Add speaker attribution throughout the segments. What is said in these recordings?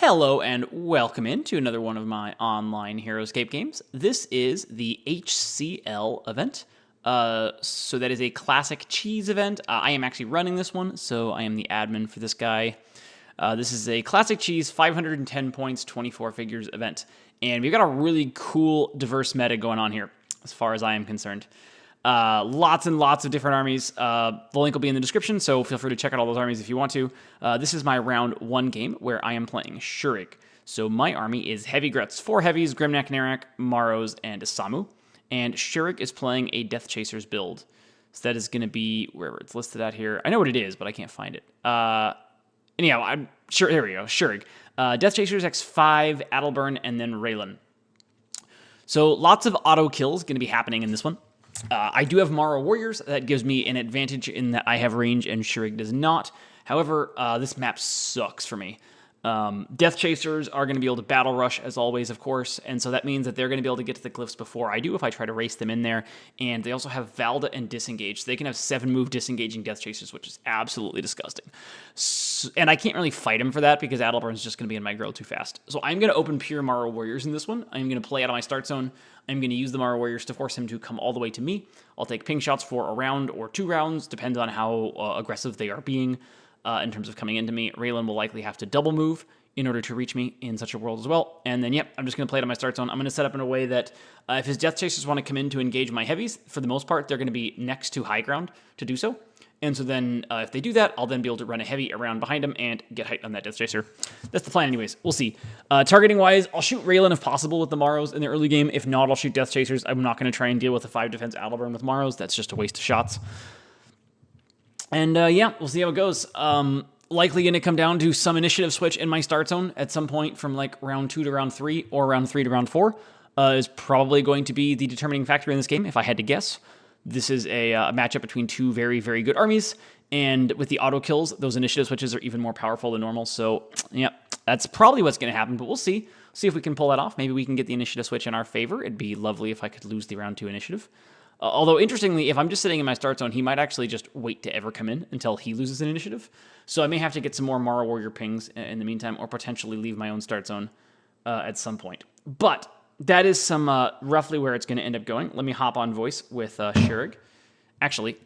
Speaker 1: Hello and welcome into another one of my online Heroscape games. This is the HCL event. So that is a Classic Cheese event. I am actually running this one, so I am the admin for this guy. This is a Classic Cheese 510 points, 24 figures event. And we've got a really cool, diverse meta going on here, as far as I am concerned. Lots and lots of different armies. The link will be in the description, so feel free to check out all those armies if you want to. This is my round 1 game where I am playing Shurrig. So my army is Heavy Gruts, 4 Heavies, Grimnack, Narak, Maros, and Samu. And Shurrig is playing a Death Chasers build. So that is going to be wherever it's listed at here. I know what it is, but I can't find it. Anyhow, I'm sure. There we go. Shurrig. Death Chasers X5, Adelburn, and then Raylan. So lots of auto kills going to be happening in this one. I do have Mara Warriors. That gives me an advantage in that I have range and Shurrig does not. However, this map sucks for me. Death Chasers are going to be able to battle rush as always, of course, and so that means that they're going to be able to get to the glyphs before I do if I try to race them in there. And they also have Valda and Disengage. So they can have 7-move disengaging Death Chasers, which is absolutely disgusting. And I can't really fight him for that because Adelburn's just going to be in my grill too fast. So I'm going to open pure Mara Warriors in this one. I'm going to play out of my start zone. I'm going to use the Mara Warriors to force him to come all the way to me. I'll take ping shots for a round or 2 rounds, depends on how aggressive they are being. In terms of coming into me, Raylan will likely have to double move in order to reach me in such a world as well. And then, yep, I'm just going to play it on my start zone. I'm going to set up in a way that if his Death Chasers want to come in to engage my heavies, for the most part, they're going to be next to high ground to do so. And so then if they do that, I'll then be able to run a heavy around behind him and get height on that Death Chaser. That's the plan anyways. We'll see. Targeting-wise, I'll shoot Raylan if possible with the Maros in the early game. If not, I'll shoot Death Chasers. I'm not going to try and deal with a 5 defense Adelburn with Maros. That's just a waste of shots. And yeah, we'll see how it goes. Likely going to come down to some initiative switch in my start zone at some point from like round 2 to round 3 or round 3 to round 4 is probably going to be the determining factor in this game, if I had to guess. This is a matchup between 2 very, very good armies, and with the auto kills, those initiative switches are even more powerful than normal, so yeah, that's probably what's going to happen, but we'll see. See if we can pull that off. Maybe we can get the initiative switch in our favor. It'd be lovely if I could lose the round 2 initiative. Although, interestingly, if I'm just sitting in my start zone, he might actually just wait to ever come in until he loses an initiative. So I may have to get some more Mara Warrior pings in the meantime, or potentially leave my own start zone at some point. But that is some roughly where it's going to end up going. Let me hop on voice with Shurrig. Actually,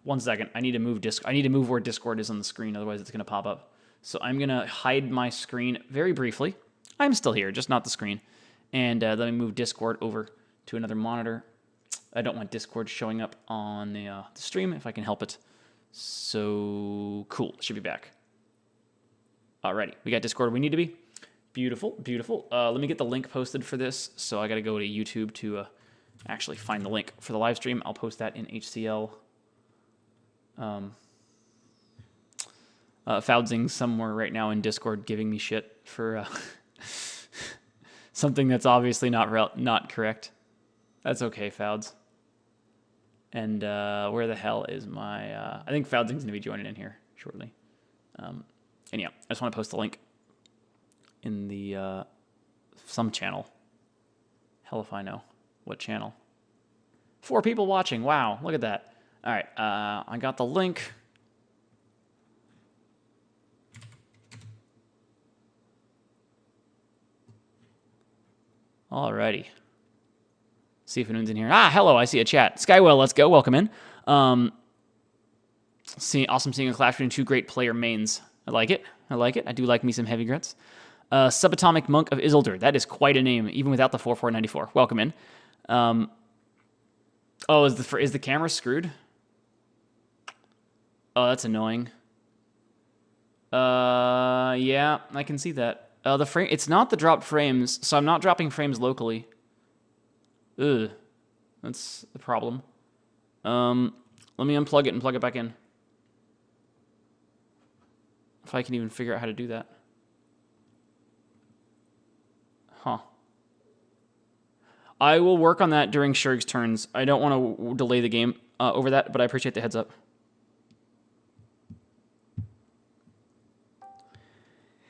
Speaker 1: 1 second. I need to move where Discord is on the screen, otherwise it's going to pop up. So I'm going to hide my screen very briefly. I'm still here, just not the screen. And let me move Discord over to another monitor. I don't want Discord showing up on the stream if I can help it. So, cool. Should be back. Alrighty. We got Discord where we need to be. Beautiful, beautiful. Let me get the link posted for this. So I got to go to YouTube to actually find the link for the live stream. I'll post that in HCL. Foudzing's somewhere right now in Discord giving me shit for something that's obviously not correct. That's okay, Fouds. And where the hell is my... I think Foudzing's going to be joining in here shortly. Anyhow, I just want to post the link in the some channel. Hell if I know. What channel? 4 people watching. Wow, look at that. All right, I got the link. Alrighty. See if anyone's in here. Ah, hello, I see a chat. Skywell, let's go. Welcome in. Awesome seeing a clash between 2 great player mains. I like it. I like it. I do like me some Heavy Gruts. Subatomic Monk of Isildur. That is quite a name, even without the 4494. Welcome in. Oh, is the camera screwed? Oh, that's annoying. Yeah, I can see that. The frame. It's not the dropped frames, so I'm not dropping frames locally. Ugh, that's the problem. Let me unplug it and plug it back in. If I can even figure out how to do that. Huh. I will work on that during Shurig's turns. I don't want to delay the game over that, but I appreciate the heads up.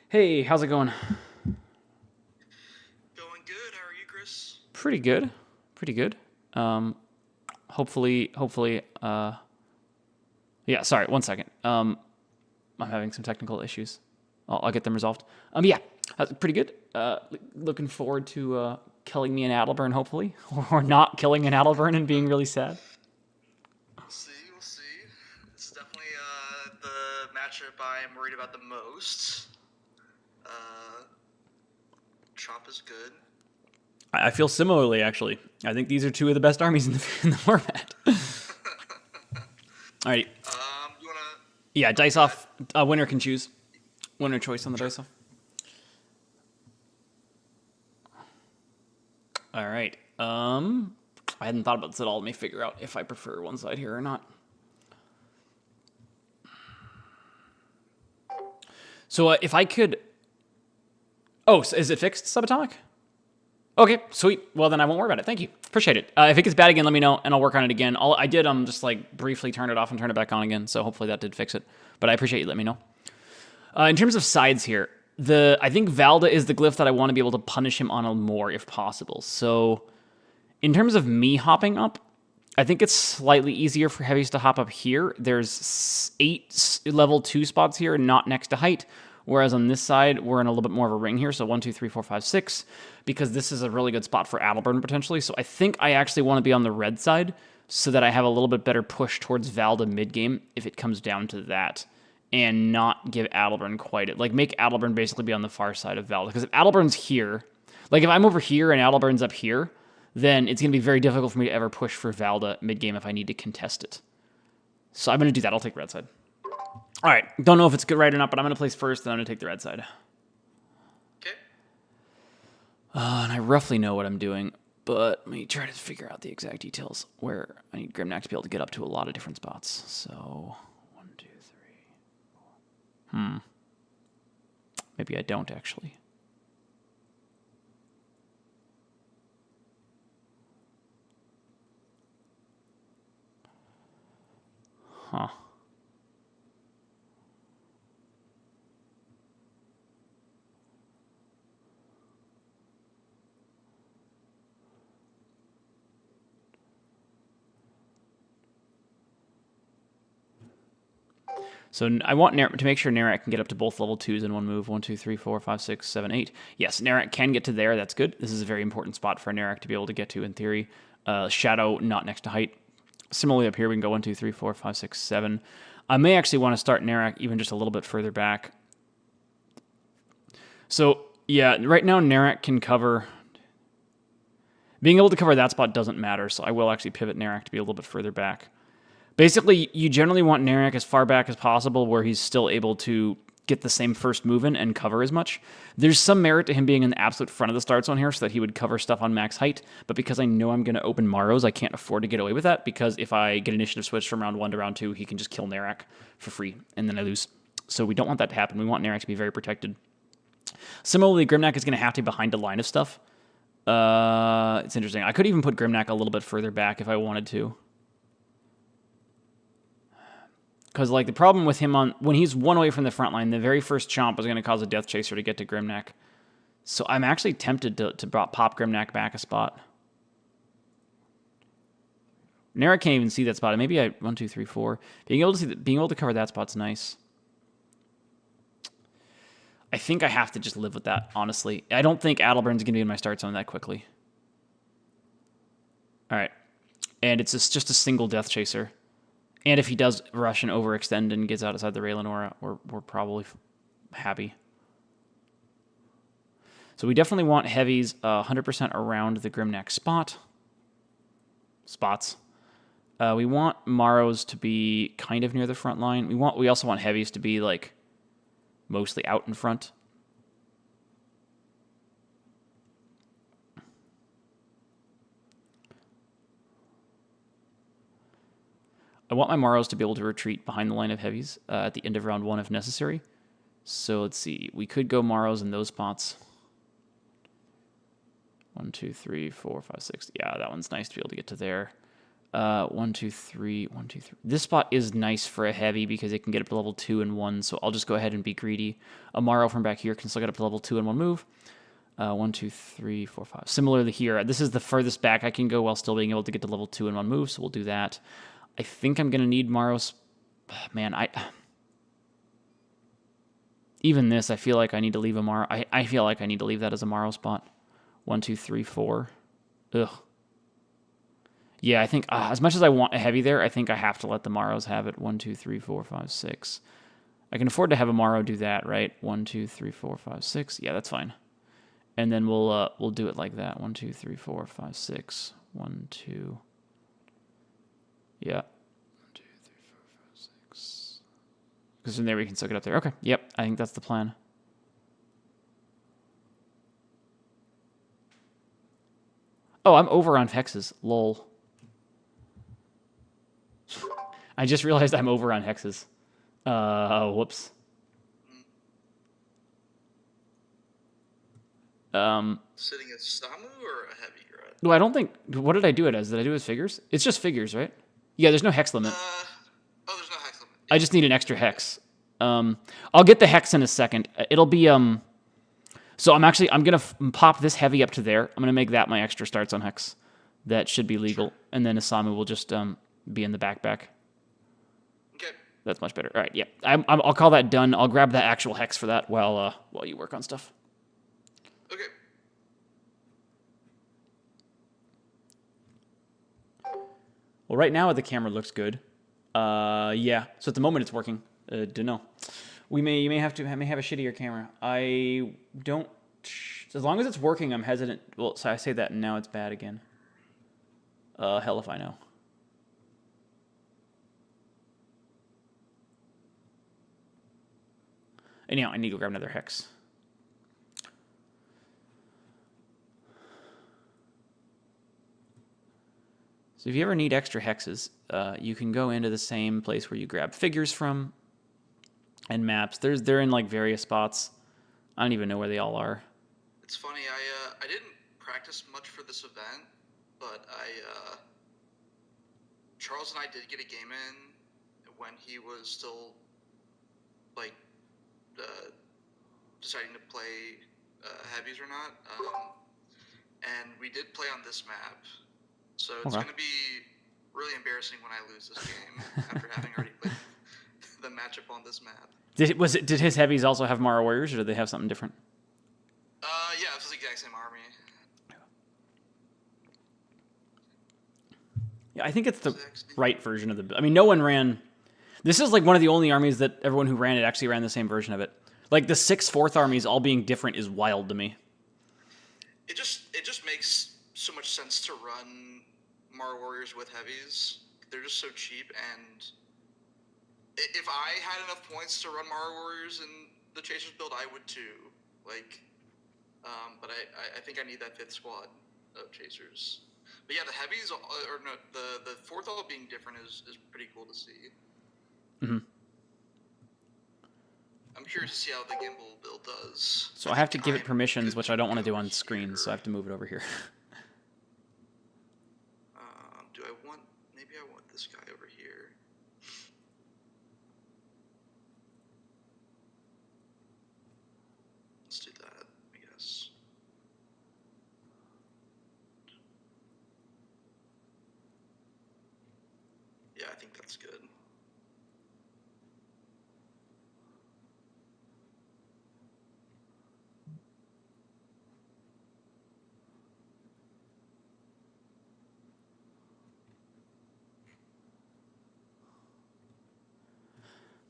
Speaker 1: Hey, how's it going?
Speaker 2: Going good. How are you, Chris?
Speaker 1: Pretty good. Pretty good. Hopefully, yeah, sorry, 1 second. I'm having some technical issues. I'll get them resolved. Yeah, That's pretty good. Looking forward to killing me an Adelburn, hopefully, or not killing an Adelburn and being really sad.
Speaker 2: We'll see. We'll see. It's definitely the matchup I'm worried about the most. Chop is good.
Speaker 1: I feel similarly, actually. I think these are two of the best armies in the format. Alrighty.
Speaker 2: You wanna?
Speaker 1: Yeah, dice off. Winner can choose. Winner choice on the dice off. All right. I hadn't thought about this at all. Let me figure out if I prefer one side here or not. So if I could... Oh, so is it fixed, subatomic? Okay, sweet. Well, then I won't worry about it. Thank you. Appreciate it. If it gets bad again, let me know, and I'll work on it again. I did just like briefly turn it off and turn it back on again, so hopefully that did fix it. But I appreciate you letting me know. In terms of sides here, I think Valda is the glyph that I want to be able to punish him on more if possible. So in terms of me hopping up, I think it's slightly easier for heavies to hop up here. There's 8 level 2 spots here, not next to height. Whereas on this side, we're in a little bit more of a ring here. So 1, 2, 3, 4, 5, 6, because this is a really good spot for Adelburn potentially. So I think I actually want to be on the red side so that I have a little bit better push towards Valda mid-game if it comes down to that, and not give Adelburn quite it. Like, make Adelburn basically be on the far side of Valda. Because if Adelburn's here, like if I'm over here and Adelburn's up here, then it's going to be very difficult for me to ever push for Valda mid-game if I need to contest it. So I'm going to do that. I'll take red side. All right. Don't know if it's good right or not, but I'm going to place first, then I'm going to take the red side.
Speaker 2: Okay.
Speaker 1: And I roughly know what I'm doing, but let me try to figure out the exact details where I need Grimnack to be able to get up to a lot of different spots. So 1, 2, 3, 4. Maybe I don't actually. Huh. So I want to make sure Narak can get up to both level 2s in one move. 1, 2, 3, 4, 5, 6, 7, 8. Yes, Narak can get to there. That's good. This is a very important spot for Narak to be able to get to in theory. Shadow not next to height. Similarly up here, we can go 1, 2, 3, 4, 5, 6, 7. I may actually want to start Narak even just a little bit further back. So yeah, right now Narak can cover... Being able to cover that spot doesn't matter, so I will actually pivot Narak to be a little bit further back. Basically, you generally want Narak as far back as possible where he's still able to get the same first move in and cover as much. There's some merit to him being in the absolute front of the start zone here so that he would cover stuff on max height, but because I know I'm going to open Maros, I can't afford to get away with that, because if I get initiative switch from round 1 to round 2, he can just kill Narak for free, and then I lose. So we don't want that to happen. We want Narak to be very protected. Similarly, Grimnack is going to have to be behind a line of stuff. It's interesting. I could even put Grimnack a little bit further back if I wanted to. Because, like, the problem with him when he's one away from the front line, the very first chomp is going to cause a Death Chaser to get to Grimnack. So I'm actually tempted to pop Grimnack back a spot. Narak can't even see that spot. Maybe 1, 2, 3, 4. Being able to cover that spot's nice. I think I have to just live with that, honestly. I don't think Adelburn's going to be in my start zone that quickly. All right. And it's just a single Death Chaser. And if he does rush and overextend and gets outside the Raylan Aura, we're probably happy. So we definitely want heavies 100% around the Grimnack spots. We want Maros to be kind of near the front line. We also want heavies to be like mostly out in front. I want my Maros to be able to retreat behind the line of heavies at the end of round 1 if necessary. So let's see. We could go Maros in those spots. 1, 2, 3, 4, 5, 6. Yeah, that one's nice to be able to get to there. 1, 2, 3, 1, 2, 3. This spot is nice for a heavy because it can get up to level 2 in 1, so I'll just go ahead and be greedy. A Maro from back here can still get up to level 2 in 1 move. 1, 2, 3, 4, 5. Similarly here, this is the furthest back I can go while still being able to get to level 2 in 1 move, so we'll do that. I think I'm going to need Maros. Man, Even this, I feel like I need to leave a Morrow. I feel like I need to leave that as a Morrow spot. 1, 2, 3, 4. Ugh. Yeah, I think as much as I want a heavy there, I think I have to let the Morrows have it. 1, 2, 3, 4, 5, 6. I can afford to have a Morrow do that, right? 1, 2, 3, 4, 5, 6. Yeah, that's fine. And then we'll do it like that. 1, 2, 3, 4, 5, 6. 1, 2. Yeah. 1, 2, 3, 4, 5, 6. Because from there we can soak it up there. Okay. Yep. I think that's the plan. Oh, I'm over on hexes. Lol. I just realized I'm over on hexes. Whoops.
Speaker 2: Sitting as Samu or a heavy Grit?
Speaker 1: Well, I don't think. What did I do it as? Did I do it as figures? It's just figures, right? Yeah, there's no hex limit.
Speaker 2: There's no hex limit.
Speaker 1: I just need an extra hex. I'll get the hex in a second. It'll be So I'm gonna pop this heavy up to there. I'm gonna make that my extra starts on hex. That should be legal, sure. And then Isamu will just be in the backpack.
Speaker 2: Okay.
Speaker 1: That's much better. All right, yeah. I'll call that done. I'll grab that actual hex for that while you work on stuff.
Speaker 2: Okay.
Speaker 1: Well, right now the camera looks good. Yeah. So at the moment it's working. Don't know. You may have a shittier camera. I don't. As long as it's working, I'm hesitant. Well, so I say that and now it's bad again. Hell if I know. Anyhow, I need to grab another hex. So if you ever need extra hexes, you can go into the same place where you grab figures from and maps. They're in like various spots. I don't even know where they all are.
Speaker 2: It's funny. I didn't practice much for this event, but Charles and I did get a game in when he was still like deciding to play heavies or not, and we did play on this map. So it's going to be really embarrassing when I lose this game after having already played the matchup on this map.
Speaker 1: Did his heavies also have Mara Warriors, or did they have something different?
Speaker 2: Yeah, it was the exact same army.
Speaker 1: Yeah, I think it's the right version of the... I mean, no one ran... This is like one of the only armies that everyone who ran it actually ran the same version of it. Like the 6 4th armies all being different is wild to me.
Speaker 2: It just makes so much sense to run Mara Warriors with heavies. They're just so cheap, and if I had enough points to run Mara Warriors in the Chasers build, I would too. Like, but I think I need that 5th squad of Chasers. But yeah, the heavies, or no, the 4th all being different is pretty cool to see.
Speaker 1: Mm-hmm.
Speaker 2: I'm curious to see how the gimbal build does.
Speaker 1: So I have to give it permissions, which I don't want to do on screen, so I have to move it over here.
Speaker 2: Do I want... Maybe I want this guy over here. Let's do that, I guess. Yeah, I think that's good.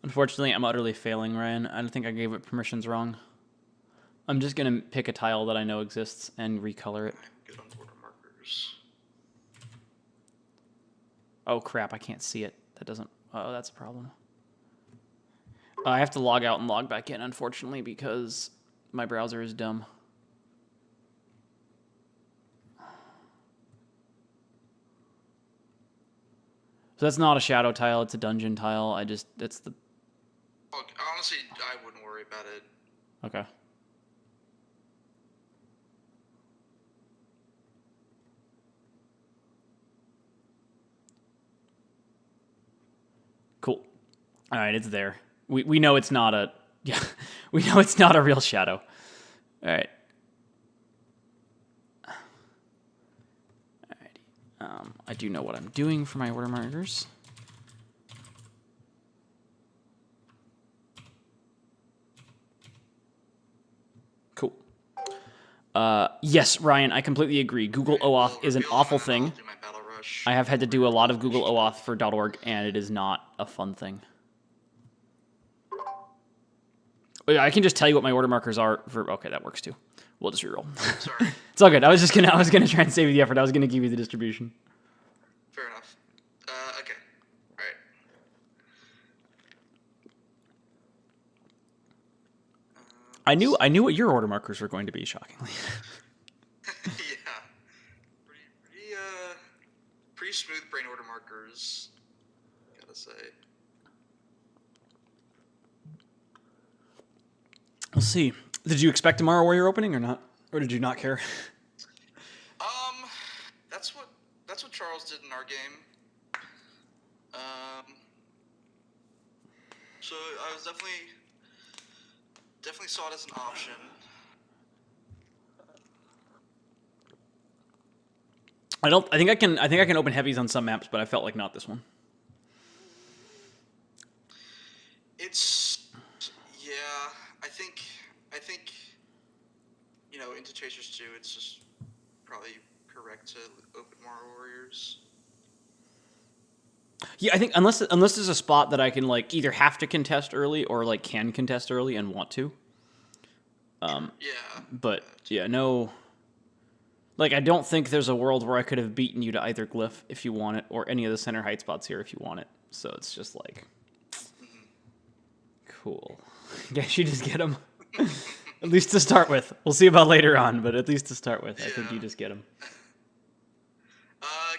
Speaker 1: Unfortunately, I'm utterly failing, Ryan. I don't think I gave it permissions wrong. I'm just going to pick a tile that I know exists and recolor it.
Speaker 2: I'm good on border markers.
Speaker 1: Oh, crap. I can't see it. That doesn't... Oh, that's a problem. I have to log out and log back in, unfortunately, because my browser is dumb. So that's not a shadow tile. It's a dungeon tile. It's the...
Speaker 2: Honestly, I wouldn't worry about it.
Speaker 1: Okay. Cool. All right, it's there. We know it's not a... Yeah, we know it's not a real shadow. All right. Alrighty. I do know what I'm doing for my order markers. Yes, Ryan, I completely agree. Google OAuth
Speaker 2: We'll
Speaker 1: is an
Speaker 2: reveal
Speaker 1: awful
Speaker 2: them, and
Speaker 1: thing.
Speaker 2: I'll do my battle rush.
Speaker 1: I have had to do a lot of Google OAuth for .org, and it is not a fun thing. I can just tell you what my order markers are for. Okay, that works too. We'll just reroll.
Speaker 2: Sorry.
Speaker 1: It's all good. I was gonna try and save you the effort. I was gonna give you the distribution.
Speaker 2: Fair enough. Okay. All right.
Speaker 1: I knew what your order markers were going to be. Shockingly.
Speaker 2: Yeah. Pretty smooth brain order markers. Gotta say.
Speaker 1: We'll see. Did you expect tomorrow Warrior opening or not, or did you not care?
Speaker 2: That's what Charles did in our game. So I was definitely saw it as an option.
Speaker 1: I think I can open heavies on some maps, but I felt like not this one.
Speaker 2: I think into Chasers 2, it's just probably correct to open more Warriors.
Speaker 1: Yeah, I think unless there's a spot that I can like either have to contest early or like can contest early and want to.
Speaker 2: Yeah.
Speaker 1: But yeah, no. Like I don't think there's a world where I could have beaten you to either glyph if you want it, or any of the center height spots here if you want it. So it's just like, cool. Guess you just get them. At least to start with. We'll see about later on, but at least to start with, I think you just get them.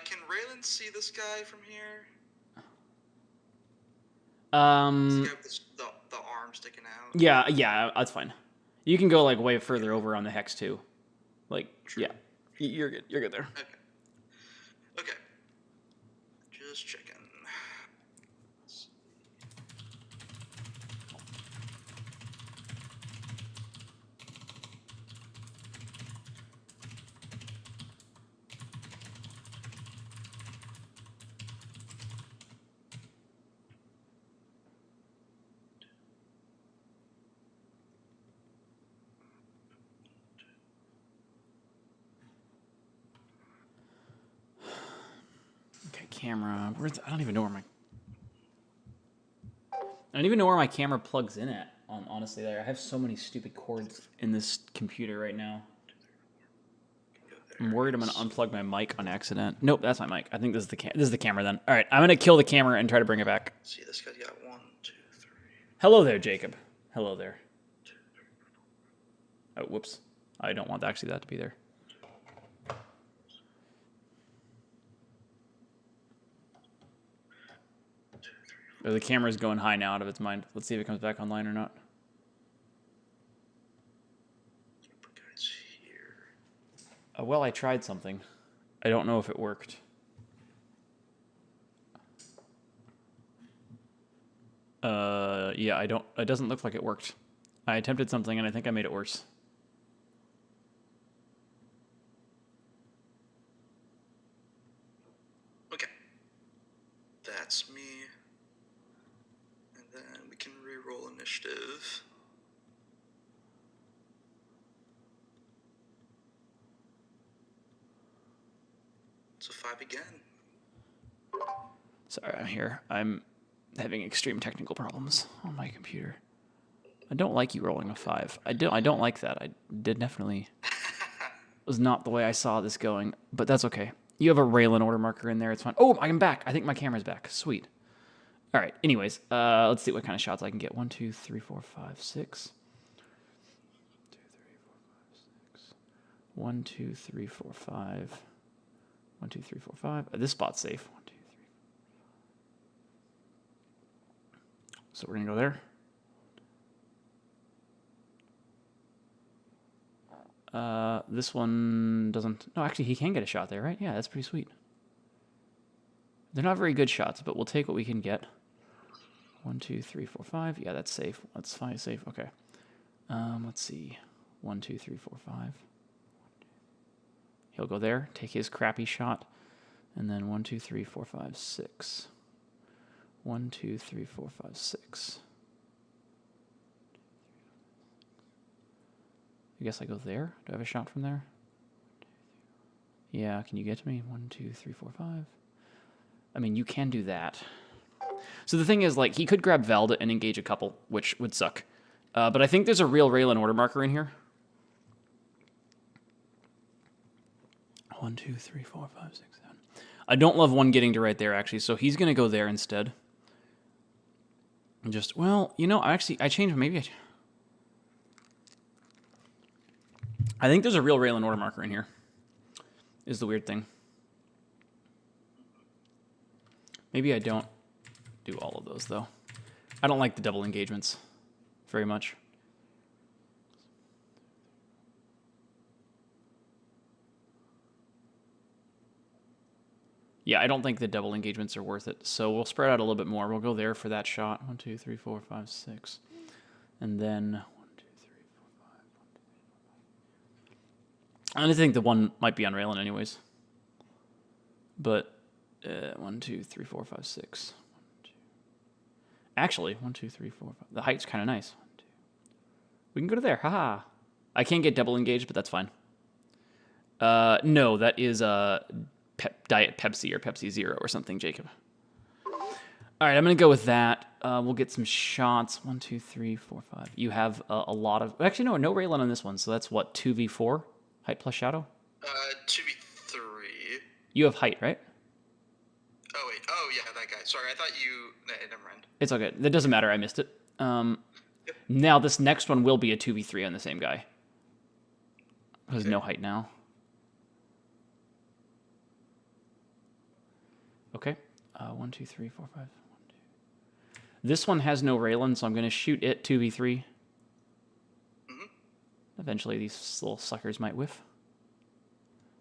Speaker 2: Can Raylan see this guy from here? This guy with the arm sticking out.
Speaker 1: Yeah, that's fine. You can go like way further over on the hex too. Like,
Speaker 2: True.
Speaker 1: yeah, you're good. You're good there.
Speaker 2: Okay. Just checking.
Speaker 1: Okay, camera. I don't even know where my camera plugs in at. Honestly, there. I have so many stupid cords in this computer right now. I'm worried I'm gonna unplug my mic on accident. Nope, that's my mic. I think this is the camera then. All right, I'm gonna kill the camera and try to bring it back.
Speaker 2: See, this guy's got 1, 2, 3.
Speaker 1: Hello there, Jacob. Hello there. Oh, whoops. I don't want that to be there. Oh, the camera's going high now out of its mind. Let's see if it comes back online or not.
Speaker 2: Guys here.
Speaker 1: Well, I tried something. I don't know if it worked. Yeah, it doesn't look like it worked. I attempted something and I think I made it worse.
Speaker 2: Okay. That's me. And then we can re-roll initiative. So 5 again.
Speaker 1: Sorry, I'm here. I'm having extreme technical problems on my computer. I don't like you rolling a 5. I don't like that. I did definitely was not the way I saw this going, but that's okay. You have a Raylan order marker in there. It's fine. Oh, I'm back. I think my camera's back. Sweet. All right. Anyways, let's see what kind of shots I can get. 1, 2, 3, 4, 5, 6. 1, 2, 3, 4, 5. 1, 2, 3, 4, 5. This spot's safe. 1, 2, 3. So we're gonna go there. This one doesn't. No, actually, he can get a shot there, right? Yeah, that's pretty sweet. They're not very good shots, but we'll take what we can get. 1, 2, 3, 4, 5. Yeah, that's safe. That's fine. Safe. Okay. Let's see. 1, 2, 3, 4, 5. He'll go there, take his crappy shot, and then 1, 2, 3, 4, 5, 6. 1, 2, 3, 4, 5, 6. I guess I go there. Do I have a shot from there? Yeah, can you get to me? 1, 2, 3, 4, 5. I mean, you can do that. So the thing is, like, he could grab Velda and engage a couple, which would suck. But I think there's a real Raylan order marker in here. 1, 2, 3, 4, 5, 6, 7. I don't love one getting to right there, actually, so he's going to go there instead. And just, well, you know, I changed, maybe I think there's a real Raylan order marker in here, is the weird thing. Maybe I don't do all of those, though. I don't like the double engagements very much. Yeah, I don't think the double engagements are worth it. So we'll spread out a little bit more. We'll go there for that shot. 1, 2, 3, 4, 5, 6. And then 1, 2, 3, 4, 5. I think the one might be on Raylan anyways. But 1, 2, 3, 4, 5, 6. 1, 2. Actually, 1, 2, 3, 4, 5. The height's kind of nice. 1, 2. We can go to there. Haha. I can't get double engaged, but that's fine. No, that is Diet Pepsi or Pepsi Zero or something, Jacob. All right, I'm going to go with that. We'll get some shots. 1, 2, 3, 4, 5. You have a lot of... Actually, no Raylan on this one. So that's what, 2v4? Height plus shadow?
Speaker 2: 2v3.
Speaker 1: You have height, right?
Speaker 2: Oh, wait. Oh, yeah, that guy. Sorry, I thought you... never mind.
Speaker 1: It's okay. That doesn't matter. I missed it. Now, this next one will be a 2v3 on the same guy. There's no height now. Okay. 1, 2, 3, 4, 5. 1, 2. This one has no Raylan, so I'm going to shoot it 2v3. Eventually, these little suckers might whiff.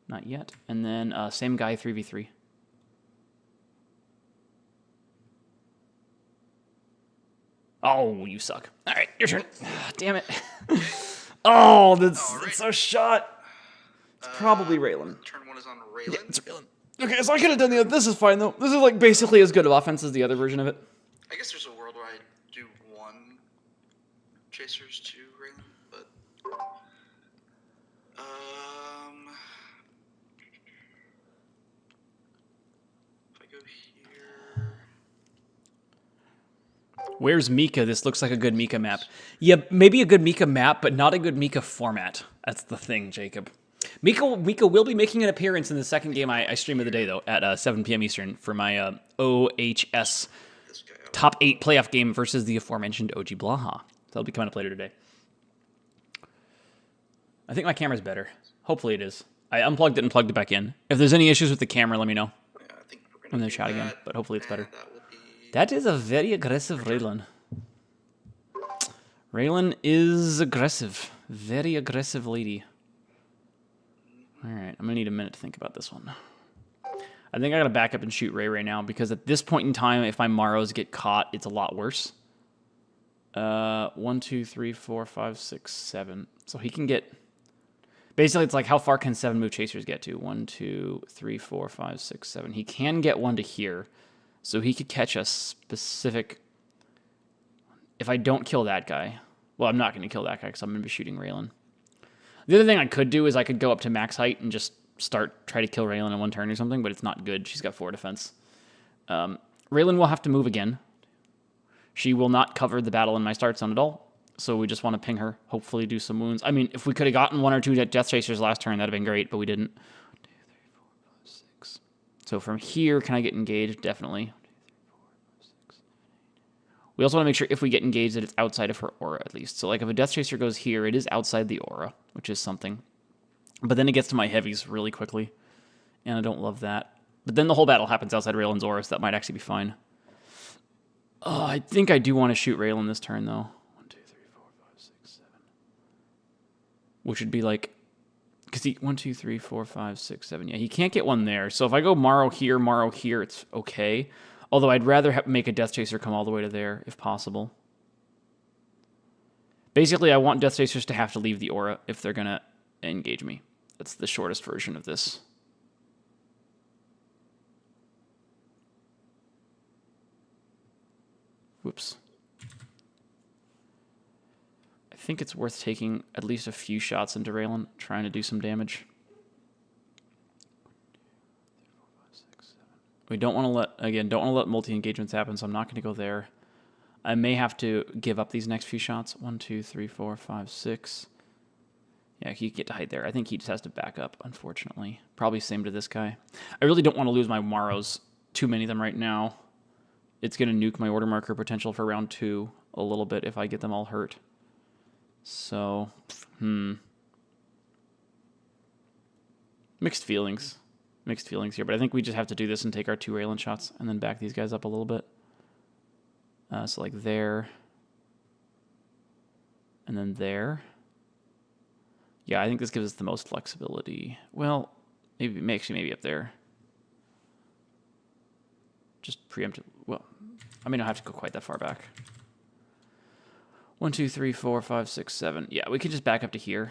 Speaker 1: Not yet. And then same guy 3v3. Oh, you suck. All right, your turn. Damn it. Oh, that's so shot. It's probably Raylan.
Speaker 2: Turn 1 is on Raylan.
Speaker 1: Yeah, it's Raylan. Okay, so I could have done the other. This is fine, though. This is like basically as good of offense as the other version of it.
Speaker 2: I guess there's a world where I do 1 Chasers, 2 Raylan, but... If I go here...
Speaker 1: Where's Mika? This looks like a good Mika map. Yeah, maybe a good Mika map, but not a good Mika format. That's the thing, Jacob. Mika will be making an appearance in the second game I stream of the day, though, at 7 p.m. Eastern for my OHS top 8 playoff game versus the aforementioned OG Blaha. So that'll be coming up later today. I think my camera's better. Hopefully it is. I unplugged it and plugged it back in. If there's any issues with the camera, let me know.
Speaker 2: Yeah, I think we're
Speaker 1: I'm going
Speaker 2: gonna
Speaker 1: to shot
Speaker 2: do
Speaker 1: again,
Speaker 2: that,
Speaker 1: but hopefully it's better.
Speaker 2: That
Speaker 1: That is a very aggressive Raylan. Raylan is aggressive. Very aggressive lady. All right, I'm going to need a minute to think about this one. I think I got to back up and shoot Ray now, because at this point in time, if my Maros get caught, it's a lot worse. 1, 2, 3, 4, 5, 6, 7. So he can get... Basically, it's like how far can 7 move chasers get to? 1, 2, 3, 4, 5, 6, 7. He can get 1 to here. So he could catch a specific... If I don't kill that guy... Well, I'm not going to kill that guy because I'm going to be shooting Raylan. The other thing I could do is I could go up to max height and just try to kill Raylan in 1 turn or something, but it's not good. She's got 4 defense. Raylan will have to move again. She will not cover the battle in my start zone at all, so we just want to ping her, hopefully do some wounds. I mean, if we could have gotten 1 or 2 Death Chasers last turn, that would have been great, but we didn't. 1, 2, 3, 4, 5, 6. So from here, can I get engaged? Definitely. 1, 2, 3, 4, 5, 6, 7, 8. We also want to make sure if we get engaged that it's outside of her aura at least. So like if a Death Chaser goes here, it is outside the aura, which is something. But then it gets to my heavies really quickly, and I don't love that. But then the whole battle happens outside Raylan's aura, so that might actually be fine. Oh, I think I do want to shoot Raylan this turn, though. 1, 2, 3, 4, 5, 6, 7. Which would be like... Because he... 1, 2, 3, 4, 5, 6, 7. Yeah, he can't get 1 there. So if I go Maro here, it's okay. Although I'd rather make a Death Chaser come all the way to there, if possible. Basically, I want Death Chasers to have to leave the aura if they're going to engage me. That's the shortest version of this. Whoops. I think it's worth taking at least a few shots into Raylan, trying to do some damage. We don't want to let multi-engagements happen, so I'm not going to go there. I may have to give up these next few shots. 1, 2, 3, 4, 5, 6. Yeah, he can get to hide there. I think he just has to back up, unfortunately. Probably same to this guy. I really don't want to lose my Morrows. Too many of them right now. It's going to nuke my order marker potential for round 2 a little bit if I get them all hurt. So, Mixed feelings. Mixed feelings here, but I think we just have to do this and take our 2 Raylan shots and then back these guys up a little bit. So like there. And then there. Yeah, I think this gives us the most flexibility. Well, maybe up there. Just preemptive. Well, I may not have to go quite that far back. 1, 2, 3, 4, 5, 6, 7. Yeah, we can just back up to here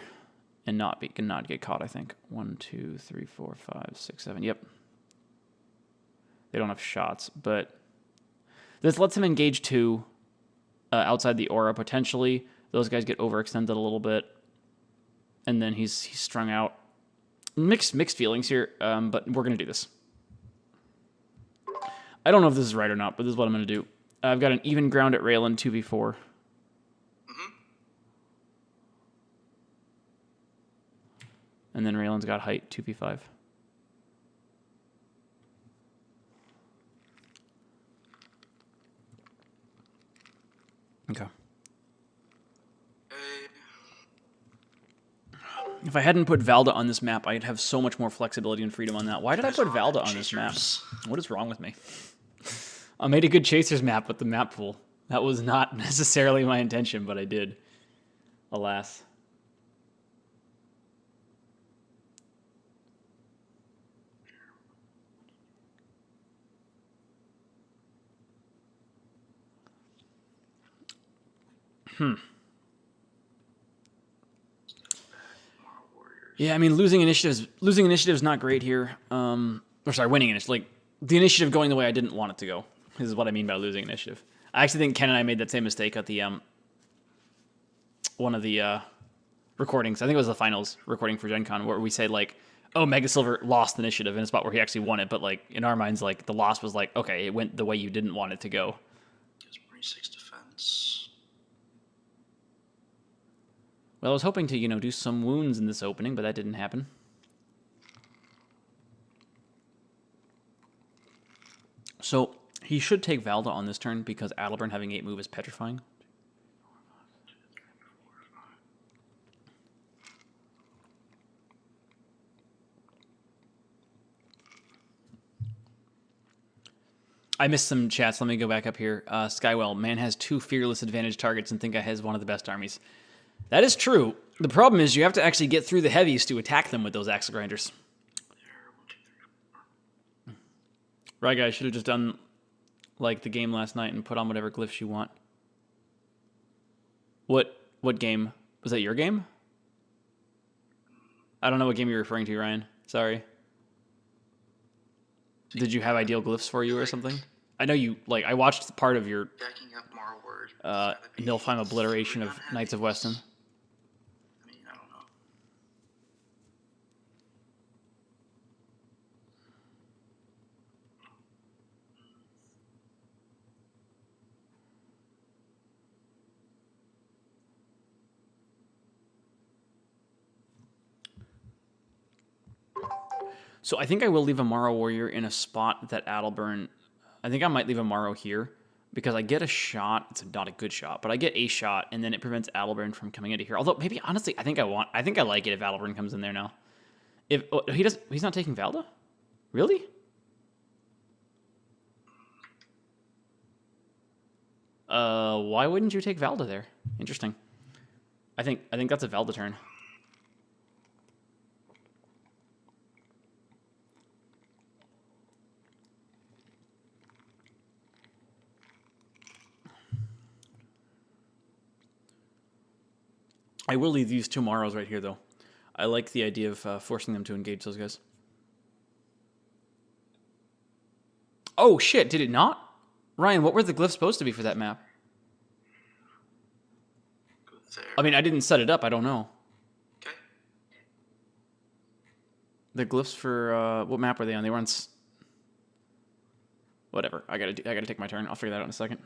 Speaker 1: and not get caught, I think. 1, 2, 3, 4, 5, 6, 7. Yep. They don't have shots, but this lets him engage 2 outside the aura potentially. Those guys get overextended a little bit, and then he's strung out. Mixed feelings here, but we're gonna do this. I don't know if this is right or not, but this is what I'm gonna do. I've got an even ground at Raylan 2v4. And then Raylan's got height 2v5. Okay. If I hadn't put Valda on this map, I'd have so much more flexibility and freedom on that. Why did I put Valda on this map? What is wrong with me? I made a good Chasers map with the map pool. That was not necessarily my intention, but I did. Alas. Yeah, I mean, losing initiative's not great here. Winning initiative. Like, the initiative going the way I didn't want it to go. This is what I mean by losing initiative. I actually think Ken and I made that same mistake at the one of the recordings. I think it was the finals recording for Gen Con, where we said, like, oh, Mega Silver lost initiative in a spot where he actually won it. But, like, in our minds, like, the loss was like, okay, it went the way you didn't want it to go.
Speaker 2: Gives Marine 6 defense.
Speaker 1: Well, I was hoping to, do some wounds in this opening, but that didn't happen. So, he should take Valda on this turn because Adalburn having 8 move is petrifying. I missed some chats. Let me go back up here. Skywell, man has 2 fearless advantage targets and think I has one of the best armies. That is true. The problem is you have to actually get through the heavies to attack them with those axle grinders. Right, guys, should have just done like the game last night and put on whatever glyphs you want. What game? Was that your game? I don't know what game you're referring to, Ryan. Sorry. Did you have ideal glyphs for you or something? I know you, like, I watched part of your Nilfheim obliteration of Knights of Weston.
Speaker 2: I don't know.
Speaker 1: So I think I will leave a Morrow Warrior in a spot that Adalburn... I think I might leave a Morrow here because I get a shot. It's not a good shot, but I get a shot, and then it prevents Adalburn from coming into here. Although, maybe, honestly, I think I like it if Adalburn comes in there now. He's not taking Valda? Really? Why wouldn't you take Valda there? Interesting. I think that's a Valda turn. I will leave these 2 Morrows right here, though. I like the idea of forcing them to engage those guys. Oh, shit, did it not? Ryan, what were the glyphs supposed to be for that map?
Speaker 2: There.
Speaker 1: I mean, I didn't set it up. I don't know.
Speaker 2: Okay.
Speaker 1: The glyphs for what map were they on? They were on. Whatever. I gotta take my turn. I'll figure that out in a second.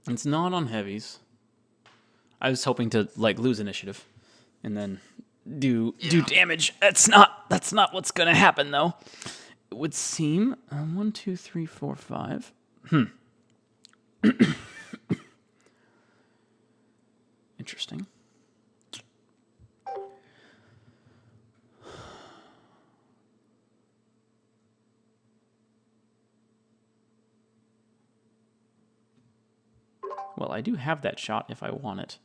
Speaker 1: It's not on heavies. I was hoping to like lose initiative, and then do damage. That's not what's gonna happen though. It would seem 1, 2, 3, 4, 5. Interesting. Well, I do have that shot if I want it.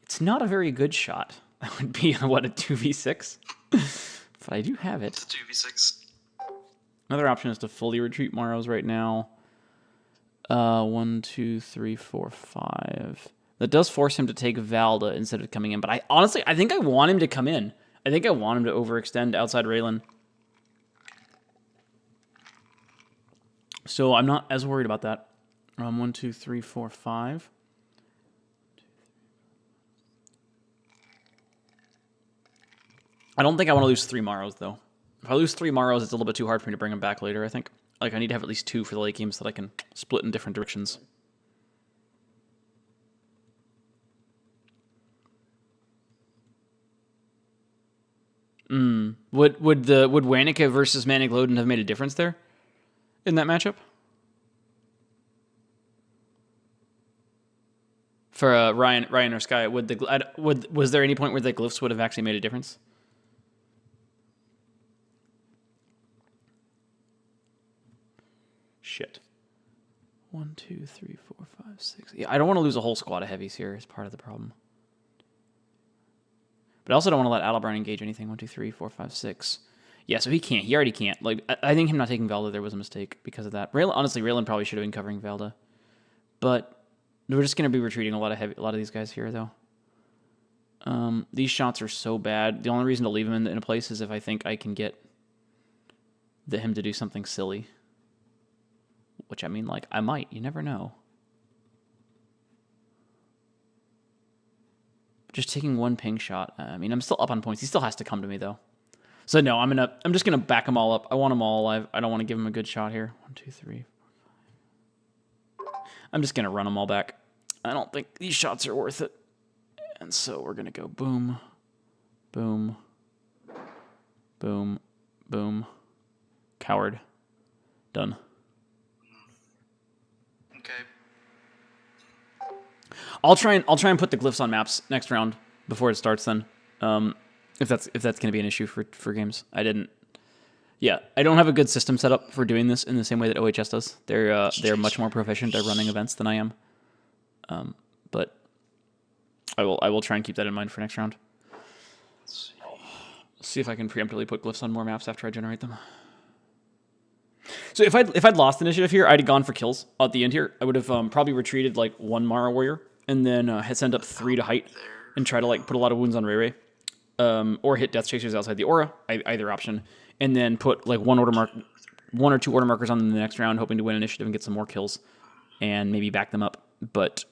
Speaker 1: It's not a very good shot. That would be, what, a 2v6? But I do have it.
Speaker 2: It's a 2v6.
Speaker 1: Another option is to fully retreat Maros right now. 1, 2, 3, 4, 5. That does force him to take Valda instead of coming in. But honestly, I think I want him to come in. I think I want him to overextend outside Raylan. So I'm not as worried about that. 1, 2, 3, 4, 5. I don't think I want to lose 3 Maros, though. If I lose 3 Maros, it's a little bit too hard for me to bring them back later, I think. Like, I need to have at least 2 for the late game so that I can split in different directions. Would Wanica versus Manic Loden have made a difference there in that matchup? For Ryan or Sky, was there any point where the glyphs would have actually made a difference? Shit. 1, 2, 3, 4, 5, 6. Yeah, I don't want to lose a whole squad of heavies here is part of the problem. But I also don't want to let Aldebaran engage anything. 1, 2, 3, 4, 5, 6. Yeah, so he can't. He already can't. Like, I think him not taking Valda there was a mistake because of that. Honestly, Raylan probably should have been covering Valda. But we're just going to be retreating a lot of these guys here, though. These shots are so bad. The only reason to leave him in a place is if I think I can get him to do something silly. Which, I mean, like, I might. You never know. Just taking 1 ping shot. I mean, I'm still up on points. He still has to come to me, though. So, no, I'm just going to back them all up. I want them all alive. I don't want to give him a good shot here. 1, 2, 3, 4, 5. I'm just going to run them all back. I don't think these shots are worth it. And so we're going to go boom, boom, boom, boom. Coward. Done.
Speaker 2: Okay.
Speaker 1: I'll try and put the glyphs on maps next round before it starts then. If that's going to be an issue for games. I don't have a good system set up for doing this in the same way that OHS does. They're much more proficient at running events than I am. But I will try and keep that in mind for next round. Let's see if I can preemptively put glyphs on more maps after I generate them. So if I'd lost initiative here, I'd have gone for kills at the end here. I would have probably retreated like 1 Mara Warrior and then had sent up 3 to height and try to like put a lot of wounds on Ray Ray. Or hit Death Chasers outside the aura, either option, and then put like 1 or 2 order markers on them in the next round, hoping to win initiative and get some more kills, and maybe back them up. But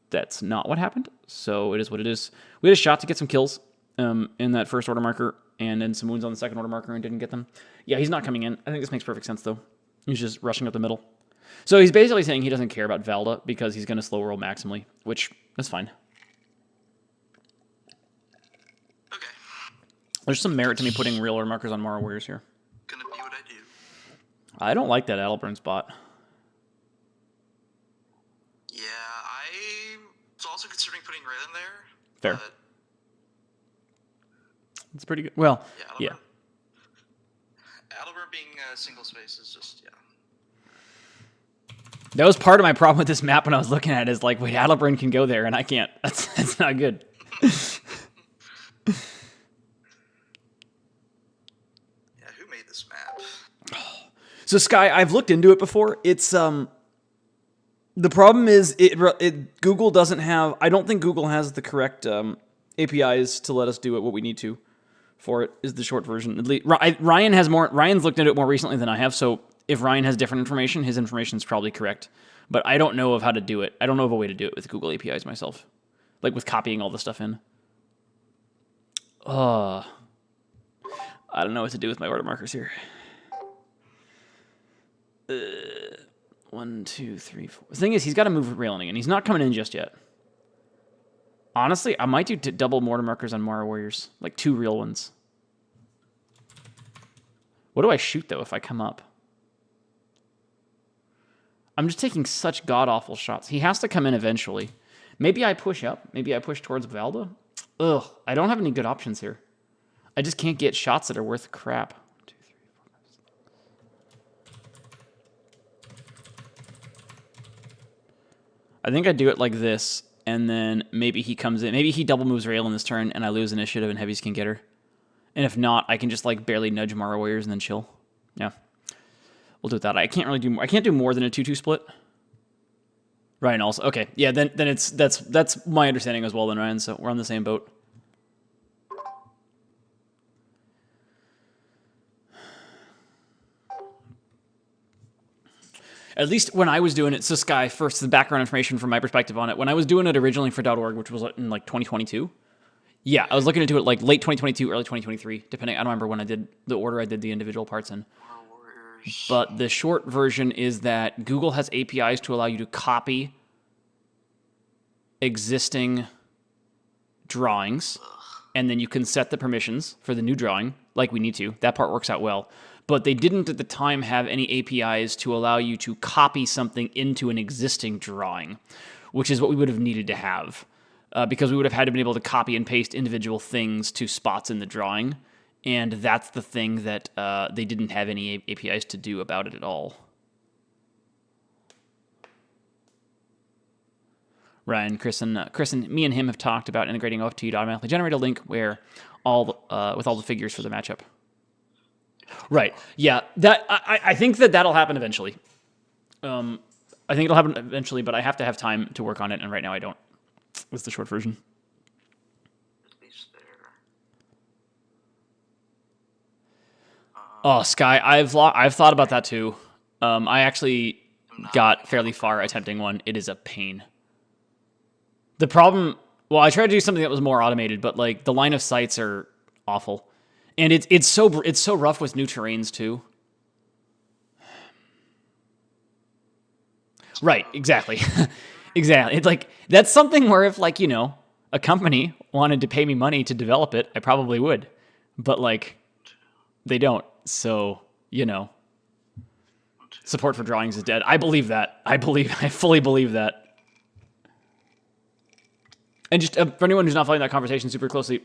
Speaker 1: that's not what happened, so it is what it is. We had a shot to get some kills in that first order marker, and then some wounds on the second order marker and didn't get them. Yeah, he's not coming in. I think this makes perfect sense, though. He's just rushing up the middle. So he's basically saying he doesn't care about Valda because he's going to slow roll maximally, which is fine. There's some merit to me putting real order markers on Mara Warriors here.
Speaker 2: Gonna be what I do.
Speaker 1: I don't like that Aldebaran spot.
Speaker 2: Yeah, I was also considering putting Raylan there.
Speaker 1: Fair. It's pretty good. Well, yeah.
Speaker 2: Aldebaran being single space is just,
Speaker 1: That was part of my problem with this map when I was looking at it, is like, wait, Aldebaran can go there and I can't. That's not good.
Speaker 2: This map.
Speaker 1: So Sky, I've looked into it before. It's the problem is Google doesn't have. I don't think Google has the correct APIs to let us do it what we need to for it. Is the short version. At least Ryan has more. Ryan's looked into it more recently than I have. So if Ryan has different information, his information is probably correct. But I don't know of how to do it. I don't know of a way to do it with Google APIs myself. Like with copying all the stuff in. I don't know what to do with my order markers here. 1, 2, 3, 4. The thing is, he's got to move railing, and he's not coming in just yet. Honestly, I might do double mortar markers on Mara Warriors. Like 2 real ones. What do I shoot, though, if I come up? I'm just taking such god-awful shots. He has to come in eventually. Maybe I push up. Maybe I push towards Valda. Ugh, I don't have any good options here. I just can't get shots that are worth crap. 1, 2, 3, 4, 5, 6. I think I do it like this, and then maybe he comes in. Maybe he double moves Rail in this turn, and I lose initiative, and Heavies can get her. And if not, I can just like barely nudge Mara Warriors and then chill. Yeah. We'll do it that. I can't really do more. I can't do more than a 2-2 split. Ryan also. Okay. Yeah, then that's my understanding as well then, Ryan. So we're on the same boat. At least when I was doing it, so Sky, first the background information from my perspective on it. When I was doing it originally for .org, which was in like 2022. Yeah, I was looking into it like late 2022, early 2023, depending. I don't remember when I did the order I did the individual parts in. But the short version is that Google has APIs to allow you to copy existing drawings, and then you can set the permissions for the new drawing like we need to. That part works out well. But they didn't at the time have any APIs to allow you to copy something into an existing drawing, which is what we would have needed to have. Because we would have had to be able to copy and paste individual things to spots in the drawing. And that's the thing that they didn't have any APIs to do about it at all. Ryan, Chris, and me and him have talked about integrating OFT to automatically generate a link where with all the figures for the matchup. Right. Yeah. That I think that'll happen eventually. I think it'll happen eventually, but I have to have time to work on it, and right now I don't. That's the short version. Oh, Sky, I've thought about that too. I actually got fairly far attempting one. It is a pain. The problem, well, I tried to do something that was more automated, but like the line of sights are awful, and it's so rough with new terrains too. Right, exactly, exactly. It's like that's something where if like a company wanted to pay me money to develop it, I probably would, but like they don't. So, support for drawings is dead. I believe that. I fully believe that. And just for anyone who's not following that conversation super closely,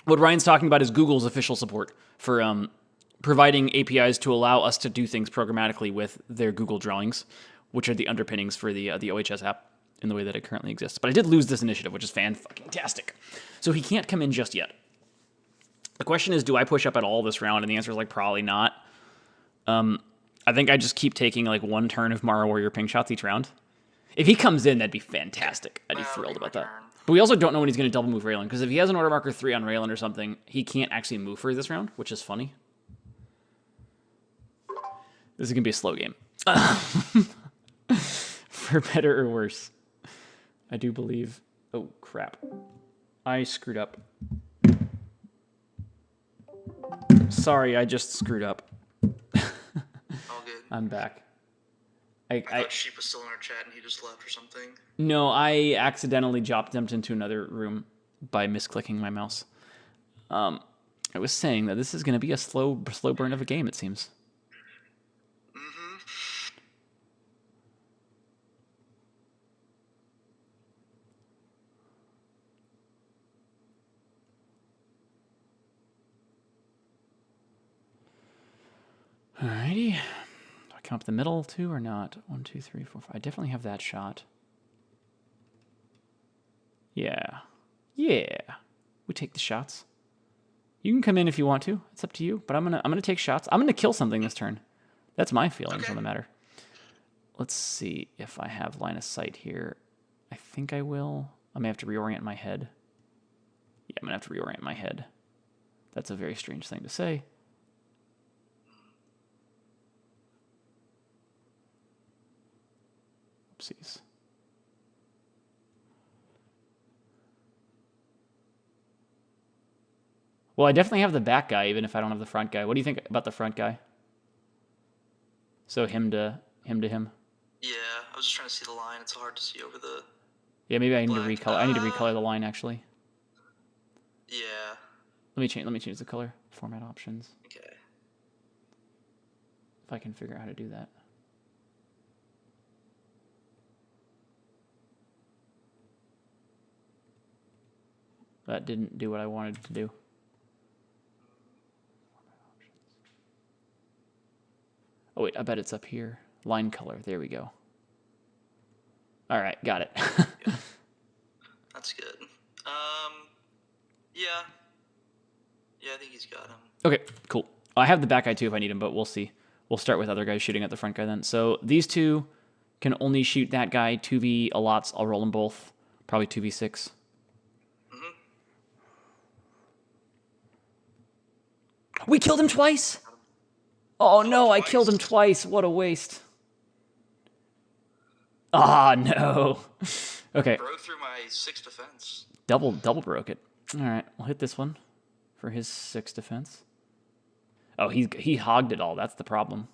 Speaker 1: what Ryan's talking about is Google's official support for providing APIs to allow us to do things programmatically with their Google drawings, which are the underpinnings for the OHS app in the way that it currently exists. But I did lose this initiative, which is fan-fucking-tastic. So he can't come in just yet. The question is, do I push up at all this round? And the answer is like probably not. I think I just keep taking like one turn of Mara Warrior ping shots each round. If he comes in, that'd be fantastic. I'd be thrilled about that. But we also don't know when he's going to double move Raylan, because if he has an order marker 3 on Raylan or something, he can't actually move for this round, which is funny. This is going to be a slow game. For better or worse. I do believe... Oh, crap. I screwed up. Sorry, I just screwed up.
Speaker 2: All good.
Speaker 1: I'm back.
Speaker 2: I thought Sheep was still in our chat and he just left or something.
Speaker 1: No, I accidentally jumped into another room by misclicking my mouse. I was saying that this is going to be a slow burn of a game, it seems. Alrighty. Do I come up the middle too or not? 1, 2, 3, 4, 5. I definitely have that shot. Yeah. Yeah. We take the shots. You can come in if you want to. It's up to you. But I'm gonna take shots. I'm gonna kill something this turn. That's my feelings on the matter. Let's see if I have line of sight here. I think I will. I may have to reorient my head. Yeah, I'm gonna have to reorient my head. That's a very strange thing to say. Oopsies. Well, I definitely have the back guy, even if I don't have the front guy. What do you think about the front guy? So him to him.
Speaker 2: Yeah, I was just trying to see the line. It's hard to see over the...
Speaker 1: Yeah, maybe I need to
Speaker 2: black.
Speaker 1: recolor. I need to recolor the line actually.
Speaker 2: Yeah.
Speaker 1: Let me change the color. Format options.
Speaker 2: Okay.
Speaker 1: If I can figure out how to do that. That didn't do what I wanted it to do. Oh wait, I bet it's up here. Line color. There we go. All right, got it.
Speaker 2: Yeah. That's good. Yeah. Yeah, I think he's got him.
Speaker 1: Okay, cool. I have the back guy too if I need him, but we'll see. We'll start with other guys shooting at the front guy then. So these two can only shoot that guy 2v a lots. I'll roll them both. Probably 2v6. We killed him twice. Oh no, I killed him twice. What a waste. Ah, no. Okay.
Speaker 2: Broke through my 6 defense.
Speaker 1: Double broke it. All right, we'll hit this one for his 6 defense. Oh, he hogged it all. That's the problem.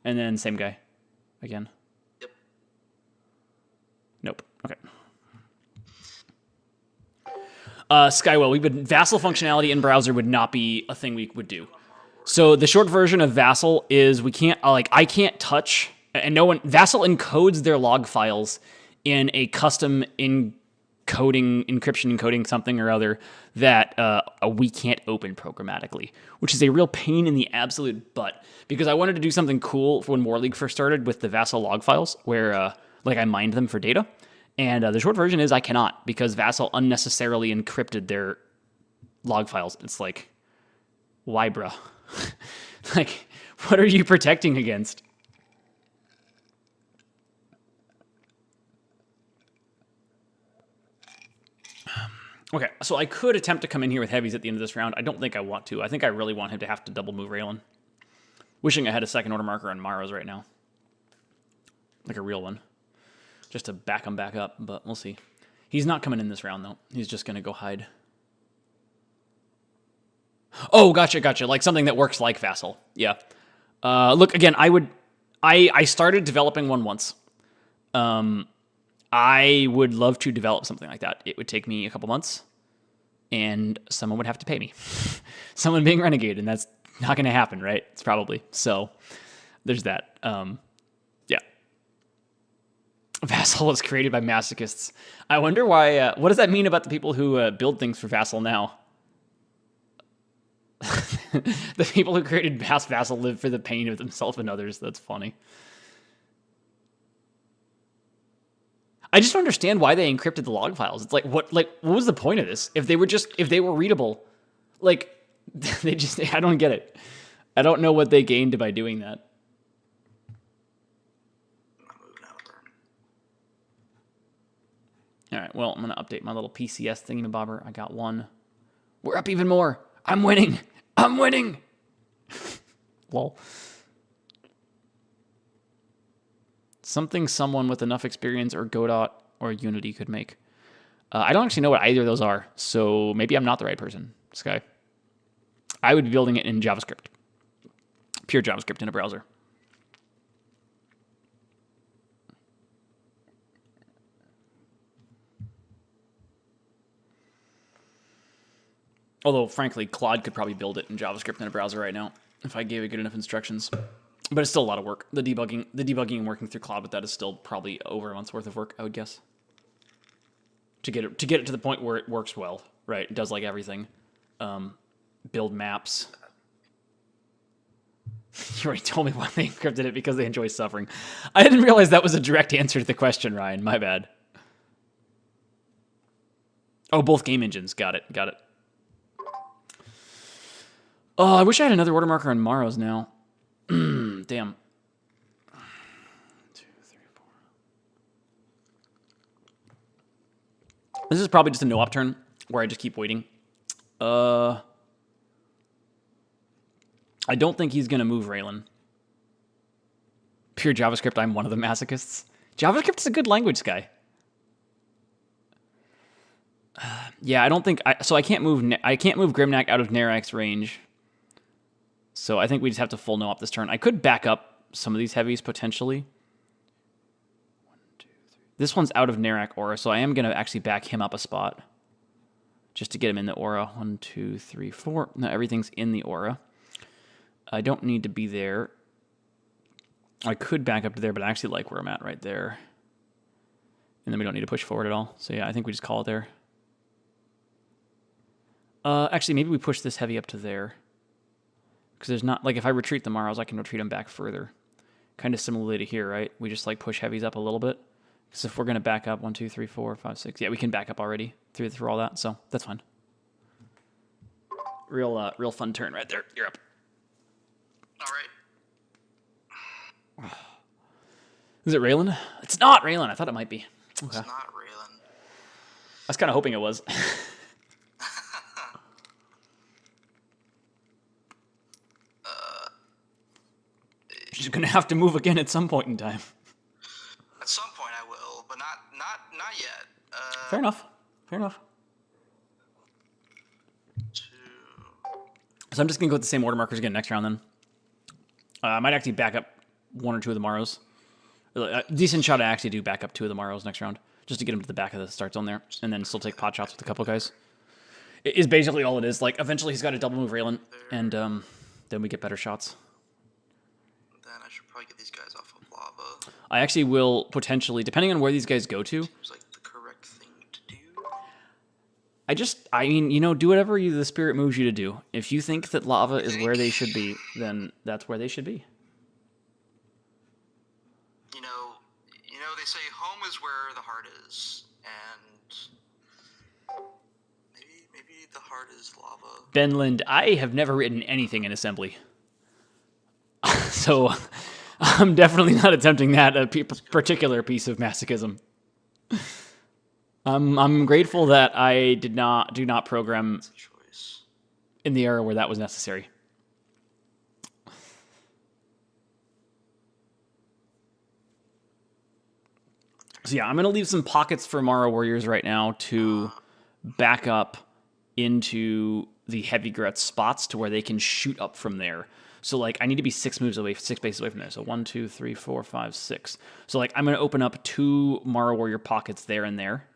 Speaker 1: And then same guy again.
Speaker 2: Yep.
Speaker 1: Nope. Okay. Skywell, Vassal functionality in browser would not be a thing we would do. So the short version of Vassal is we can't I can't touch, and no one Vassal encodes their log files in a custom encryption encoding something or other that we can't open programmatically, which is a real pain in the absolute butt, because I wanted to do something cool for when War League first started with the Vassal log files where I mined them for data. And the short version is I cannot, because Vassal unnecessarily encrypted their log files. It's like, why, bruh? Like, what are you protecting against? Okay, so I could attempt to come in here with heavies at the end of this round. I don't think I want to. I think I really want him to have to double move Raylan. Wishing I had a second order marker on Maros right now. Like a real one. Just to back him back up, but we'll see. He's not coming in this round, though. He's just going to go hide. Oh, gotcha. Like something that works like Vassal. Yeah. Look, again, I started developing one once. I would love to develop something like that. It would take me a couple months, and someone would have to pay me. Someone being Renegade, and that's not going to happen, right? It's probably. So there's that. Yeah. Vassal was created by masochists. I wonder why. What does that mean about the people who build things for Vassal now? The people who created Vassal live for the pain of themselves and others. That's funny. I just don't understand why they encrypted the log files. It's like what was the point of this? If they were readable, like I don't get it. I don't know what they gained by doing that. All right, well, I'm going to update my little PCS thingy-mabobber. I got one. We're up even more. I'm winning. Lol. Something someone with enough experience or Godot or Unity could make. I don't actually know what either of those are, so maybe I'm not the right person, Sky. I would be building it in JavaScript. Pure JavaScript in a browser. Although, frankly, Claude could probably build it in JavaScript in a browser right now if I gave it good enough instructions. But it's still a lot of work. The debugging and working through Claude with that is still probably over a month's worth of work, I would guess. To get it to the point where it works well, right? It does like everything. Build maps. You already told me why they encrypted it, because they enjoy suffering. I didn't realize that was a direct answer to the question, Ryan. My bad. Oh, both game engines. Got it. Oh, I wish I had another order marker on Maros now. Damn. 2, 3, 4. This is probably just a no-op turn where I just keep waiting. I don't think he's going to move Raylan. you're JavaScript, I'm one of the masochists. JavaScript is a good language, Sky. Yeah, I don't think so. I can't move Grimnack out of Narak's range. So I think we just have to full no up this turn. I could back up some of these heavies potentially. 1, 2, 3. This one's out of Narak aura, so I am gonna actually back him up a spot just to get him in the aura. 1, 2, 3, 4. No, everything's in the aura. I don't need to be there. I could back up to there, but I actually like where I'm at right there. And then we don't need to push forward at all. So yeah, I think we just call it there. Actually, maybe we push this heavy up to there. Because there's not, like, if I retreat the Maros, I can retreat them back further. Kind of similarly to here, right? We just, like, push heavies up a little bit. Because if we're going to back up 1, 2, 3, 4, 5, 6. Yeah, we can back up already through all that, so that's fine. Real fun turn right there. You're up.
Speaker 2: All right.
Speaker 1: Is it Raylan? It's not Raylan. I thought it might be. Okay.
Speaker 2: It's not Raylan.
Speaker 1: I was kind of hoping it was. She's gonna have to move again at some point in time.
Speaker 2: At some point I will, but not yet.
Speaker 1: Fair enough. Fair enough.
Speaker 2: 2.
Speaker 1: So I'm just gonna go with the same order markers again next round then. I might actually back up 1 or 2 of the Maros. Decent shot I actually do back up 2 of the Maros next round, just to get him to the back of the start zone there, and then still take pot shots with a couple guys. It is basically all it is. Like, eventually he's got to double move Raylan, and then we get better shots.
Speaker 2: Then I should probably get these guys off of lava.
Speaker 1: I actually will potentially, depending on where these guys go to.
Speaker 2: Seems like the correct thing to do.
Speaker 1: I mean, you know, do whatever the spirit moves you to do. If you think that lava is where they should be, then that's where they should be.
Speaker 2: You know, they say home is where the heart is, and maybe the heart is lava.
Speaker 1: Benland, I have never written anything in assembly. So I'm definitely not attempting that particular piece of masochism. I'm grateful that I do not program in the era where that was necessary. So yeah, I'm going to leave some pockets for Mara Warriors right now to back up into the heavy Gruts spots to where they can shoot up from there. So, like, I need to be 6 bases away from there. So 1, 2, 3, 4, 5, 6. So, like, I'm going to open up 2 Mara Warrior pockets there and there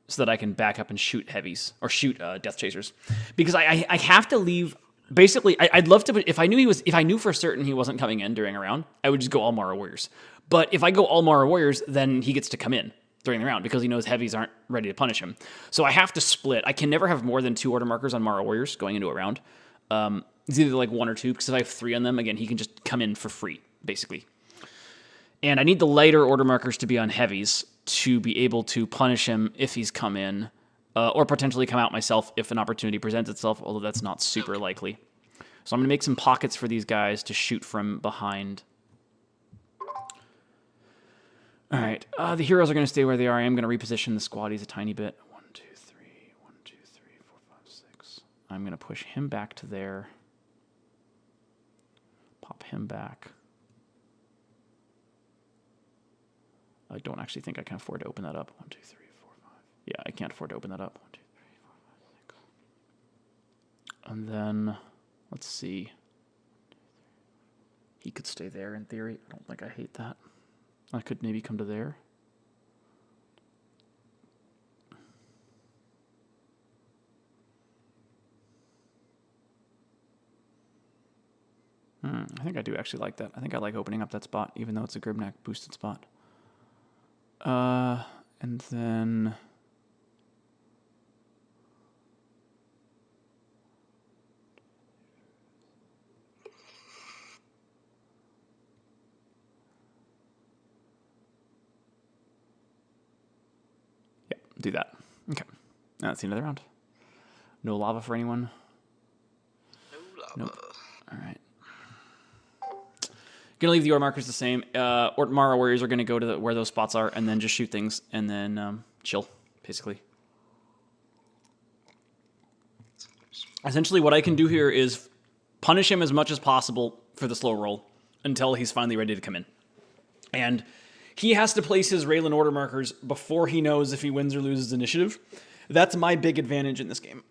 Speaker 1: so that I can back up and shoot heavies or shoot Death Chasers. Because I have to leave. Basically, I'd love to. If I knew for certain he wasn't coming in during a round, I would just go all Mara Warriors. But if I go all Mara Warriors, then he gets to come in during the round because he knows heavies aren't ready to punish him. So I have to split. I can never have more than 2 order markers on Mara Warriors going into a round. It's either like 1 or 2, because if I have 3 on them, again, he can just come in for free, basically. And I need the lighter order markers to be on heavies to be able to punish him if he's come in, or potentially come out myself if an opportunity presents itself, although that's not super likely. So I'm going to make some pockets for these guys to shoot from behind. All right, the heroes are going to stay where they are. I am going to reposition the squaddies a tiny bit. 1, 2, 3, 1, 2, 3, 4, 5, 6. I'm going to push him back to there. Pop him back. I don't actually think I can afford to open that up. 1, 2, 3, 4, 5. Yeah, I can't afford to open that up. 1, 2, 3, 4, 5, 6. And then, let's see. He could stay there in theory. I don't think I hate that. I could maybe come to there. I think I do actually like that. I think I like opening up that spot, even though it's a Grimnack boosted spot. And then... yeah, do that. Okay. Now that's the end of the round. No lava for anyone?
Speaker 2: No lava.
Speaker 1: Nope. All right. Gonna leave the ore markers the same. Mara Warriors are gonna go to where those spots are and then just shoot things and then chill, basically. Essentially, what I can do here is punish him as much as possible for the slow roll, until he's finally ready to come in. And he has to place his Raylan order markers before he knows if he wins or loses initiative. That's my big advantage in this game,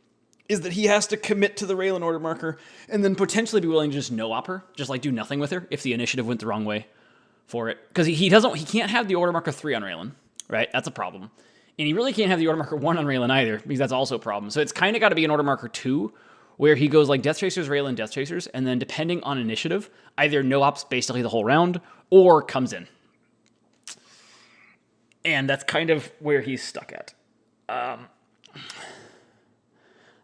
Speaker 1: is that he has to commit to the Raylan order marker and then potentially be willing to just no-op her, just like do nothing with her if the initiative went the wrong way for it. Because he can't have the order marker 3 on Raylan, right? That's a problem. And he really can't have the order marker 1 on Raylan either, because that's also a problem. So it's kind of got to be an order marker 2, where he goes like Death Chasers, Raylan, Death Chasers, and then depending on initiative, either no-ops basically the whole round, or comes in. And that's kind of where he's stuck at.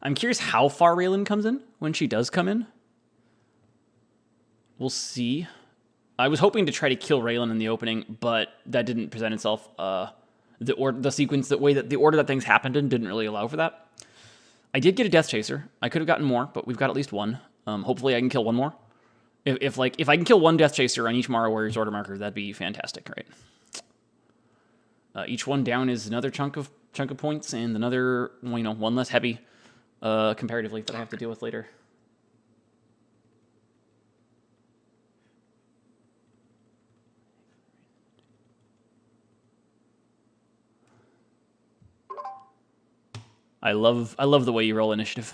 Speaker 1: I'm curious how far Raylan comes in when she does come in. We'll see. I was hoping to try to kill Raylan in the opening, but that didn't present itself. The sequence, the order that things happened in didn't really allow for that. I did get a Death Chaser. I could have gotten more, but we've got at least one. Hopefully I can kill one more. If I can kill one Death Chaser on each Mara Warriors order marker, that'd be fantastic, right? Each one down is another chunk of points and another, one less heavy comparatively that I have to deal with later. I love the way you roll initiative.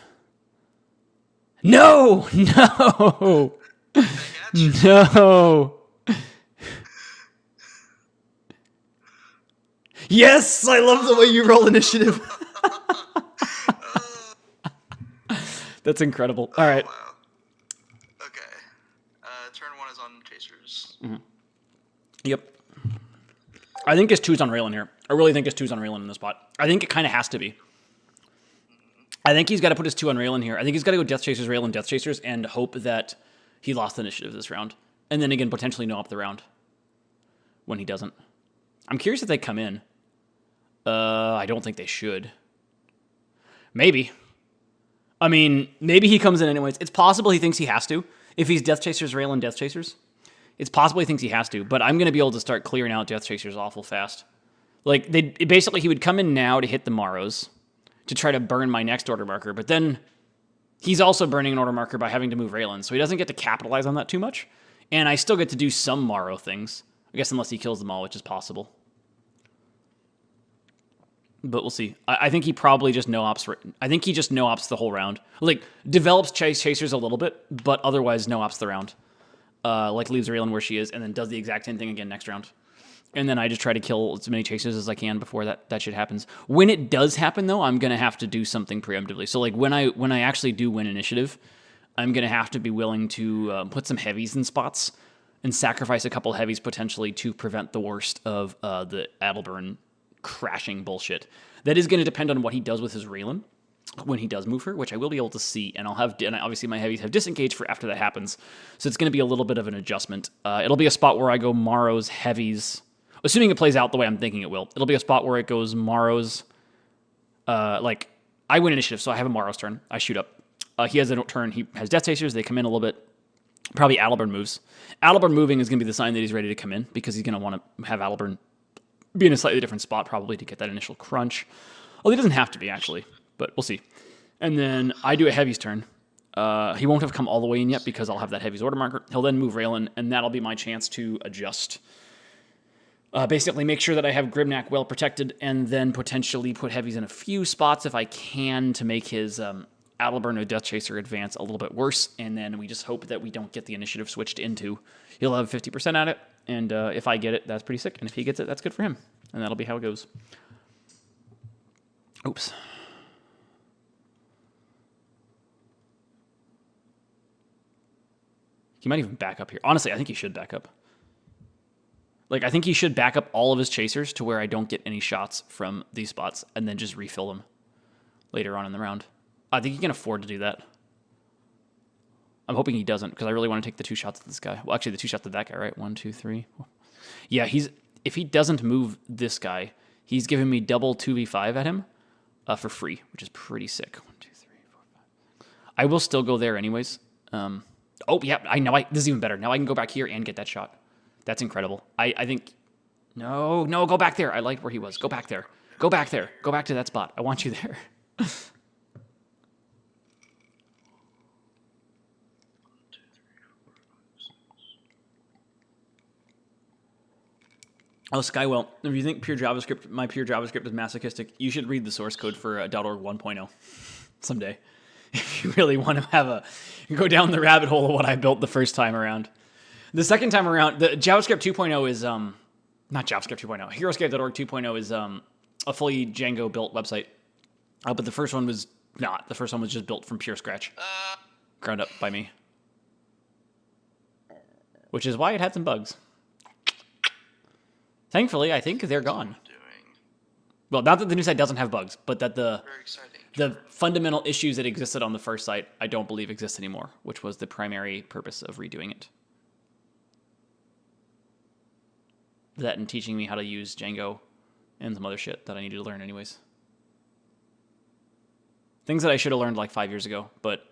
Speaker 1: No! No! No! Yes! I love the way you roll initiative. That's incredible. All right.
Speaker 2: Wow. Okay. Turn 1 is on Chasers.
Speaker 1: Mm-hmm. Yep. I think his 2's on Raylan here. I really think his 2's on Raylan in this spot. I think it kind of has to be. I think he's got to put his 2 on Raylan here. I think he's got to go Death Chasers, Raylan, Death Chasers, and hope that he lost the initiative this round. And then again, potentially no up the round when he doesn't. I'm curious if they come in. I don't think they should. Maybe. I mean, maybe he comes in anyways. It's possible he thinks he has to. If he's Death Chasers, Raylan, Death Chasers, it's possible he thinks he has to. But I'm going to be able to start clearing out Death Chasers awful fast. Like, basically, he would come in now to hit the Morrows to try to burn my next order marker. But then he's also burning an order marker by having to move Raylan. So he doesn't get to capitalize on that too much. And I still get to do some Morrow things. I guess unless he kills them all, which is possible. But we'll see. I think he probably just no-ops. I think he just no-ops the whole round. Like, develops Chasers a little bit, but otherwise no-ops the round. Like, leaves Raylan where she is, and then does the exact same thing again next round. And then I just try to kill as many Chasers as I can before that shit happens. When it does happen, though, I'm going to have to do something preemptively. So, like, when I actually do win initiative, I'm going to have to be willing to put some heavies in spots and sacrifice a couple heavies potentially to prevent the worst of the Adelburn crashing bullshit. That is going to depend on what he does with his Raylan when he does move her, which I will be able to see, and obviously my heavies have disengaged for after that happens, so it's going to be a little bit of an adjustment. It'll be a spot where I go Morrow's heavies, assuming it plays out the way I'm thinking it will. It'll be a spot where it goes Morrow's, like, I win initiative, so I have a Morrow's turn. I shoot up. He has a turn. He has Death Chasers. They come in a little bit. Probably Adelburn moves. Adelburn moving is going to be the sign that he's ready to come in, because he's going to want to have Adelburn be in a slightly different spot probably to get that initial crunch. Well, he doesn't have to be, actually, but we'll see. And then I do a Heavy's turn. He won't have come all the way in yet because I'll have that Heavy's order marker. He'll then move Raylan, and that'll be my chance to adjust. Basically make sure that I have Grimnack well protected, and then potentially put Heavies in a few spots if I can to make his Adelburn or Death Chaser advance a little bit worse, and then we just hope that we don't get the initiative switched into. He'll have 50% at it, and if I get it, that's pretty sick, and if he gets it, that's good for him, and that'll be how it goes. Oops. He might even back up here. Honestly, I think he should back up. Like, I think he should back up all of his Chasers to where I don't get any shots from these spots, and then just refill them later on in the round. I think he can afford to do that. I'm hoping he doesn't, because I really want to take the 2 shots at this guy. Well, actually, the 2 shots at that guy, right? 1, 2, 3. Yeah, if he doesn't move this guy, he's giving me double 2v5 at him for free, which is pretty sick. 1, 2, 3, 4, 5. I will still go there anyways. Oh, yeah, this is even better. Now I can go back here and get that shot. That's incredible. I think... No, go back there. I liked where he was. Go back there. Go back there. Go back to that spot. I want you there. Oh, Skywell, if you think my pure JavaScript is masochistic, you should read the source code for .org 1.0 someday. If you really want to go down the rabbit hole of what I built the first time around. The second time around, the JavaScript 2.0 is, not JavaScript 2.0, Heroscape.org 2.0 is a fully Django built website. But the first one was not. The first one was just built from pure scratch. Ground up by me. Which is why it had some bugs. Thankfully, I think they're gone. Well, not that the new site doesn't have bugs, but that the fundamental issues that existed on the first site, I don't believe exist anymore, which was the primary purpose of redoing it. That and teaching me how to use Django and some other shit that I needed to learn anyways. Things that I should have learned like 5 years ago, but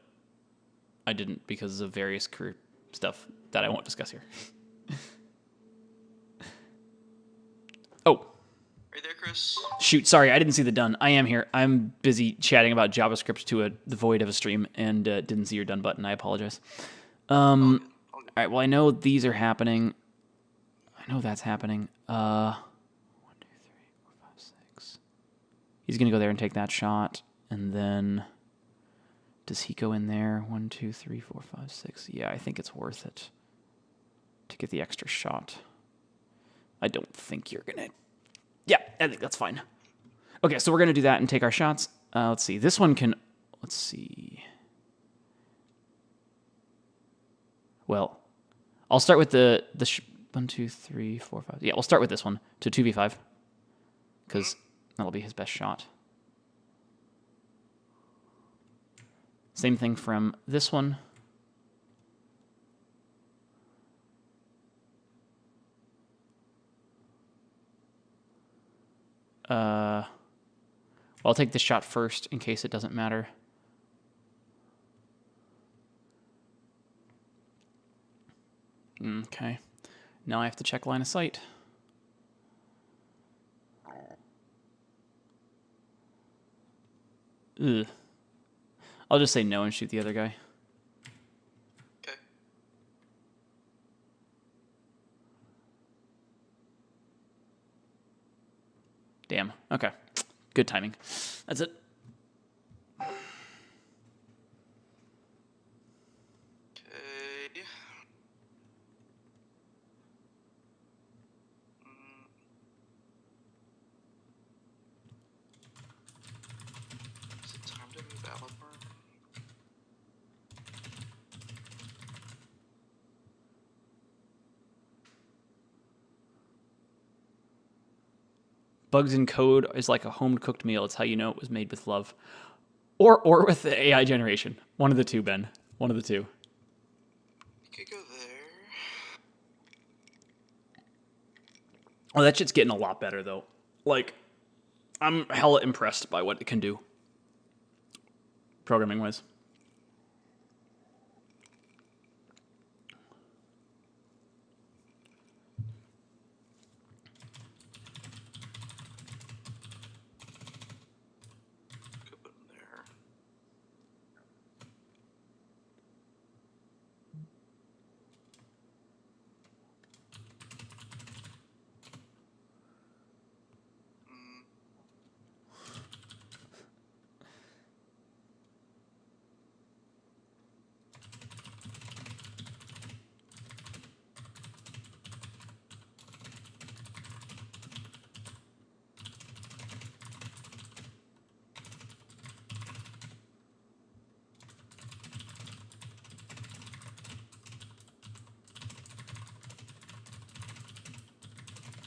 Speaker 1: I didn't because of various career stuff that I won't discuss here. Oh.
Speaker 2: Are you there, Chris?
Speaker 1: Shoot, sorry, I didn't see the done. I am here. I'm busy chatting about JavaScript to the void of a stream and didn't see your done button. I apologize. All right, well, I know these are happening. I know that's happening. 1, 2, 3, 4, 5, 6. He's going to go there and take that shot. And then, does he go in there? 1, 2, 3, 4, 5, 6. Yeah, I think it's worth it to get the extra shot. I don't think you're going to... Yeah, I think that's fine. Okay, so we're going to do that and take our shots. Let's see. This one can... Let's see. Well, I'll start with the 1, 2, 3, 4, 5. Yeah, we'll start with this one to 2v5 because that'll be his best shot. Same thing from this one. Well, I'll take this shot first in case it doesn't matter. Okay. Now I have to check line of sight. Ugh. I'll just say no and shoot the other guy.
Speaker 2: Okay.
Speaker 1: Damn. Okay. Good timing. That's it.
Speaker 2: Okay. Is it time to move Aliburn?
Speaker 1: Bugs in code is like a home-cooked meal. It's how you know it was made with love. Or with the AI generation. One of the two, Ben. One of the two.
Speaker 2: You could go there.
Speaker 1: Oh, that shit's getting a lot better, though. Like, I'm hella impressed by what it can do. Programming-wise.
Speaker 2: Could put him there.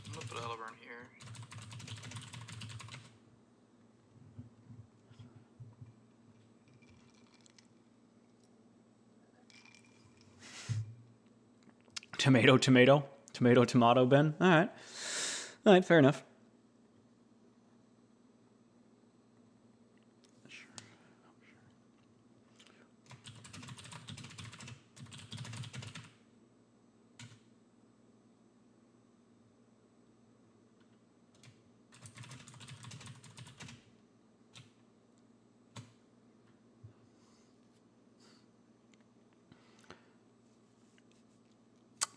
Speaker 2: I'm gonna put Aliburn here.
Speaker 1: Tomato, tomato. Tomato, tomato, Ben. All right. All right, fair enough.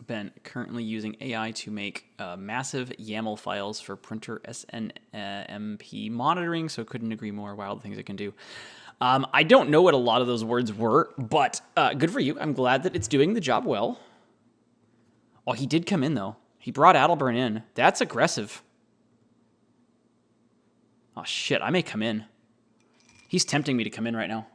Speaker 1: been currently using AI to make massive YAML files for printer SNMP monitoring, so couldn't agree more. Wild things it can do. I don't know what a lot of those words were, but good for you. I'm glad that it's doing the job well. Oh, he did come in, though. He brought Adalburn in. That's aggressive. Oh, shit. I may come in. He's tempting me to come in right now.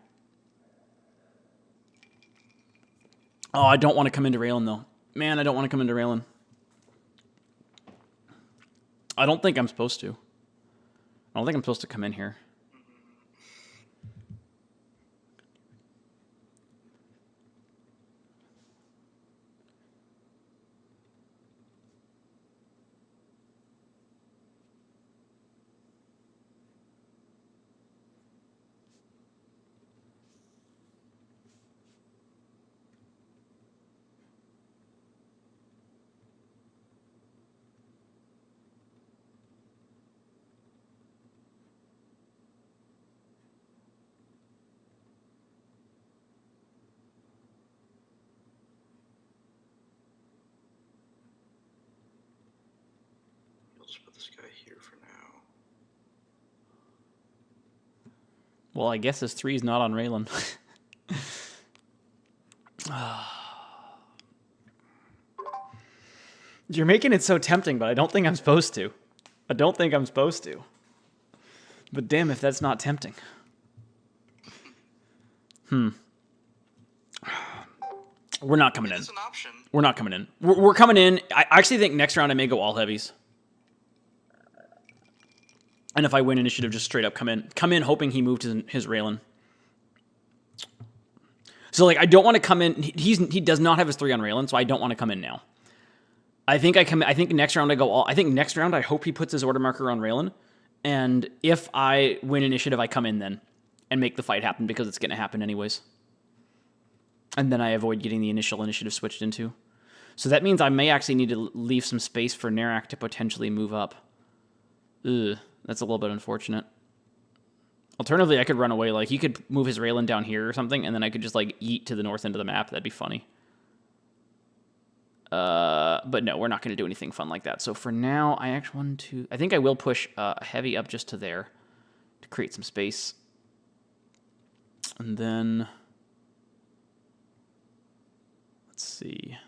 Speaker 1: Oh, I don't want to come into Raylan, though. Man, I don't want to come into Raylan. I don't think I'm supposed to. I don't think I'm supposed to come in here.
Speaker 2: Just put this guy here for now.
Speaker 1: Well, I guess this 3 is not on Raylan. You're making it so tempting, but I don't think I'm supposed to. I don't think I'm supposed to. But damn if that's not tempting. We're not coming in.
Speaker 2: It's an option.
Speaker 1: We're not coming in. We're coming in. I actually think next round I may go all heavies. And if I win initiative, just straight up come in. Come in hoping he moved his Raylan. So, like, I don't want to come in. He does not have his 3 on Raylan, so I don't want to come in now. I think next round I go all... I think next round I hope he puts his order marker on Raylan. And if I win initiative, I come in then. And make the fight happen, because it's going to happen anyways. And then I avoid getting the initial initiative switched into. So that means I may actually need to leave some space for Narak to potentially move up. Ugh, that's a little bit unfortunate. Alternatively, I could run away. Like, he could move his Raylan down here or something, and then I could just, like, yeet to the north end of the map. That'd be funny. But no, we're not going to do anything fun like that. So for now, I think I will push a heavy up just to there to create some space. And then... let's see.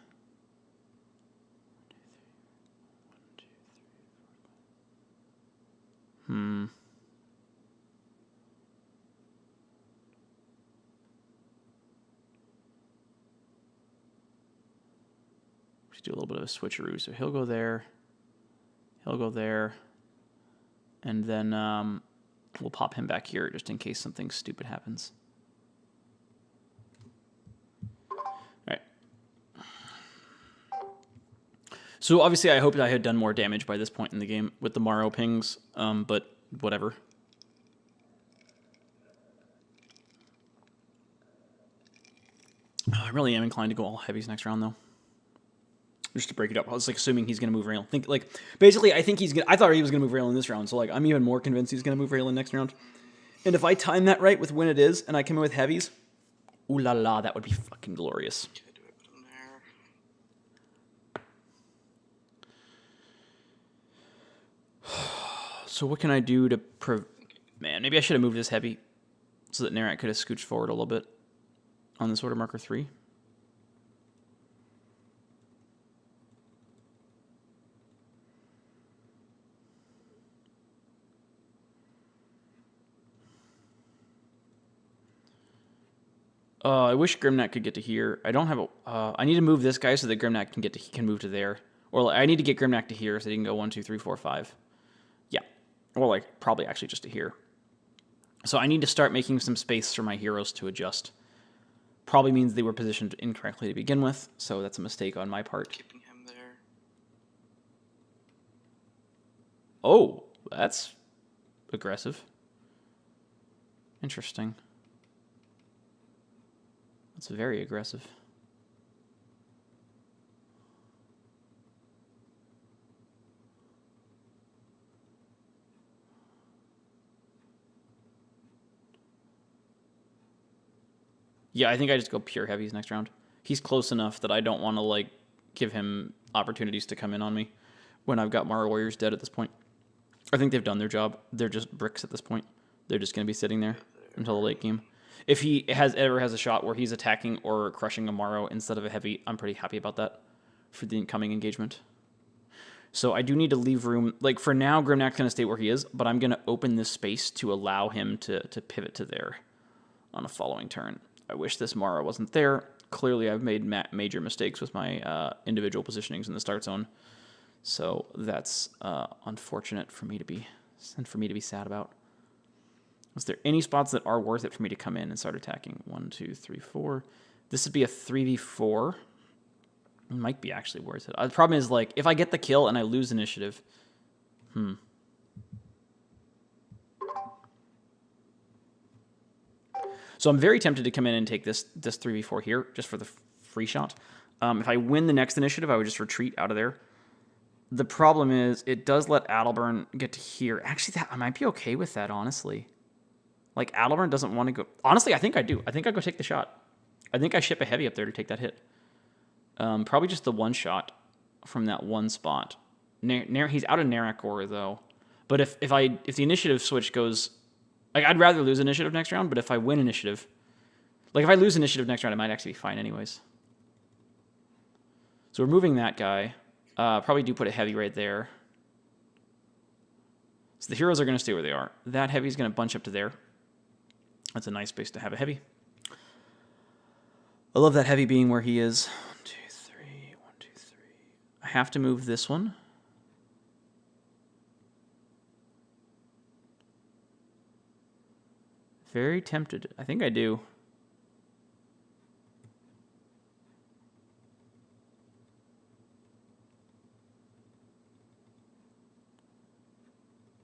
Speaker 1: Do a little bit of a switcheroo. So he'll go there, and then we'll pop him back here just in case something stupid happens. All right. So obviously I hoped I had done more damage by this point in the game with the Morrow pings, but whatever. I really am inclined to go all heavies next round, though. Just to break it up, I was like assuming he's gonna move Raylan. Basically, I think he's gonna. I thought he was gonna move Raylan this round, so like I'm even more convinced he's gonna move Raylan next round. And if I time that right with when it is, and I come in with heavies, ooh la la, that would be fucking glorious.
Speaker 2: Okay, do I put him there?
Speaker 1: So what can I do to man, maybe I should have moved this heavy so that Narak could have scooched forward a little bit on this order marker 3. I wish Grimnak could get to here. I don't have a... I need to move this guy so that Grimnak can move to there. Or like, I need to get Grimnak to here so he can go 1, 2, 3, 4, 5. Yeah. Or like probably actually just to here. So I need to start making some space for my heroes to adjust. Probably means they were positioned incorrectly to begin with, so that's a mistake on my part.
Speaker 2: Keeping him there.
Speaker 1: Oh, that's aggressive. Interesting. That's very aggressive. Yeah, I think I just go pure heavies next round. He's close enough that I don't want to, like, give him opportunities to come in on me when I've got Mara Warriors dead at this point. I think they've done their job. They're just bricks at this point. They're just going to be sitting there until the late game. If he ever has a shot where he's attacking or crushing a Morrow instead of a heavy, I'm pretty happy about that for the incoming engagement. So I do need to leave room. Like, for now, Grimnack's going to stay where he is, but I'm going to open this space to allow him to pivot to there on a following turn. I wish this Morrow wasn't there. Clearly, I've made major mistakes with my individual positionings in the start zone. So that's unfortunate for me to be sad about. Is there any spots that are worth it for me to come in and start attacking? 1, 2, 3, 4. This would be a 3v4. It might be actually worth it. The problem is, like, if I get the kill and I lose initiative, So I'm very tempted to come in and take this 3v4 here just for the free shot. If I win the next initiative, I would just retreat out of there. The problem is it does let Adalburn get to here. Actually, I might be okay with that, honestly. Like, Adalburn doesn't want to go... Honestly, I think I do. I think I go take the shot. I think I ship a heavy up there to take that hit. Probably just the one shot from that one spot. He's out of Narakor, though. But if the initiative switch goes... Like, I'd rather lose initiative next round, but if I win initiative... Like, if I lose initiative next round, I might actually be fine anyways. So we're moving that guy. Probably do put a heavy right there. So the heroes are going to stay where they are. That heavy's going to bunch up to there. That's a nice space to have a heavy. I love that heavy being where he is. 1, 2, 3, 1, 2, 3. I have to move this one. Very tempted. I think I do.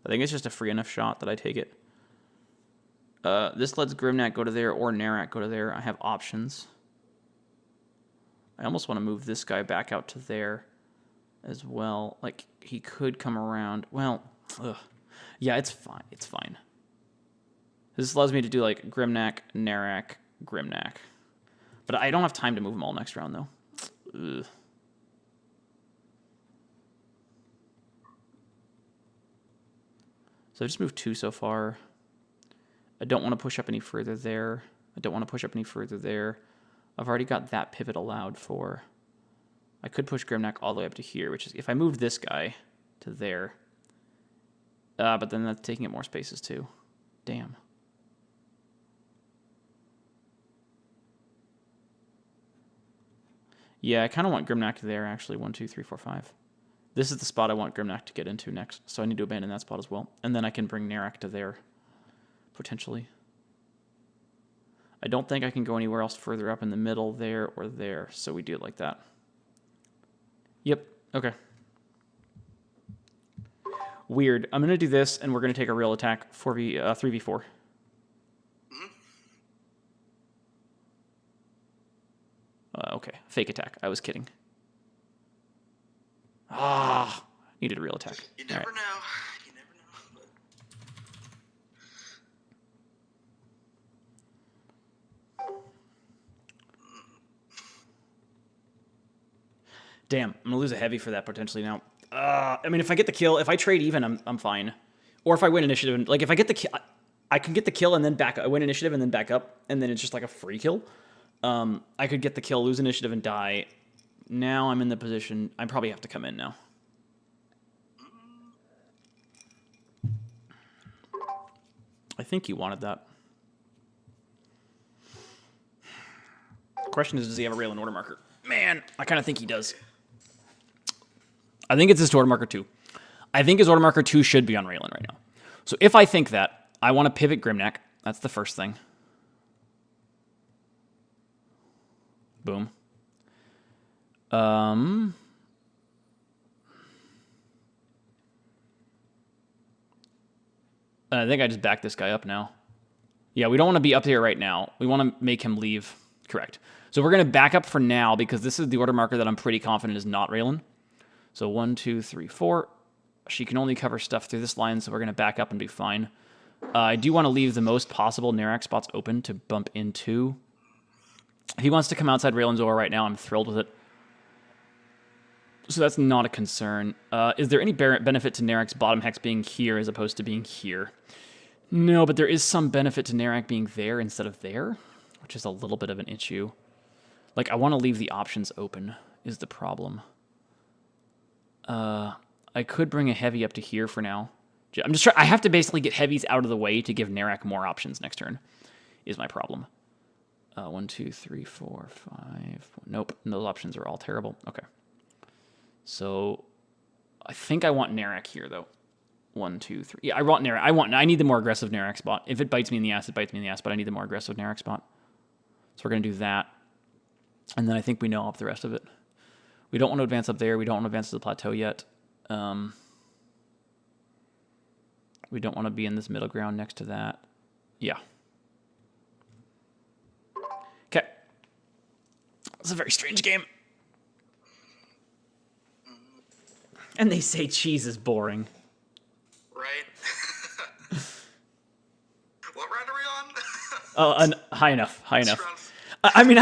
Speaker 1: I think it's just a free enough shot that I take it. This lets Grimnack go to there or Narak go to there. I have options. I almost want to move this guy back out to there as well. Like, he could come around. Well, yeah, it's fine. It's fine. This allows me to do, like, Grimnack, Narak, Grimnack. But I don't have time to move them all next round, though. Ugh. So I just moved 2 so far. I don't want to push up any further there. I don't want to push up any further there. I've already got that pivot allowed for. I could push Grimnack all the way up to here, which is if I moved this guy to there. But then that's taking up more spaces too. Damn. Yeah, I kind of want Grimnack there, actually. 1, 2, 3, 4, 5. This is the spot I want Grimnack to get into next, so I need to abandon that spot as well. And then I can bring Narak to there, potentially. I don't think I can go anywhere else further up in the middle there or there, so we do it like that. Yep, okay. Weird. I'm going to do this, and we're going to take a real attack, 3v4. Okay, fake attack. I was kidding. Needed a real attack.
Speaker 2: You never know. You never know.
Speaker 1: Damn, I'm gonna lose a heavy for that potentially now. I mean, if I get the kill, if I trade even, I'm fine. Or if I win initiative, like if I get the kill, I can get the kill and then back. I win initiative and then back up, and then it's just like a free kill. I could get the kill, lose initiative, and die. Now I'm in the position. I probably have to come in now. I think he wanted that. The question is, does he have a Raylan order marker? Man, I kind of think he does. I think it's his order marker 2. I think his order marker 2 should be on Raylan right now. So if I think that, I want to pivot Grimnack. That's the first thing. Boom. I think I just backed this guy up now. Yeah, we don't want to be up here right now. We want to make him leave. Correct. So we're going to back up for now because this is the order marker that I'm pretty confident is not Raylan. So 1, 2, 3, 4. She can only cover stuff through this line, so we're going to back up and be fine. I do want to leave the most possible Narak spots open to bump into. If he wants to come outside Raylan's aura right now, I'm thrilled with it. So that's not a concern. Is there any benefit to Narek's bottom hex being here as opposed to being here? No, but there is some benefit to Narek being there instead of there, which is a little bit of an issue. Like, I want to leave the options open, is the problem. I could bring a heavy up to here for now. I'm just trying. I have to basically get heavies out of the way to give Narek more options next turn, is my problem. 1, 2, 3, 4, 5. Nope, those options are all terrible. Okay. So, I think I want Narek here, though. 1, 2, 3. Yeah, I want Narek. I need the more aggressive Narek spot. If it bites me in the ass, it bites me in the ass, but I need the more aggressive Narek spot. So we're going to do that. And then I think we know up the rest of it. We don't want to advance up there. We don't want to advance to the plateau yet. We don't want to be in this middle ground next to that. Yeah. Okay. It's a very strange game. And they say cheese is boring.
Speaker 2: Right? What round are we on?
Speaker 1: Oh, and high enough. I mean,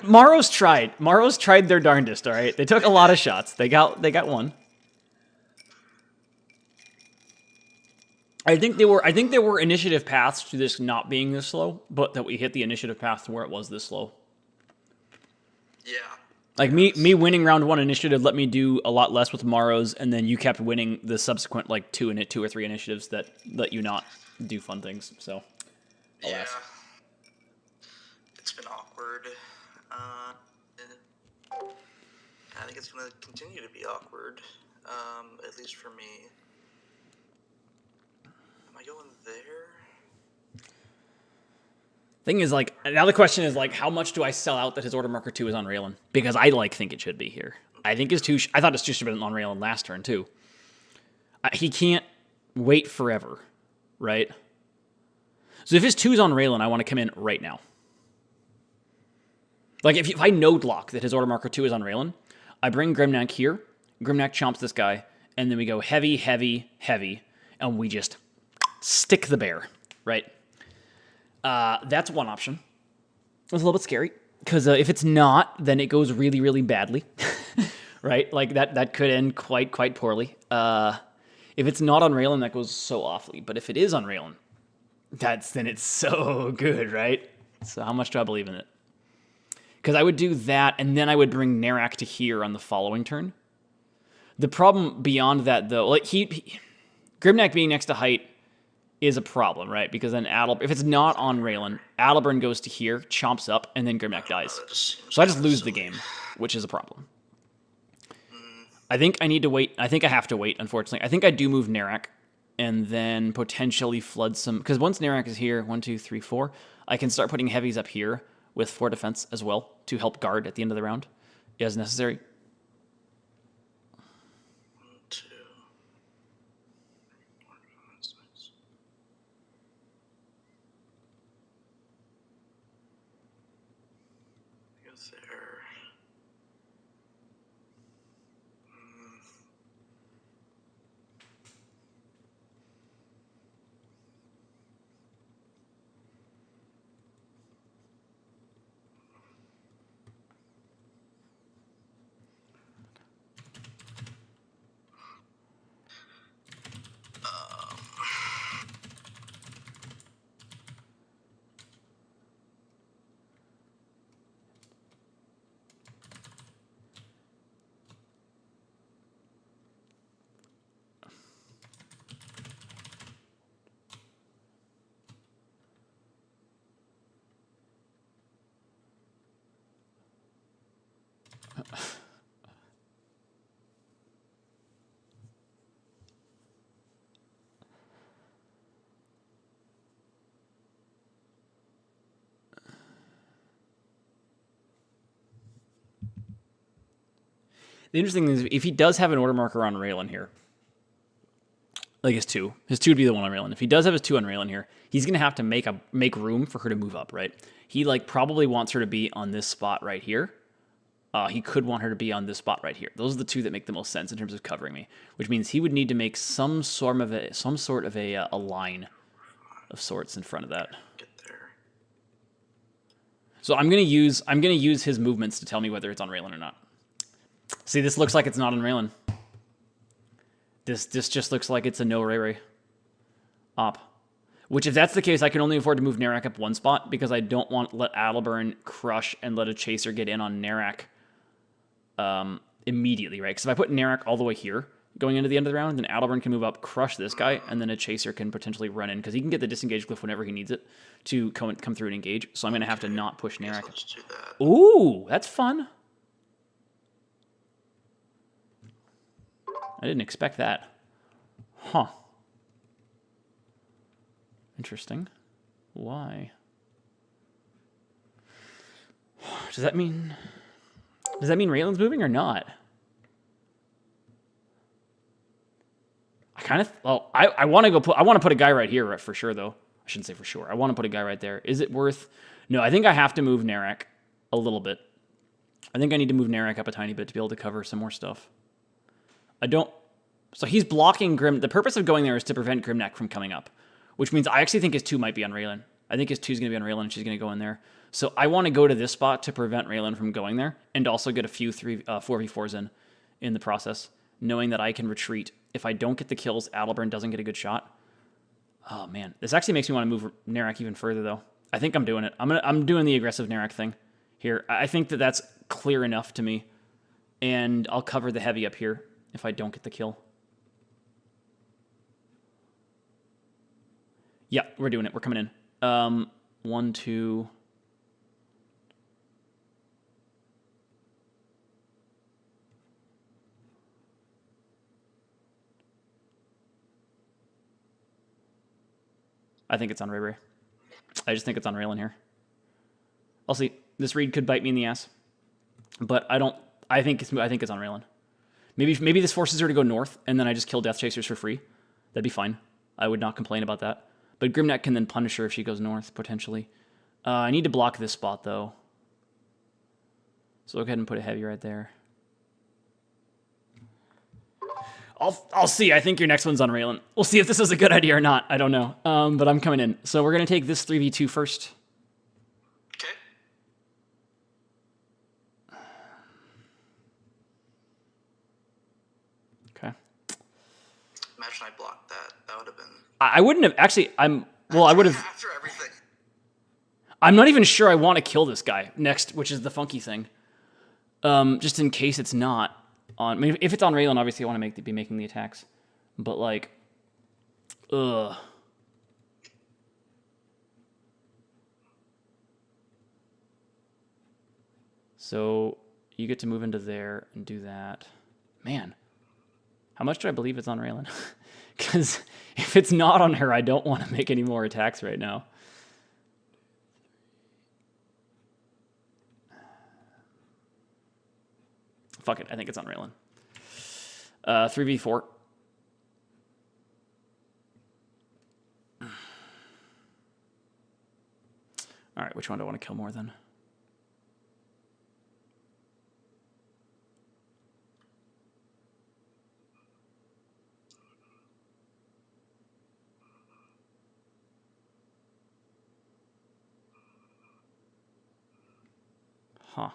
Speaker 1: Maro's tried. Maro's tried their darndest. All right, they took a lot of shots. They got one. I think there were initiative paths to this not being this slow, but that we hit the initiative path to where it was this slow.
Speaker 2: Yeah.
Speaker 1: Like me winning round 1 initiative let me do a lot less with Maro's, and then you kept winning the subsequent like 2 or 3 initiatives that let you not do fun things. So, alas.
Speaker 2: Yeah. It's been awkward. I think it's going to continue to be awkward, at least for me. Am I going there?
Speaker 1: Thing is, like, now the question is, like, how much do I sell out that his Order Marker 2 is on Raylan? Because I, like, think it should be here. I think his 2... I thought his 2 should have been on Raylan last turn, too. He can't wait forever, right? So if his 2's on Raylan, I want to come in right now. Like, if I node lock that his Order Marker 2 is on Raylan, I bring Grimnak here, Grimnak chomps this guy, and then we go heavy, heavy, heavy, and we just stick the bear, right? That's one option. It's a little bit scary, because if it's not, then it goes really, really badly, right? Like, that could end quite poorly. If it's not on Raylan, that goes so awfully, but if it is on Raylan, then it's so good, right? So how much do I believe in it? Because I would do that, and then I would bring Narak to here on the following turn. The problem beyond that, though, like Grimnak being next to height is a problem, right? Because then if it's not on Raylan, Adalburn goes to here, chomps up, and then Grimnak dies. So I just lose the game, which is a problem. I think I need to wait. I think I have to wait, unfortunately. I think I do move Narak, and then potentially flood some... Because once Narak is here, 1, 2, 3, 4, I can start putting heavies up here with 4 defense as well to help guard at the end of the round as necessary. The interesting thing is, if he does have an order marker on Raylan here, like his 2 would be the one on Raylan. If he does have his 2 on Raylan here, he's going to have to make room for her to move up, right? He like probably wants her to be on this spot right here. He could want her to be on this spot right here. Those are the 2 that make the most sense in terms of covering me, which means he would need to make some sort of a line of sorts in front of that.
Speaker 2: Get there.
Speaker 1: So I'm gonna use his movements to tell me whether it's on Raylan or not. See, this looks like it's not on Raylan. This just looks like it's a no Ray Ray op. Which, if that's the case, I can only afford to move Narak up one spot because I don't want to let Adelburn crush and let a Chaser get in on Narak immediately, right? Because if I put Narak all the way here, going into the end of the round, then Adelburn can move up, crush this guy, and then a Chaser can potentially run in because he can get the disengage glyph whenever he needs it to come through and engage. So I'm going to have to not push Narak. Ooh, that's fun. I didn't expect that. Huh. Interesting. Why? Does that mean Raylan's moving or not? I kind of, well, I want to put a guy right here for sure though. I shouldn't say for sure. I want to put a guy right there. Is it worth? No, I think I have to move Narak a little bit. I think I need to move Narak up a tiny bit to be able to cover some more stuff. So he's blocking Grim. The purpose of going there is to prevent Grimneck from coming up, which means I actually think his 2 might be on Raylan. I think his 2 is going to be on Raylan and she's going to go in there. So I want to go to this spot to prevent Raylan from going there and also get a few 4v4s in the process, knowing that I can retreat. If I don't get the kills, Adelburn doesn't get a good shot. Oh, man. This actually makes me want to move Narak even further, though. I think I'm doing it. I'm doing the aggressive Narak thing here. I think that that's clear enough to me, and I'll cover the heavy up here if I don't get the kill. Yeah, we're doing it. We're coming in. 1, 2. I think it's on Ray Ray. I just think it's on Raylan here. I'll see. This read could bite me in the ass, but I don't. I think it's on Raylan. Maybe this forces her to go north, and then I just kill Death Chasers for free. That'd be fine. I would not complain about that. But Grimneck can then punish her if she goes north, potentially. I need to block this spot, though. So go ahead and put a heavy right there. I'll see. I think your next one's on Raylan. We'll see if this is a good idea or not. I don't know. But I'm coming in. So we're going to take this 3v2 first.
Speaker 2: Okay.
Speaker 1: Okay.
Speaker 2: Imagine I blocked that. That would have been...
Speaker 1: I wouldn't have... Actually, I would have...
Speaker 2: After everything.
Speaker 1: I'm not even sure I want to kill this guy next, which is the funky thing. Just in case it's not on... I mean, if it's on Raylan, obviously I want to be making the attacks. But, like... Ugh. So, you get to move into there and do that. Man. How much do I believe it's on Raylan? Because if it's not on her, I don't want to make any more attacks right now. Fuck it, I think it's on Raylan. 3v4. All right, which one do I want to kill more then? Huh.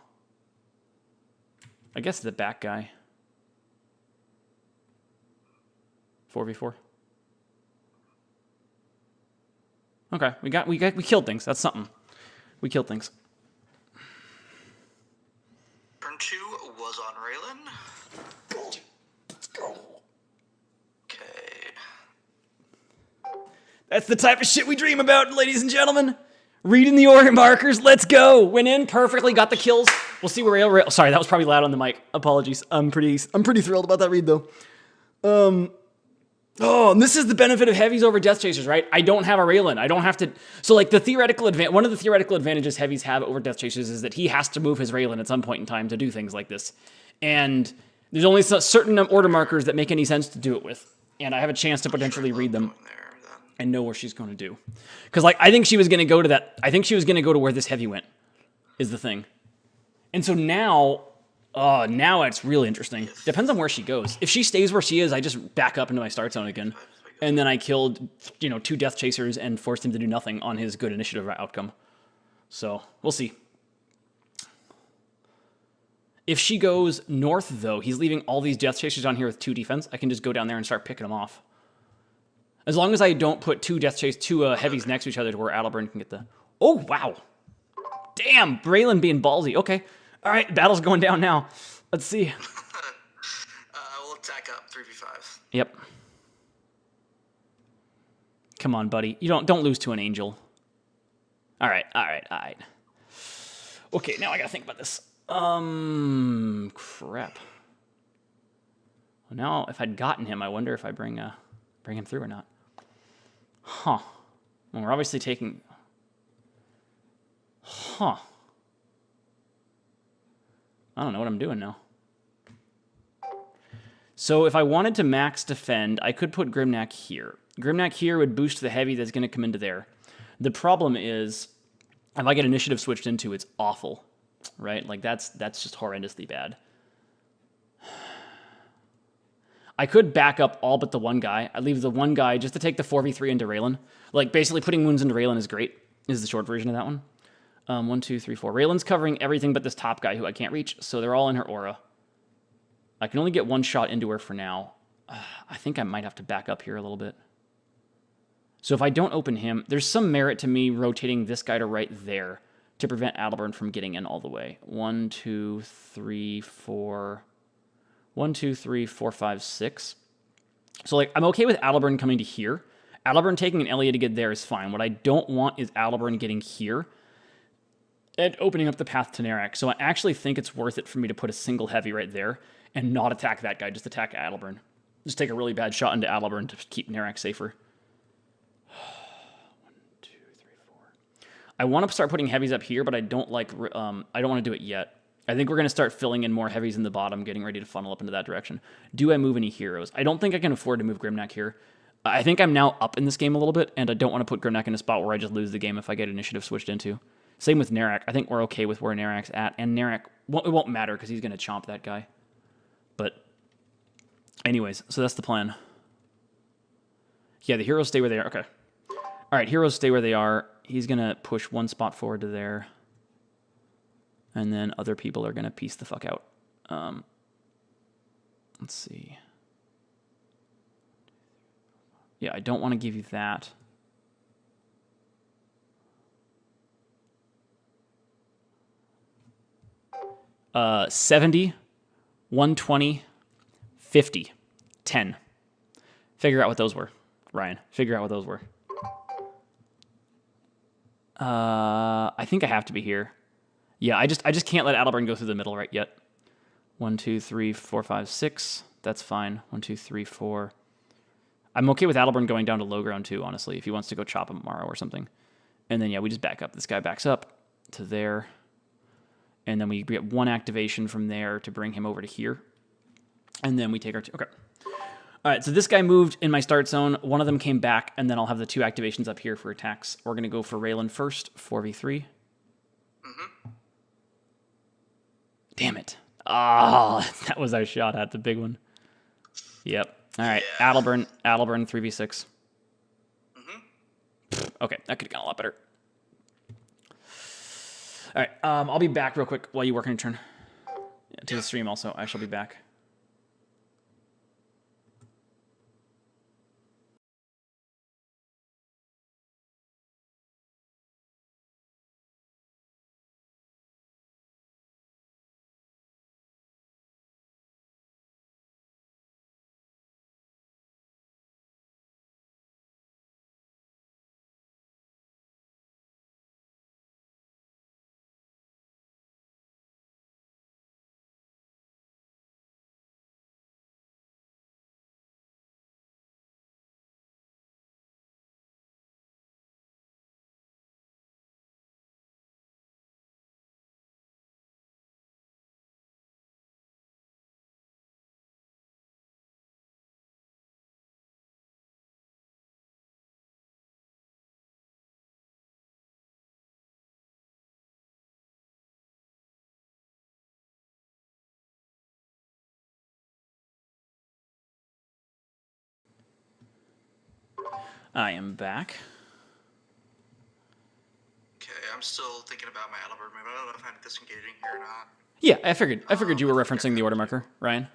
Speaker 1: I guess the back guy. 4v4. Okay, we killed things. That's something. We killed things.
Speaker 2: Turn 2 was on Raylan.
Speaker 1: Let's go.
Speaker 2: Okay.
Speaker 1: That's the type of shit we dream about, ladies and gentlemen. Reading the order markers. Let's go. Went in perfectly. Got the kills. We'll see where Rail. Sorry, that was probably loud on the mic. Apologies. I'm pretty thrilled about that read though. Oh, and this is the benefit of heavies over Death Chasers, right? I don't have a Raylan. I don't have to. So, like, one of the theoretical advantages heavies have over Death Chasers is that he has to move his Raylan at some point in time to do things like this. And there's only certain order markers that make any sense to do it with. And I have a chance to potentially read them and know where she's going to do. Because, like, I think she was going to go to that. I think she was going to go to where this heavy went, is the thing. And so now it's really interesting. Depends on where she goes. If she stays where she is, I just back up into my start zone again. And then I killed, 2 Death Chasers and forced him to do nothing on his good initiative outcome. So, we'll see. If she goes north, though, he's leaving all these Death Chasers down here with 2 defense. I can just go down there and start picking them off. As long as I don't put 2 heavies next to each other to where Adalburn can get the... Oh, wow. Damn, Braylon being ballsy. Okay. All right, battle's going down now. Let's see.
Speaker 2: We'll attack up 3v5.
Speaker 1: Yep. Come on, buddy. You don't lose to an angel. All right. Okay, now I gotta think about this. Crap. Well, now, if I'd gotten him, I wonder if I bring him through or not. Huh. Well, we're obviously taking... Huh. I don't know what I'm doing now. So if I wanted to max defend, I could put Grimnack here. Grimnack here would boost the heavy that's going to come into there. The problem is, if I get initiative switched into, it's awful, right? Like, that's just horrendously bad. I could back up all but the one guy. I leave the one guy just to take the 4v3 into Raylan. Like, basically putting wounds into Raylan is great, is the short version of that one. 1, 2, 3, 4. Raylan's covering everything but this top guy who I can't reach, so they're all in her aura. I can only get 1 shot into her for now. I think I might have to back up here a little bit. So if I don't open him, there's some merit to me rotating this guy to right there to prevent Adalburn from getting in all the way. 1, 2, 3, 4... 1, 2, 3, 4, 5, 6. So, like, I'm okay with Adalburn coming to here. Adalburn taking an Elia to get there is fine. What I don't want is Adalburn getting here and opening up the path to Narak. So I actually think it's worth it for me to put a single heavy right there and not attack that guy, just attack Adalburn. Just take a really bad shot into Adalburn to keep Narak safer. 1, 2, 3, 4. I want to start putting heavies up here, but I don't like. I don't want to do it yet. I think we're going to start filling in more heavies in the bottom, getting ready to funnel up into that direction. Do I move any heroes? I don't think I can afford to move Grimnack here. I think I'm now up in this game a little bit, and I don't want to put Grimnack in a spot where I just lose the game if I get initiative switched into. Same with Narak. I think we're okay with where Narak's at, and Narak, it won't matter because he's going to chomp that guy. But anyways, so that's the plan. Yeah, the heroes stay where they are. Okay. All right, heroes stay where they are. He's going to push 1 spot forward to there. And then other people are going to piece the fuck out. Let's see. Yeah, I don't want to give you that. Uh, 70, 120, 50, 10. Figure out what those were, Ryan. Figure out what those were. I think I have to be here. Yeah, I just can't let Adalburn go through the middle right yet. 1, 2, 3, 4, 5, 6. That's fine. 1, 2, 3, 4. I'm okay with Adalburn going down to low ground too, honestly, if he wants to go chop him tomorrow or something. And then, yeah, we just back up. This guy backs up to there. And then we get 1 activation from there to bring him over to here. And then we take our... Okay. All right, so this guy moved in my start zone. 1 of them came back, and then I'll have the 2 activations up here for attacks. We're going to go for Raylan first, 4v3.
Speaker 2: Mm-hmm.
Speaker 1: Damn it. Oh, that was our shot at the big one. Yep. All right, yeah. Adalburn, 3v6.
Speaker 2: Mm-hmm.
Speaker 1: Okay, that could have gone a lot better. All right, I'll be back real quick while you work on your turn. Yeah, to the stream also, I shall be back. I am back.
Speaker 2: Okay, I'm still thinking about my Adalburn move. I don't know if I'm disengaging here or not.
Speaker 1: Yeah, I figured you were referencing the order marker, Ryan.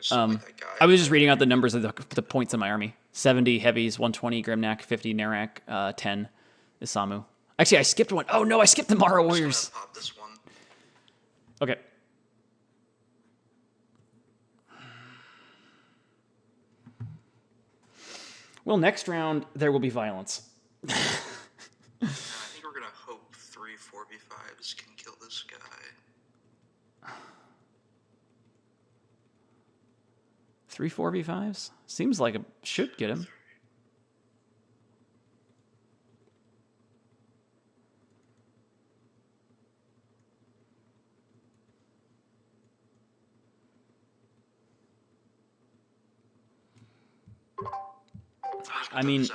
Speaker 2: Like that guy.
Speaker 1: I was just reading out the numbers of the points in my army. 70 heavies, 120 Grimnak, 50 Narak, 10 Isamu. Actually, I skipped one. Oh no, I skipped the Mara Warriors.
Speaker 2: Pop this one.
Speaker 1: Okay. Well, next round, there will be violence.
Speaker 2: I think we're going to hope 3 4v5s can kill this guy.
Speaker 1: 3 4v5s? Seems like it should get him. I mean,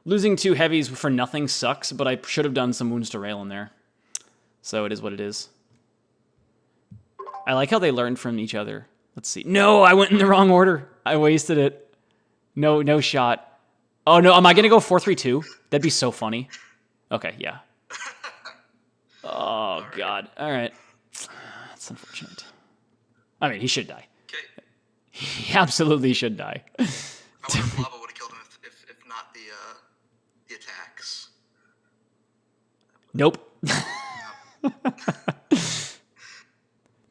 Speaker 1: losing 2 heavies for nothing sucks, but I should have done some wounds to rail in there. So it is what it is. I like how they learned from each other. Let's see. No, I went in the wrong order. I wasted it. No shot. Oh, no. Am I going to go 4-3-2? That'd be so funny. Okay, yeah. Oh, God. All right. That's unfortunate. I mean, he should die.
Speaker 2: Okay.
Speaker 1: He absolutely should die.
Speaker 2: I wonder if lava would have killed him if not the attacks.
Speaker 1: Nope.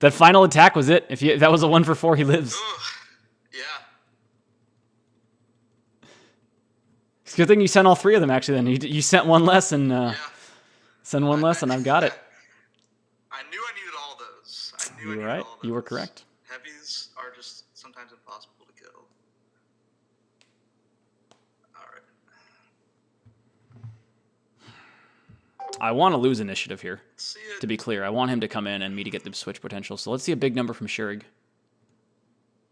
Speaker 1: That final attack was it. If that was a 1 for 4, he lives.
Speaker 2: Ugh. Yeah.
Speaker 1: It's a good thing you sent all 3 of them, actually, then. You sent one less and send one less, and I've got it.
Speaker 2: I knew I needed all those.
Speaker 1: You were right. You were correct.
Speaker 2: Heavies are just sometimes impossible to kill. All right.
Speaker 1: I want to lose initiative here,
Speaker 2: See it.
Speaker 1: to be clear. I want him to come in and me to get the switch potential. So let's see a big number from Shurrig.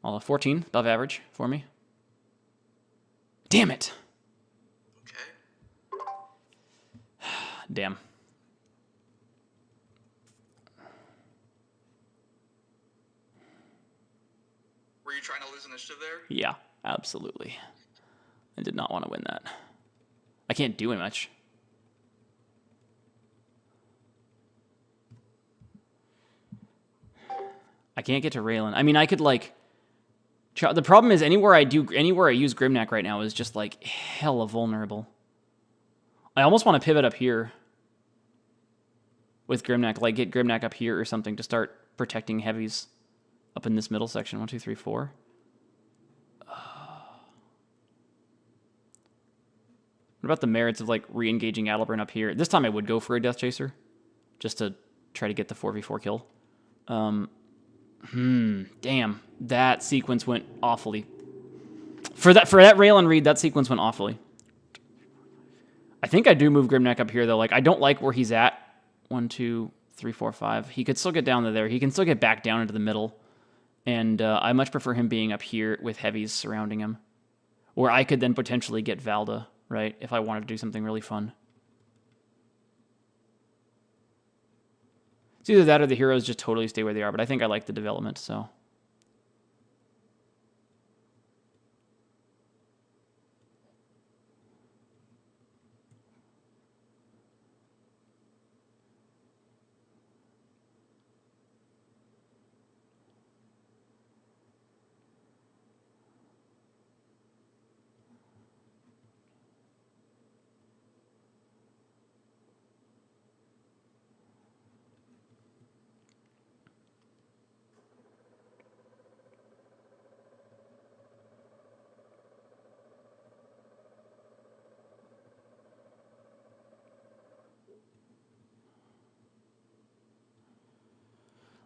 Speaker 1: 14, above average for me. Damn it.
Speaker 2: Okay.
Speaker 1: Damn.
Speaker 2: Were you trying to lose initiative there?
Speaker 1: Yeah, absolutely. I did not want to win that. I can't do much. I can't get to Raylan. I mean, I could like. The problem is anywhere I use Grimnak right now is just like hella vulnerable. I almost want to pivot up here with Grimnak, like get Grimnak up here or something to start protecting heavies up in this middle section. 1, 2, 3, 4. What about the merits of like re-engaging Adalbern up here? This time I would go for a Death Chaser, just to try to get the 4v4 kill. Damn, that sequence went awfully. For that rail and read, that sequence went awfully. I think I do move Grimnak up here though. Like I don't like where he's at. 1, 2, 3, 4, 5. He could still get down to there. He can still get back down into the middle, and I much prefer him being up here with heavies surrounding him, where I could then potentially get Valda, right, if I wanted to do something really fun. It's either that or the heroes just totally stay where they are, but I think I like the development, so.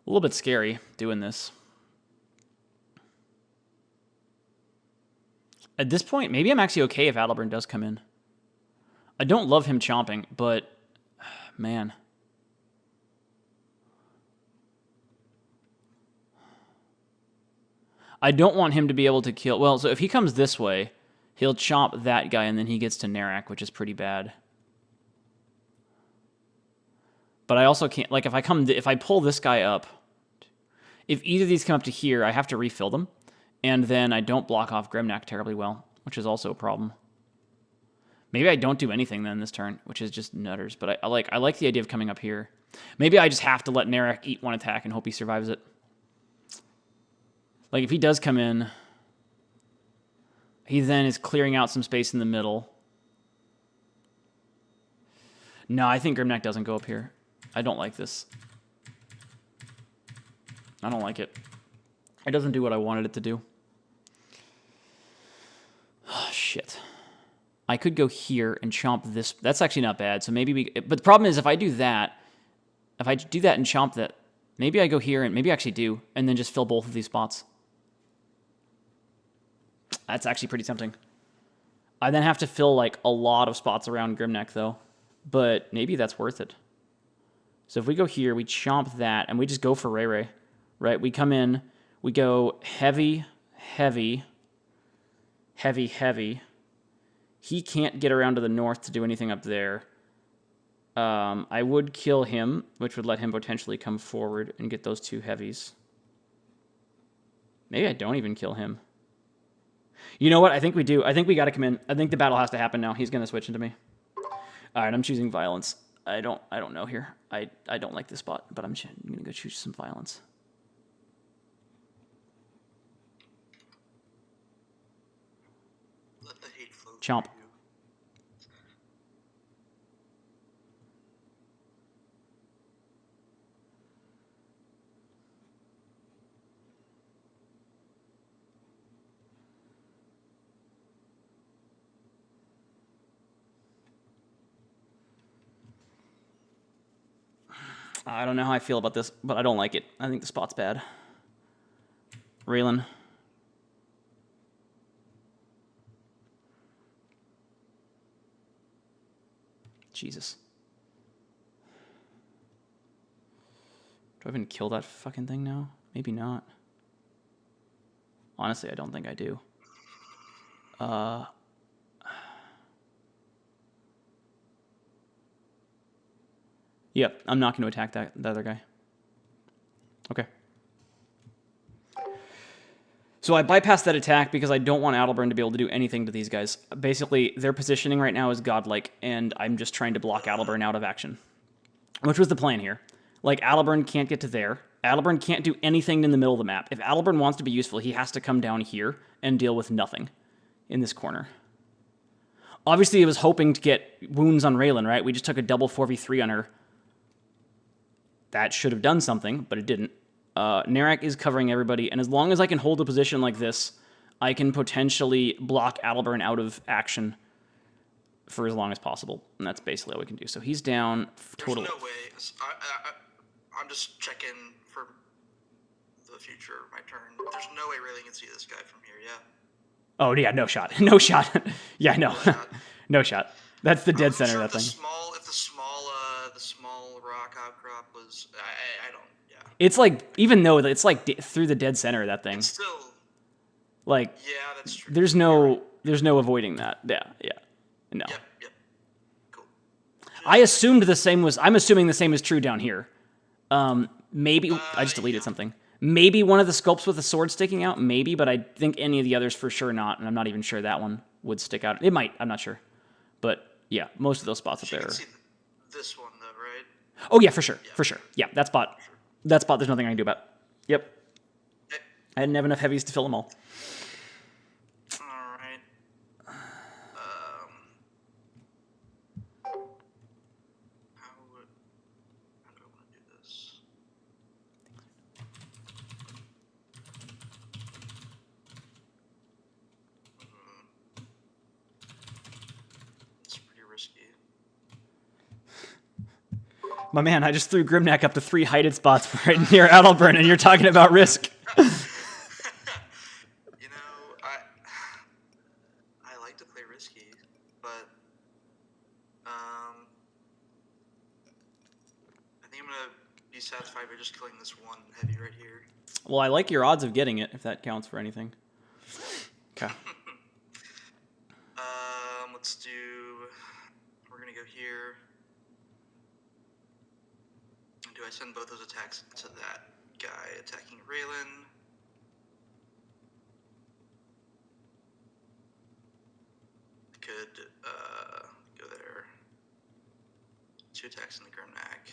Speaker 1: A little bit scary doing this. At this point, maybe I'm actually okay if Adalbern does come in. I don't love him chomping, but man. I don't want him to be able to kill. Well, so if he comes this way, he'll chomp that guy and then he gets to Narak, which is pretty bad. But I also can't, like, if I pull this guy up, if either of these come up to here, I have to refill them. And then I don't block off Grimnak terribly well, which is also a problem. Maybe I don't do anything then this turn, which is just nutters. But I like the idea of coming up here. Maybe I just have to let Narek eat one attack and hope he survives it. Like, if he does come in, he then is clearing out some space in the middle. No, I think Grimneck doesn't go up here. I don't like this. I don't like it. It doesn't do what I wanted it to do. Oh, shit. I could go here and chomp this. That's actually not bad. So maybe we... But the problem is if I do that and chomp that, maybe I go here and maybe I actually do, and then just fill both of these spots. That's actually pretty tempting. I then have to fill like a lot of spots around Grimneck though, but maybe that's worth it. So if we go here, we chomp that, and we just go for Ray Ray, right? We come in, we go heavy, heavy, heavy, heavy. He can't get around to the north to do anything up there. I would kill him, which would let him potentially come forward and get those two heavies. Maybe I don't even kill him. You know what? I think we do. I think we got to come in. I think the battle has to happen now. He's going to switch into me. All right, I'm choosing violence. I don't know here. I don't like this spot, but I'm going to go choose some violence.
Speaker 2: Let the hate flow.
Speaker 1: Chomp. I don't know how I feel about this, but I don't like it. I think the spot's bad. Raylan. Jesus. Do I even kill that fucking thing now? Maybe not. Honestly, I don't think I do. Yep, I'm not going to attack the other guy. Okay. So I bypassed that attack because I don't want Adelburn to be able to do anything to these guys. Basically, their positioning right now is godlike, and I'm just trying to block Adelburn out of action. Which was the plan here. Like, Adelburn can't get to there. Adelburn can't do anything in the middle of the map. If Adelburn wants to be useful, he has to come down here and deal with nothing in this corner. Obviously, I was hoping to get wounds on Raylan, right? We just took a double 4v3 on her. That should have done something, but it didn't. Narek is covering everybody, and as long as I can hold a position like this, I can potentially block Adelburn out of action for as long as possible, and that's basically all we can do. So he's down. Total.
Speaker 2: There's no way. I'm just checking for the future of my turn. There's no way Raylan can see this guy from here, yeah?
Speaker 1: Oh, yeah, no shot. No shot. Yeah, no. No shot. That's the dead center
Speaker 2: sure
Speaker 1: of that thing.
Speaker 2: If the small rock outcrop was, I don't, yeah.
Speaker 1: It's like, even though it's like through the dead center of that thing.
Speaker 2: It's still,
Speaker 1: like,
Speaker 2: yeah, that's true.
Speaker 1: There's no avoiding that. Yeah. No.
Speaker 2: Yep. Cool.
Speaker 1: I'm assuming the same is true down here. Maybe I just deleted something. Maybe one of the sculpts with a sword sticking out, maybe, but I think any of the others for sure not, and I'm not even sure that one would stick out. It might, I'm not sure. But yeah, most of those spots up there.
Speaker 2: You can see this one though, right?
Speaker 1: Oh yeah, for sure. Yeah, that spot.
Speaker 2: Sure.
Speaker 1: That spot there's nothing I can do about. Yep.
Speaker 2: Okay.
Speaker 1: I didn't have enough heavies to fill them all.
Speaker 2: Alright. How do I want to do this? It's pretty risky.
Speaker 1: My man, I just threw Grimneck up to 3 heighted spots right near Adelburn, and you're talking about risk.
Speaker 2: You know, I like to play risky, but I think I'm gonna be satisfied by just killing this one heavy right here.
Speaker 1: Well, I like your odds of getting it, if that counts for anything. Okay.
Speaker 2: Let's do. We're gonna go here. Do I send both those attacks to that guy attacking Raylan? I could 2 attacks in the Grimnack.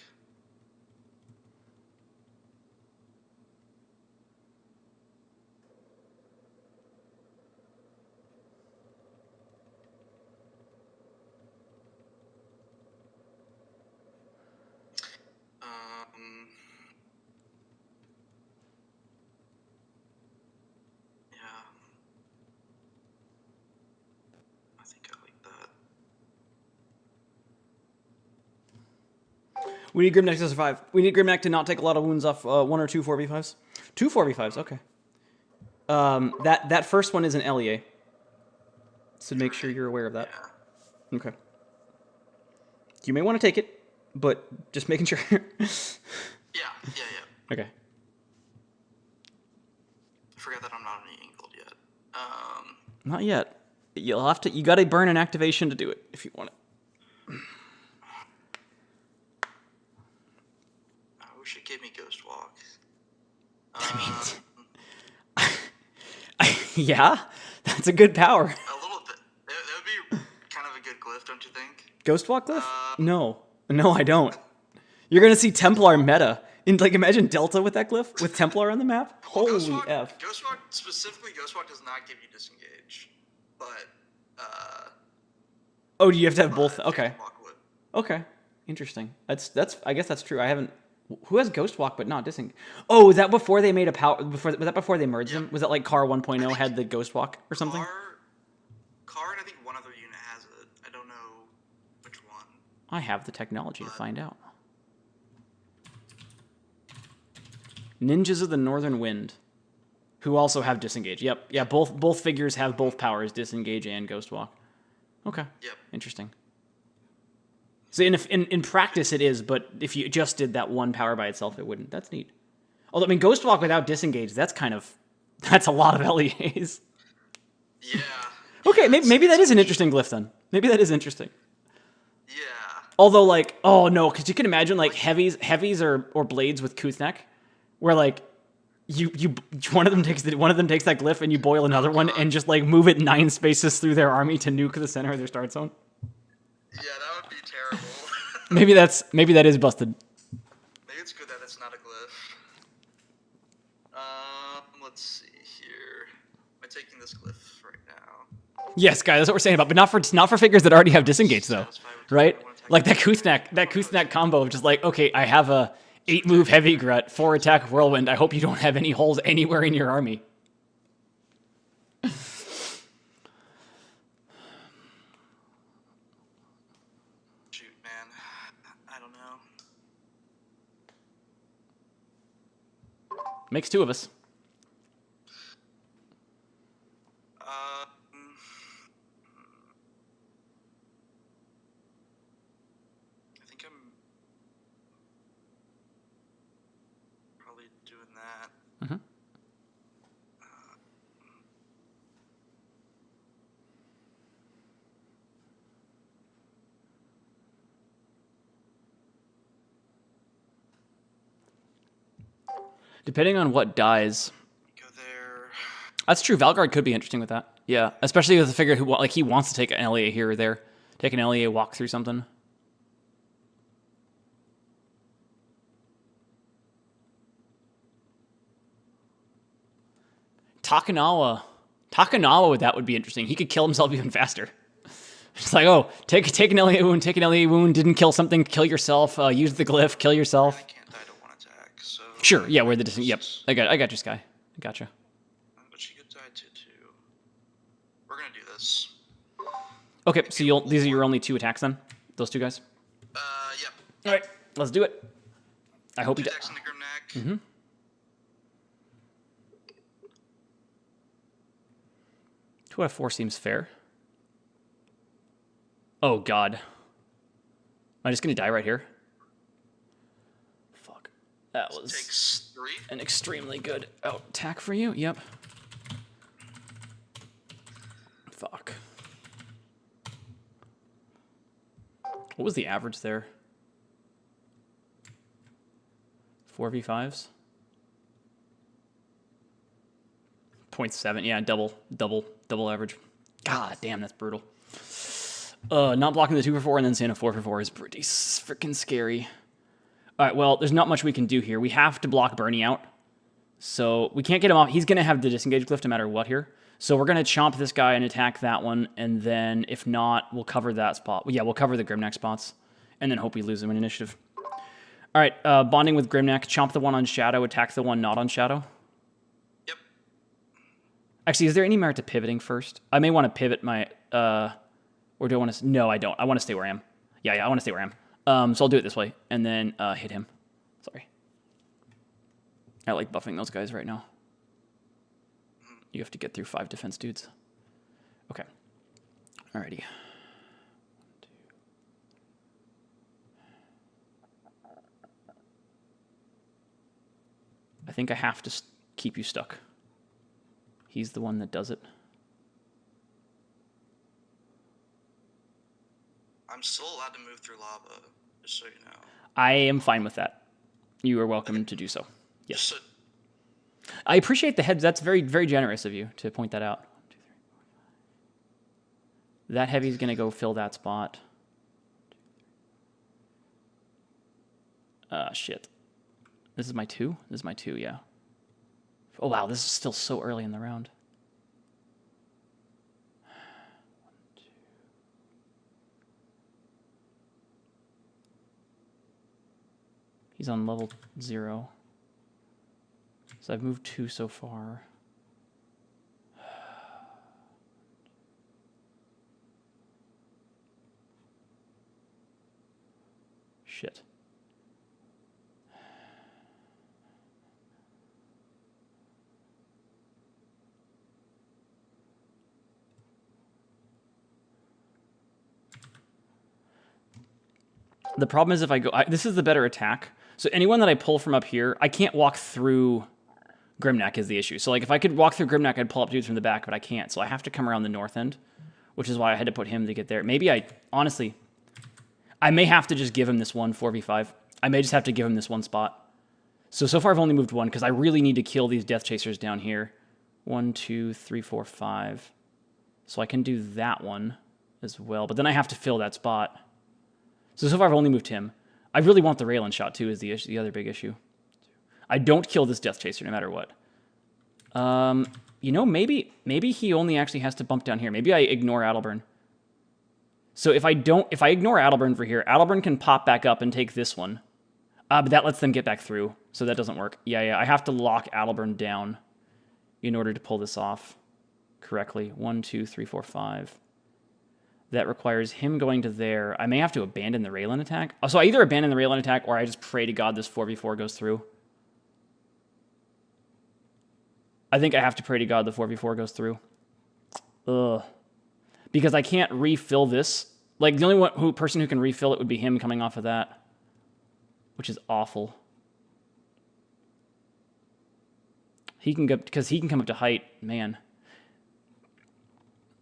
Speaker 2: Yeah. I think I like that.
Speaker 1: We need Grimnack to survive. We need Grimnack to not take a lot of wounds off 1 or 2 4v5s. 2 4v5s, okay. That first one is an LEA. So make sure you're aware of that.
Speaker 2: Yeah.
Speaker 1: Okay. You may want to take it, but just making sure.
Speaker 2: Yeah.
Speaker 1: Okay.
Speaker 2: I forgot that I'm not any angled yet.
Speaker 1: Not yet. You'll have to. You got to burn an activation to do it if you want it.
Speaker 2: I wish it gave me Ghost Walk.
Speaker 1: Yeah, that's a good power.
Speaker 2: A little bit. That would be kind of a good glyph, don't you think?
Speaker 1: Ghost Walk glyph? No, I don't. You're gonna see Templar meta. Imagine Delta with that glyph with Templar on the map. Holy F.
Speaker 2: Ghost Walk, specifically Ghost Walk, does not give you disengage, but
Speaker 1: oh, do you have to have both? Okay. Okay. Interesting. That's. I guess that's true. I haven't. Who has Ghost Walk but not disengage? Oh, was that before they made a power? Was that before they merged them? Was that like Car 1.0 had the Ghost Walk or something?
Speaker 2: Car and I think one other unit has it. I don't know which one.
Speaker 1: I have the technology to find out. Ninjas of the Northern Wind, who also have disengage. Yep. Yeah. Both figures have both powers, disengage and Ghost Walk. Okay.
Speaker 2: Yep.
Speaker 1: Interesting. So in practice it is, but if you just did that one power by itself, it wouldn't. That's neat. Although, I mean, Ghost Walk without disengage, that's a lot of LEAs.
Speaker 2: Yeah.
Speaker 1: Okay, maybe that is an interesting glyph then. Maybe that is interesting.
Speaker 2: Yeah.
Speaker 1: Although, like, oh no, because you can imagine like heavies or blades with Kuthnak, where like you one of them takes that glyph and you boil another one and just like move it 9 spaces through their army to nuke the center of their start zone.
Speaker 2: Yeah, that would be terrible.
Speaker 1: maybe that is busted.
Speaker 2: Maybe it's good that it's not a glyph. Let's see here. Am I taking this glyph right now?
Speaker 1: Yes, guys, that's what we're saying about, but not for figures that already have disengage though, right? Like that Kuthnak combo of just like, okay, I have a 8-move heavy Glut, 4 attack whirlwind. I hope you don't have any holes anywhere in your army.
Speaker 2: Shoot, man. I don't know.
Speaker 1: Makes 2 of us.
Speaker 2: I think I'm probably doing that.
Speaker 1: Mm-hmm. Depending on what dies.
Speaker 2: Go there.
Speaker 1: That's true. Valgard could be interesting with that. Yeah, especially with a figure who like he wants to take an LEA here or there, take an LEA walk through something. Takanawa with that would be interesting. He could kill himself even faster. It's like, oh, take an LEA wound, didn't kill something, kill yourself, use the glyph, kill yourself.
Speaker 2: I can't die to 1 attack, so...
Speaker 1: Sure, yeah, where the distinct, yep. I got you, Sky. I gotcha.
Speaker 2: But she could die to 2. We're gonna do this.
Speaker 1: Okay, so these are your only 2 attacks then? Those 2 guys?
Speaker 2: Yep.
Speaker 1: Alright, let's do it. I hope
Speaker 2: 2
Speaker 1: you die.
Speaker 2: attacks in the Grimnack.
Speaker 1: Mm-hmm. 2 out of 4 seems fair. Oh, God. Am I just going to die right here? Fuck. That was
Speaker 2: Takes 3.
Speaker 1: an extremely good attack for you. Yep. Fuck. What was the average there? 4v5s? 0.7. Yeah, double average. God damn, that's brutal. Not blocking the 2 for 4 and then saying a 4 for 4 is pretty freaking scary. All right, well, there's not much we can do here. We have to block Bernie out. So we can't get him off. He's going to have the disengage glyph no matter what here. So we're going to chomp this guy and attack that one. And then if not, we'll cover that spot. Yeah, we'll cover the Grimneck spots. And then hope we lose him in initiative. All right, bonding with Grimneck. Chomp the one on Shadow. Attack the one not on Shadow.
Speaker 2: Yep.
Speaker 1: Actually, is there any merit to pivoting first? I may want to pivot my... or do I want to... No, I don't. I want to stay where I am. Yeah, I want to stay where I am. So I'll do it this way. And then hit him. Sorry. I like buffing those guys right now. You have to get through 5 defense dudes. Okay. Alrighty. I think I have to keep you stuck. He's the one that does it.
Speaker 2: I'm still allowed to move through lava, just so you know.
Speaker 1: I am fine with that. You are welcome to do so. Yes.
Speaker 2: So,
Speaker 1: I appreciate the heads. That's very, very generous of you to point that out. 1, 2, 3, 4, 5. That heavy's going to go fill that spot. Shit. This is my 2? This is my 2, yeah. Oh, wow. This is still so early in the round. 1, 2. He's on level 0. So I've moved 2 so far. Shit. The problem is if I go... this is the better attack. So anyone that I pull from up here, I can't walk through Grimneck is the issue. So like if I could walk through Grimneck, I'd pull up dudes from the back, but I can't. So I have to come around the north end, which is why I had to put him to get there. Maybe honestly, I may have to just give him this one 4v5. I may just have to give him this one spot. So far I've only moved 1 because I really need to kill these Death Chasers down here. 1, 2, 3, 4, 5. So I can do that one as well, but then I have to fill that spot. So far I've only moved him. I really want the Raylan shot too is the other big issue. I don't kill this Death Chaser no matter what. You know, maybe he only actually has to bump down here. Maybe I ignore Adelburn. So if I ignore Adelburn for here, Adelburn can pop back up and take this one. But that lets them get back through, so that doesn't work. Yeah, I have to lock Adelburn down in order to pull this off correctly. 1, 2, 3, 4, 5. That requires him going to there. I may have to abandon the Raylan attack. So I either abandon the Raylan attack or I just pray to God this 4v4 goes through. I think I have to pray to God the 4v4 goes through. Ugh. Because I can't refill this. Like, the only person who can refill it would be him coming off of that. Which is awful. He can go, because he can come up to height. Man.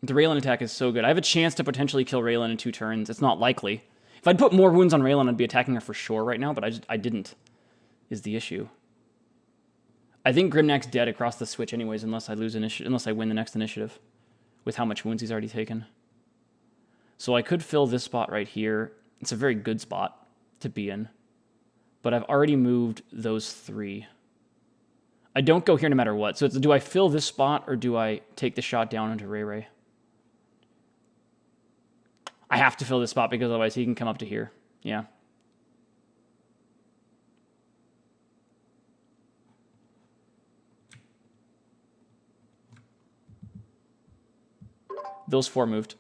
Speaker 1: The Raylan attack is so good. I have a chance to potentially kill Raylan in 2 turns. It's not likely. If I'd put more wounds on Raylan, I'd be attacking her for sure right now, but I didn't, is the issue. I think Grimneck's dead across the switch anyways, unless I win the next initiative with how much wounds he's already taken. So I could fill this spot right here. It's a very good spot to be in, but I've already moved those 3. I don't go here no matter what. So do I fill this spot or do I take the shot down into Ray Ray? I have to fill this spot because otherwise he can come up to here. Yeah. Those 4 moved.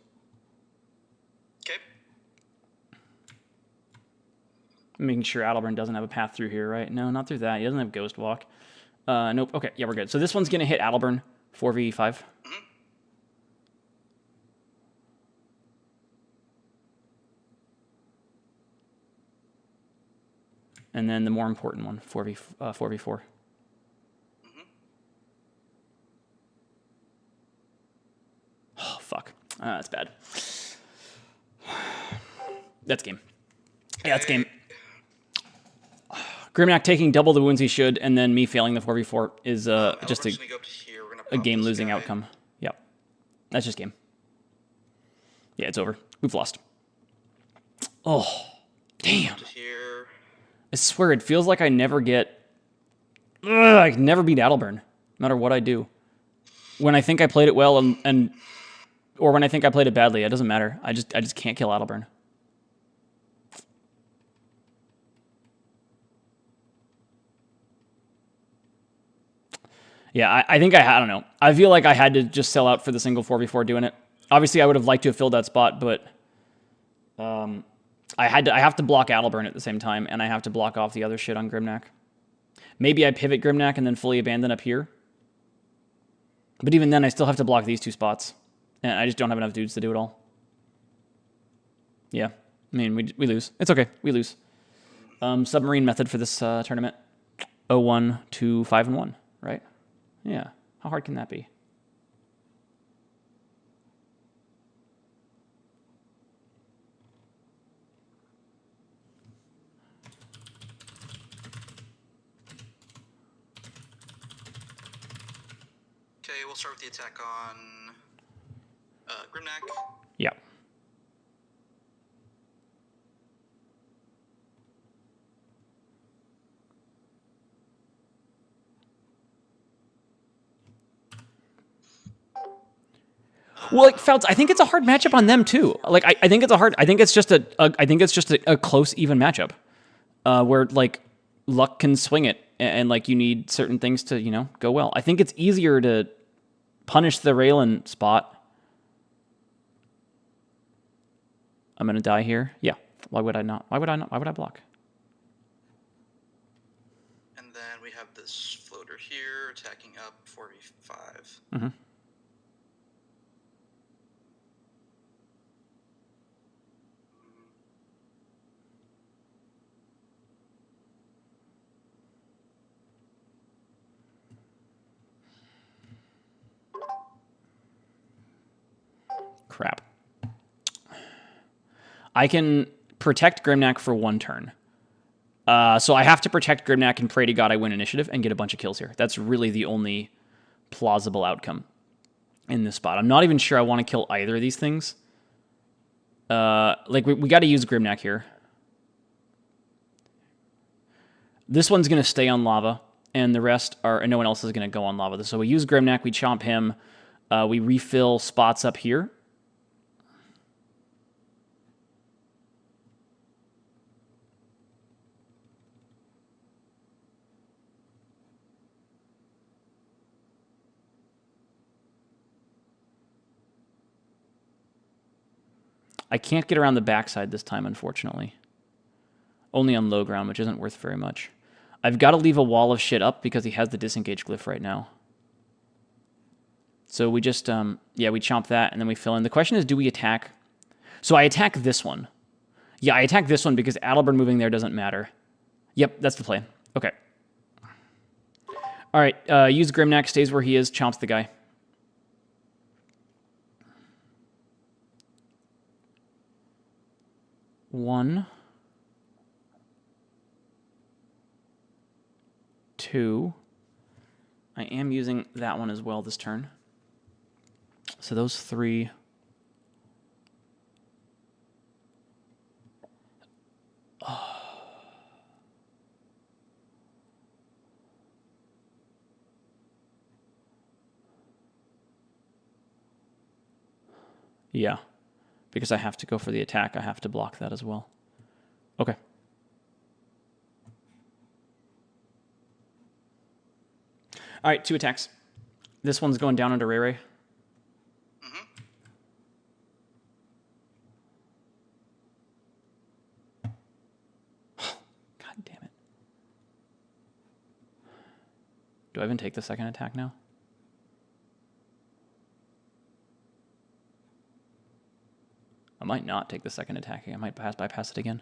Speaker 2: Okay.
Speaker 1: Making sure Adelburn doesn't have a path through here, right? No, not through that. He doesn't have Ghost Walk. Nope. Okay, yeah, we're good. So this one's going to hit Adelburn, 4v5.
Speaker 2: Mm-hmm.
Speaker 1: And then the more important one, 4v4.
Speaker 2: Mm-hmm.
Speaker 1: Oh, fuck. That's bad. That's game. Yeah, that's game. Grimneck taking double the wounds he should, and then me failing the 4v4 is just a game-losing outcome. Yep. That's just game. Yeah, it's over. We've lost. Oh, damn.
Speaker 2: Here.
Speaker 1: I swear, it feels like I never get... Ugh, I can never beat Adelburn, no matter what I do. When I think I played it well or when I think I played it badly, it doesn't matter. I just can't kill Adelburn. Yeah, I think I don't know. I feel like I had to just sell out for the single 4v4 doing it. Obviously, I would have liked to have filled that spot, but I have to block Adelburn at the same time, and I have to block off the other shit on Grimnack. Maybe I pivot Grimnack and then fully abandon up here. But even then, I still have to block these two spots. And I just don't have enough dudes to do it all. Yeah. I mean, we lose. It's okay. We lose. Submarine method for this tournament. 0-1 to 5-1, right? Yeah. How hard can that be?
Speaker 2: Okay, we'll start with the attack on Grimnack.
Speaker 1: Yeah. Well, like Fouts, I think it's a hard matchup on them too. Like I think it's a hard. I think it's just a close even matchup, where like luck can swing it, and like you need certain things to go well. I think it's easier to punish the Raylan spot. I'm gonna die here. Yeah. Why would I not? Why would I not? Why would I block?
Speaker 2: And then we have this floater here attacking up 4v5.
Speaker 1: Mm-hmm. Crap. I can protect Grimnack for one turn. So I have to protect Grimnack and pray to God I win initiative and get a bunch of kills here. That's really the only plausible outcome in this spot. I'm not even sure I want to kill either of these things. Like we got to use Grimnack here. This one's going to stay on lava, and the rest are, and no one else is going to go on lava. So we use Grimnack, we chomp him, we refill spots up here. I can't get around the backside this time, unfortunately. Only on low ground, which isn't worth very much. I've got to leave a wall of shit up because he has the disengage glyph right now. So we just, yeah, we chomp that and then we fill in. The question is, do we attack? So I attack this one. Yeah, I attack this one because Adelburn moving there doesn't matter. Yep, that's the plan. Okay. All right, use Grimnack, stays where he is, chomps the guy. One, two. I am using that one as well this turn. So those three. Oh. Yeah. Because I have to go for the attack, I have to block that as well. Okay. All right, 2 attacks. This one's going down under Ray Ray.
Speaker 2: Mm-hmm.
Speaker 1: God damn it. Do I even take the second attack now? I might not take the second attack. I might bypass it again.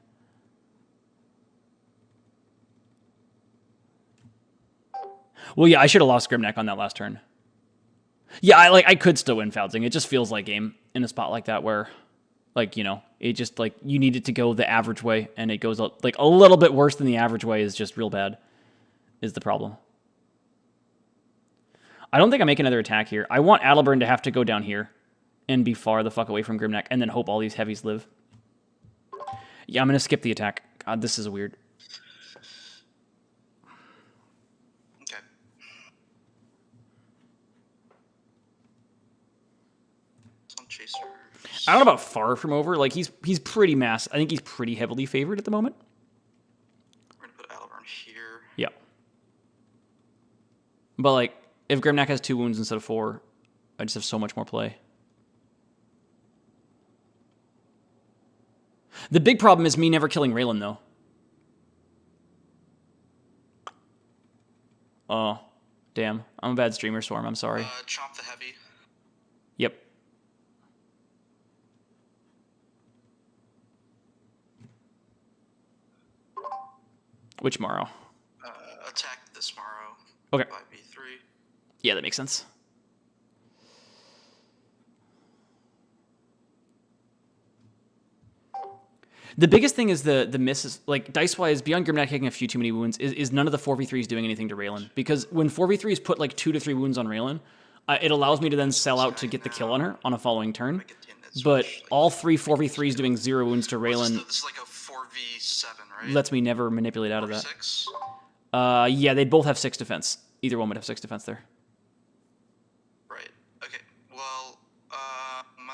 Speaker 1: Well, yeah, I should have lost Grimnack on that last turn. Yeah, I could still win Foutsing. It just feels like game in a spot like that where, like, it just, like, you need it to go the average way, and it goes, like, a little bit worse than the average way is just real bad, is the problem. I don't think I make another attack here. I want Adelburn to have to go down here and be far the fuck away from Grimneck, and then hope all these heavies live. Yeah, I'm going to skip the attack. God, this is weird.
Speaker 2: Okay. Some chasers.
Speaker 1: I don't know about far from over. Like, he's pretty mass. I think he's pretty heavily favored at the moment.
Speaker 2: We're going to put Albarn here.
Speaker 1: Yeah. But, like, if Grimneck has 2 wounds instead of 4, I just have so much more play. The big problem is me never killing Raylan, though. Oh, damn. I'm a bad streamer, Swarm. I'm sorry.
Speaker 2: Chomp the heavy.
Speaker 1: Yep. Which Morrow?
Speaker 2: Attack this Morrow.
Speaker 1: Okay.
Speaker 2: 5v3.
Speaker 1: Yeah, that makes sense. The biggest thing is the misses, like, dice-wise, beyond Grimneck taking a few too many wounds, is none of the 4v3s doing anything to Raylan. Because when 4v3s put, like, 2 to 3 wounds on Raylan, it allows me to then sell out to get the kill on her on a following turn. But all 3 4v3s doing 0 wounds to Raylan...
Speaker 2: This is like a 4v7, right?
Speaker 1: Lets me never manipulate out of that.
Speaker 2: 6?
Speaker 1: Yeah, they'd both have 6 defense. Either one would have 6 defense there.
Speaker 2: Right. Okay. Well, am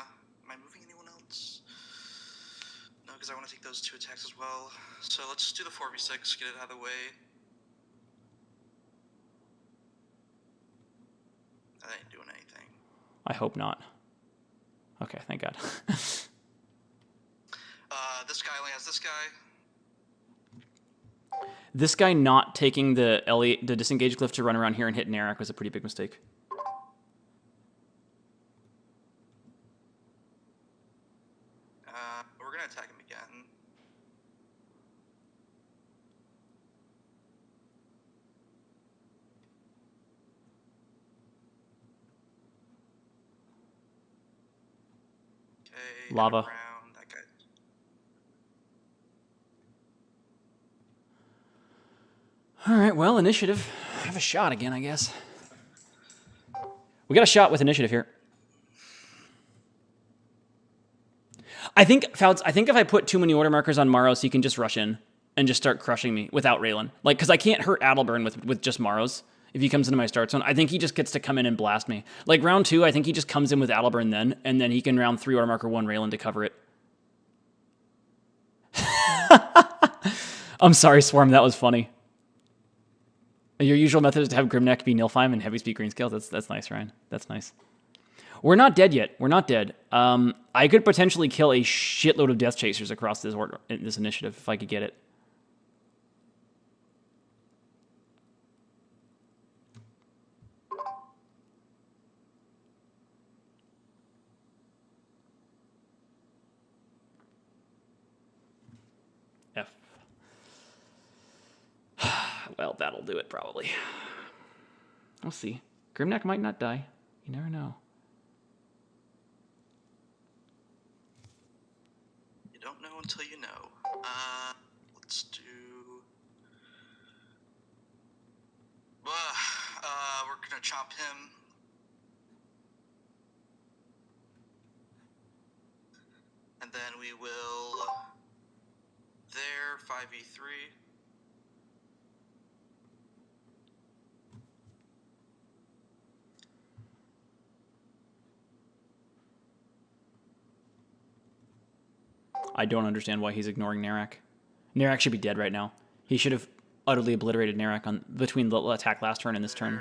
Speaker 2: I moving anyone else? No, because I want to take those 2 attacks as well. So let's just do the 4v6, get it out of the way. That ain't doing anything.
Speaker 1: I hope not. Okay, thank God.
Speaker 2: This guy only has this guy.
Speaker 1: This guy not taking the disengage glyph to run around here and hit Narak was a pretty big mistake.
Speaker 2: We're gonna attack him again. Okay.
Speaker 1: Lava.
Speaker 2: Around. That guy.
Speaker 1: All right, well, initiative. Have a shot again, I guess. We got a shot with initiative here. I think, Fouts, if I put too many order markers on Maros, he can just rush in and just start crushing me without Raylan. Like, because I can't hurt Adalburn with just Maros if he comes into my start zone. I think he just gets to come in and blast me. Like, round 2, I think he just comes in with Adalburn then, and then he can round 3 order marker 1 Raylan to cover it. I'm sorry, Swarm, that was funny. Your usual method is to have Grimneck be Nilfheim and Heavy Speed Greenscale. That's nice, Ryan. That's nice. We're not dead yet. We're not dead. I could potentially kill a shitload of Death Chasers across this initiative if I could get it. F. Well, that'll do it probably. We'll see. Grimneck might not die. You never know.
Speaker 2: You don't know until you know. Let's do. We're gonna chop him. And then we will. There, 5v3.
Speaker 1: I don't understand why he's ignoring Narak. Narak should be dead right now. He should have utterly obliterated Narak between the attack last turn and this turn.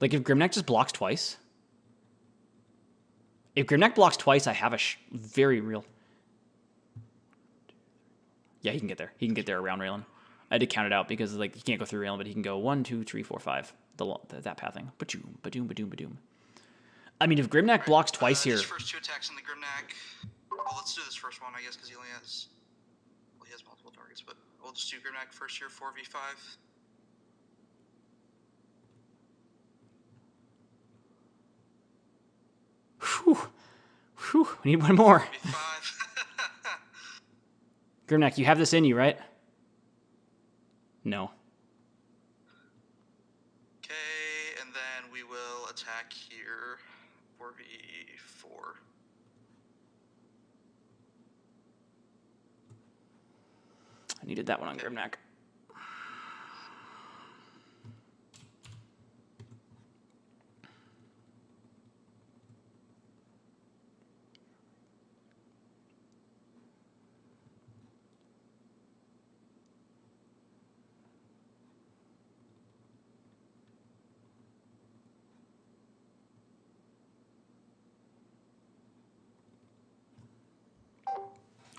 Speaker 1: Like, if Grimneck just blocks twice... If Grimneck blocks twice, I have a very real... Yeah, he can get there. He can get there around Raylan. I had to count it out because, like, he can't go through Raylan, but he can go 1, 2, 3, 4, 5. That pathing. Ba-doom, ba-doom, ba-doom, ba-doom. I mean, if Grimneck blocks twice here...
Speaker 2: These first 2 attacks in the Grimneck... Well, let's do this first one, I guess, because he only has... Well, he has multiple targets, but we'll just do Grimneck first here, 4v5.
Speaker 1: Whew. Whew. We need one more.
Speaker 2: 4v5.
Speaker 1: Grimneck, you have this in you, right? No.
Speaker 2: Okay, and then we will attack here, 4v...
Speaker 1: I needed that one on Grimnack.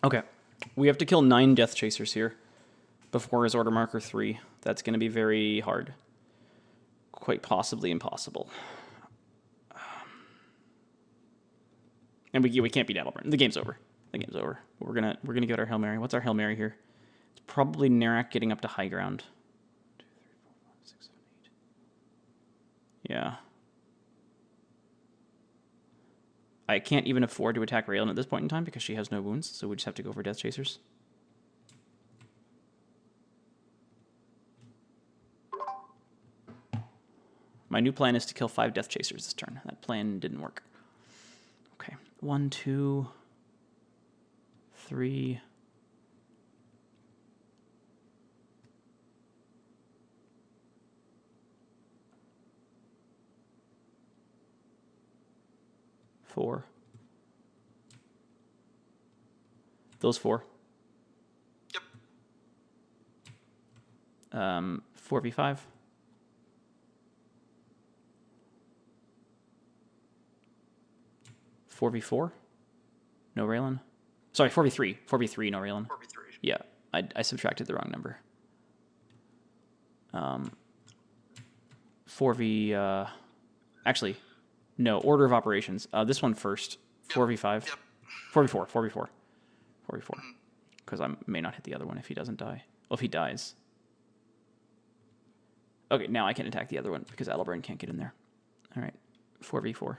Speaker 1: Okay, we have to kill 9 Death Chasers here before his order marker 3. That's going to be very hard. Quite possibly impossible. And we can't beat Adelburn. The game's over. The game's over. We're gonna get our Hail Mary. What's our Hail Mary here? It's probably Narak getting up to high ground. 2, 3, 4, 5, 6, 7, 8. Yeah. I can't even afford to attack Raylan at this point in time because she has no wounds, so we just have to go for Death Chasers. My new plan is to kill 5 Death Chasers this turn. That plan didn't work. Okay. 1, 2, 3. 4. Those 4.
Speaker 2: Yep.
Speaker 1: 4v5. 4v4. No Raylan. Sorry, 4v3. 4v3, no Raylan.
Speaker 2: 4v3.
Speaker 1: Yeah, I subtracted the wrong number. 4v... actually, no, order of operations. This one first. 4v5.
Speaker 2: Yep.
Speaker 1: 4v4. 4v4. 4v4. Because I may not hit the other one if he doesn't die. Well, if he dies. Okay, now I can attack the other one because Adelburn can't get in there. All right, 4v4.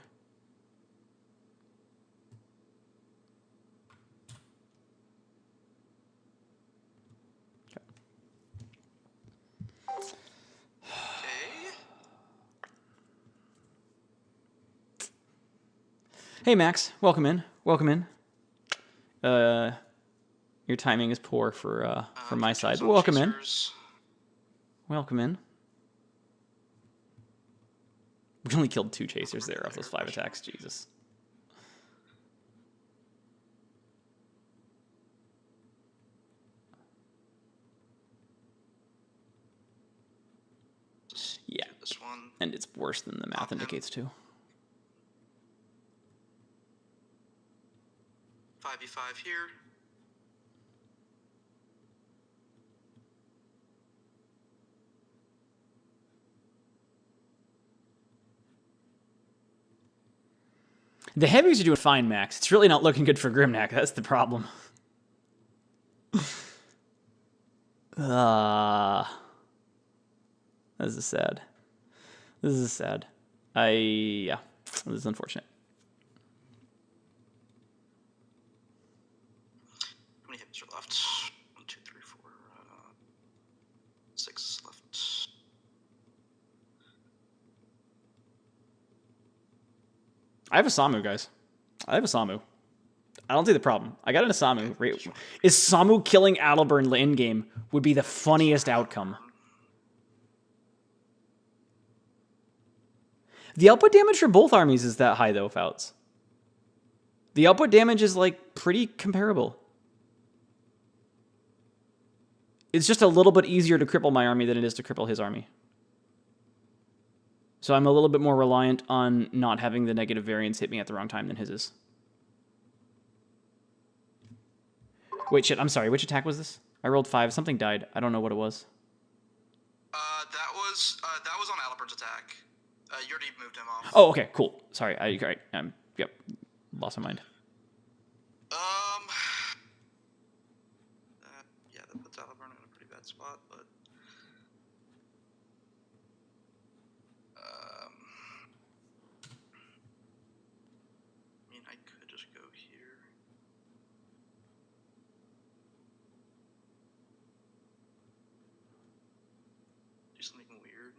Speaker 1: Hey Max, welcome in. Welcome in. Your timing is poor for my side. But welcome in. Welcome in. We only killed 2 chasers there off those 5 attacks. Jesus. Yeah.
Speaker 2: This one.
Speaker 1: And it's worse than the math indicates too.
Speaker 2: 5v5 here.
Speaker 1: The heavies are doing fine, Max. It's really not looking good for Grimnack. That's the problem. This is sad. This is sad. Yeah, this is unfortunate.
Speaker 2: How many hits are left? 1, 2, 3, 4, 6 left.
Speaker 1: I have a Samu, guys. I have a Samu. I don't see the problem. I got an Samu. Is Samu killing Adelburn in game would be the funniest outcome. The output damage for both armies is that high, though, Fouts. The output damage is, like, pretty comparable. It's just a little bit easier to cripple my army than it is to cripple his army. So I'm a little bit more reliant on not having the negative variance hit me at the wrong time than his is. Wait, shit, I'm sorry. Which attack was this? I rolled 5. Something died. I don't know what it was.
Speaker 2: That was on Adelburn's attack. You already moved him off.
Speaker 1: Oh, okay, cool. Sorry, yep, lost my mind.
Speaker 2: Yeah, that puts Adelburn in a pretty bad spot, but I mean, I could just go here. Do something weird.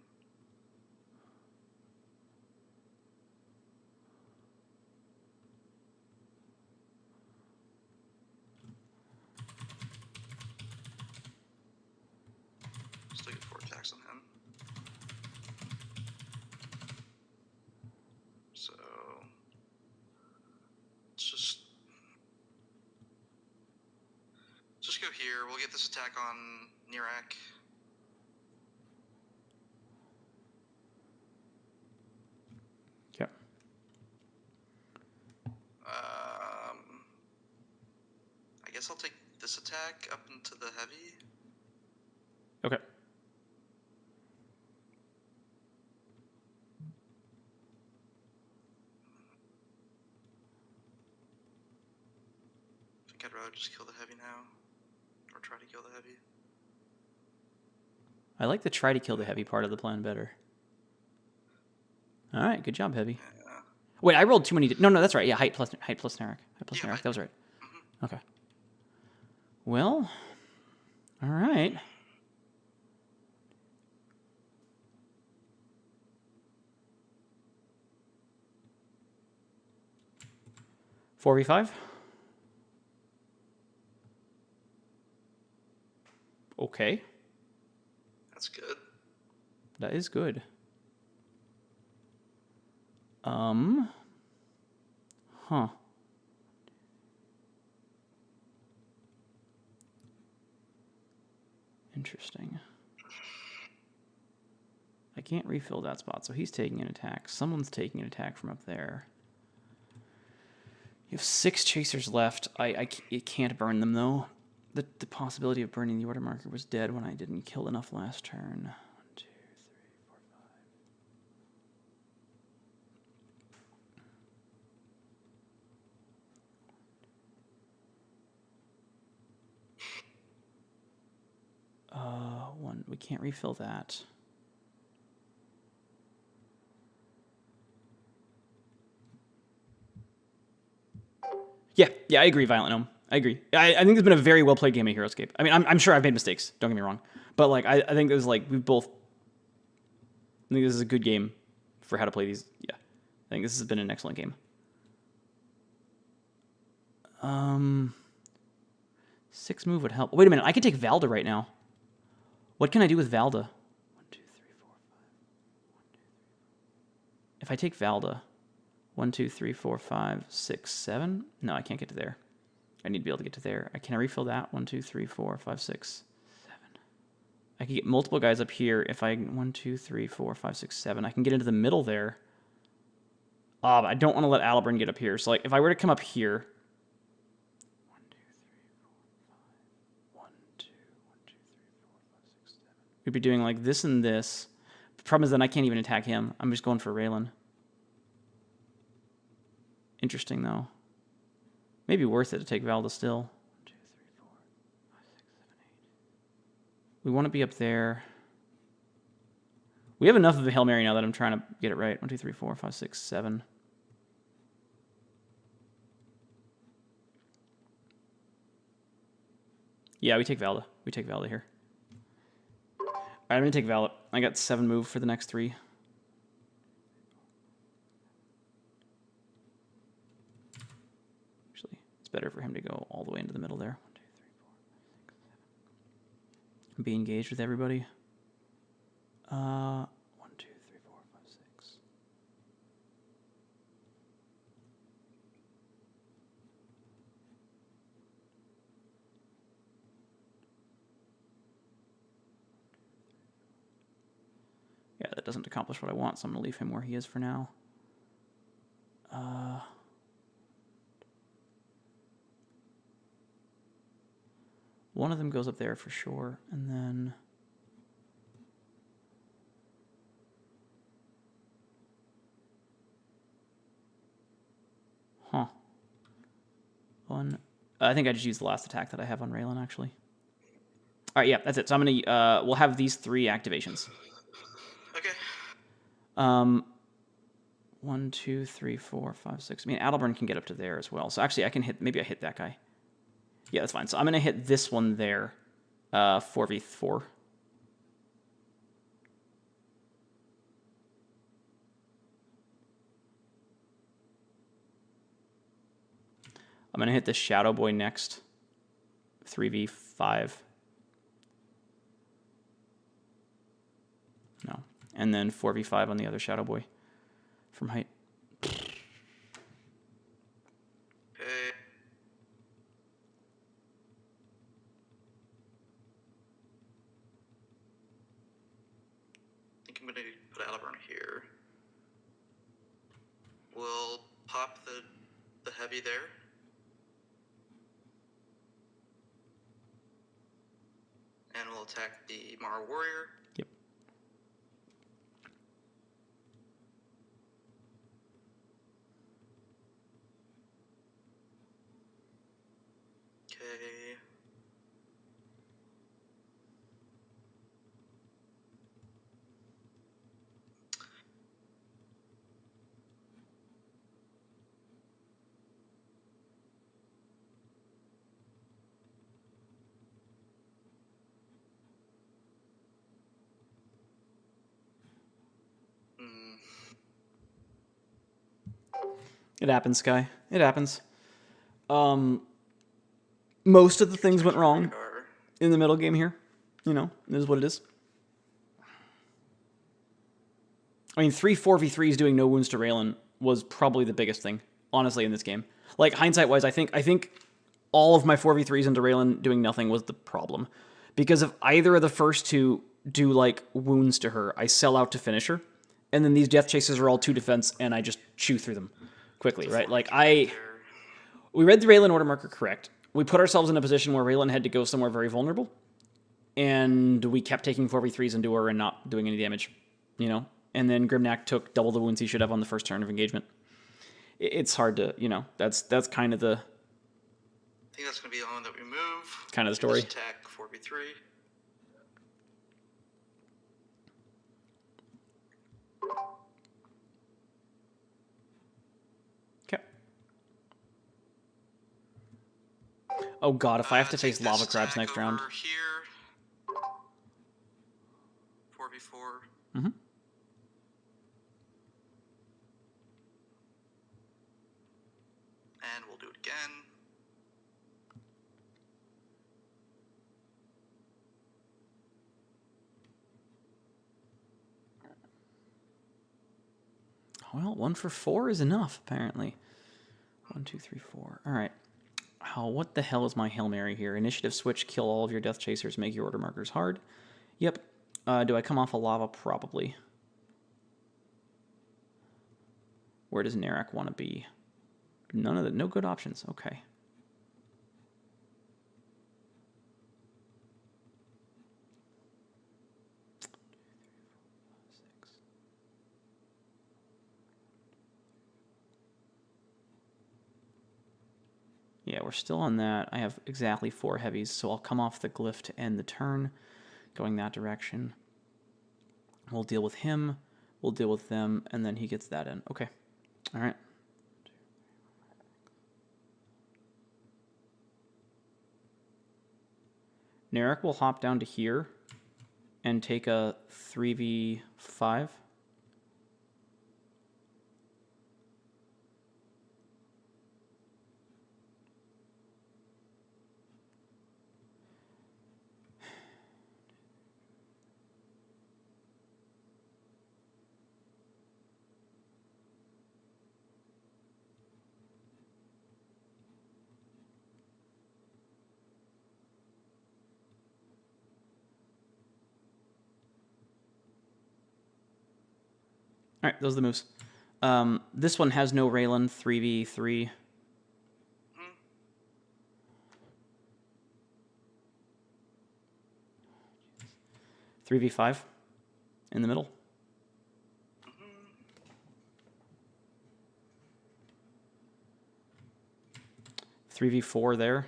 Speaker 2: go here. We'll get this attack on Nirak.
Speaker 1: Yep.
Speaker 2: I guess I'll take this attack up into the heavy.
Speaker 1: Okay.
Speaker 2: I think I'd rather just kill the heavy now. Or try to kill the heavy.
Speaker 1: I like the try to kill the heavy part of the plan better. All right, good job, heavy.
Speaker 2: Yeah.
Speaker 1: Wait, I rolled too many. No, that's right. Yeah, height plus Narek. Height plus
Speaker 2: Yeah,
Speaker 1: Narek. That was right.
Speaker 2: Mm-hmm.
Speaker 1: Okay. Well, all right. Four v five. Okay.
Speaker 2: That's good.
Speaker 1: That is good. Huh. Interesting. I can't refill that spot, so he's taking an attack. Someone's taking an attack from up there. You have 6 chasers left. It can't burn them, though. The possibility of burning the order marker was dead when I didn't kill enough last turn. 1, 2, 3, 4, 5. 1. We can't refill that. Yeah, I agree, Violent Gnome. I agree. I think it's been a very well played game of Heroscape. I mean, I'm sure I've made mistakes. Don't get me wrong, but like I think it was like we both. I think this is a good game for how to play these. Yeah, I think this has been an excellent game. 6 move would help. Wait a minute, I could take Valda right now. What can I do with Valda? 1, 2, 3, 4, 5. 1, 2, 3, 4. If I take Valda, 1, 2, 3, 4, 5, 6, 7. No, I can't get to there. I need to be able to get to there. Can I refill that? 1, 2, 3, 4, 5, 6, 7. I can get multiple guys up here if I 1, 2, 3, 4, 5, 6, 7. I can get into the middle there. But I don't want to let Aliburn get up here. So like if I were to come up here. 1, 2, 3, 4, 5. 1, 2, 1, 2, 3, 4, 5, 6, 7. We'd be doing like this and this. The problem is then I can't even attack him. I'm just going for Raylan. Interesting though. Maybe worth it to take Valda still. 1, 2, 3, 4, 5, 6, 7, 8. We want to be up there. We have enough of a Hail Mary now that I'm trying to get it right. 1, 2, 3, 4, 5, 6, 7. Yeah, we take Valda. We take Valda here. All right, I'm going to take Valda. I got 7 move for the next 3. Actually, it's better for him to go all the way into the middle there. 1, 2, 3, 4, 5, 6, 7. Be engaged with everybody. 1, 2, 3, 4, 5, 6. Yeah, that doesn't accomplish what I want, so I'm going to leave him where he is for now. One of them goes up there for sure, and then... Huh. I think I just used the last attack that I have on Raylan, actually. All right, yeah, that's it. So I'm going to... we'll have these 3 activations.
Speaker 2: Okay.
Speaker 1: 1, 2, 3, 4, 5, 6. I mean, Adelburn can get up to there as well. So actually, I can hit... Maybe I hit that guy. Yeah, that's fine. So I'm going to hit this one there. 4v4. I'm going to hit this Shadow Boy next. 3v5. No. And then 4v5 on the other Shadow Boy from height.
Speaker 2: Okay. I'm gonna put Aliburn here. We'll pop the heavy there. And we'll attack the Mara Warrior.
Speaker 1: Yep.
Speaker 2: Okay.
Speaker 1: It happens, Sky. It happens. Most of the things went wrong in the middle game here. You know, it is what it is. I mean, 3 4v3s doing no wounds to Raylan was probably the biggest thing, honestly, in this game. Like, hindsight-wise, I think all of my 4v3s into Raylan doing nothing was the problem. Because if either of the first two do, like, wounds to her, I sell out to finish her. And then these Death Chasers are all 2 defense, and I just chew through them quickly, right? Like, we read the Raylan order marker correct. We put ourselves in a position where Raylan had to go somewhere very vulnerable. And we kept taking 4v3s into her and not doing any damage, you know? And then Grimnack took double the wounds he should have on the first turn of engagement. It's hard to, you know, that's kind of the...
Speaker 2: I think that's going to be the one that we move.
Speaker 1: Kind of the story.
Speaker 2: Just attack 4v3.
Speaker 1: Okay. Oh god, if I have to face lava crabs next round.
Speaker 2: Here. 4v4.
Speaker 1: Mm-hmm.
Speaker 2: And we'll do it again.
Speaker 1: Well, 1 for 4 is enough, apparently. 1, 2, 3, 4. All right. Oh, what the hell is my Hail Mary here? Initiative switch, kill all of your Death Chasers, make your order markers hard. Yep. Do I come off a lava? Probably. Where does Narak want to be? None of the... No good options. Okay. Yeah, we're still on that. I have exactly 4 heavies, so I'll come off the glyph to end the turn, going that direction. We'll deal with him, we'll deal with them, and then he gets that in. Okay. All right. Narek will hop down to here and take a 3v5. All right, those are the moves. This one has no Raylan, 3v3.
Speaker 2: Mm.
Speaker 1: 3v5 in the middle. 3v4 there.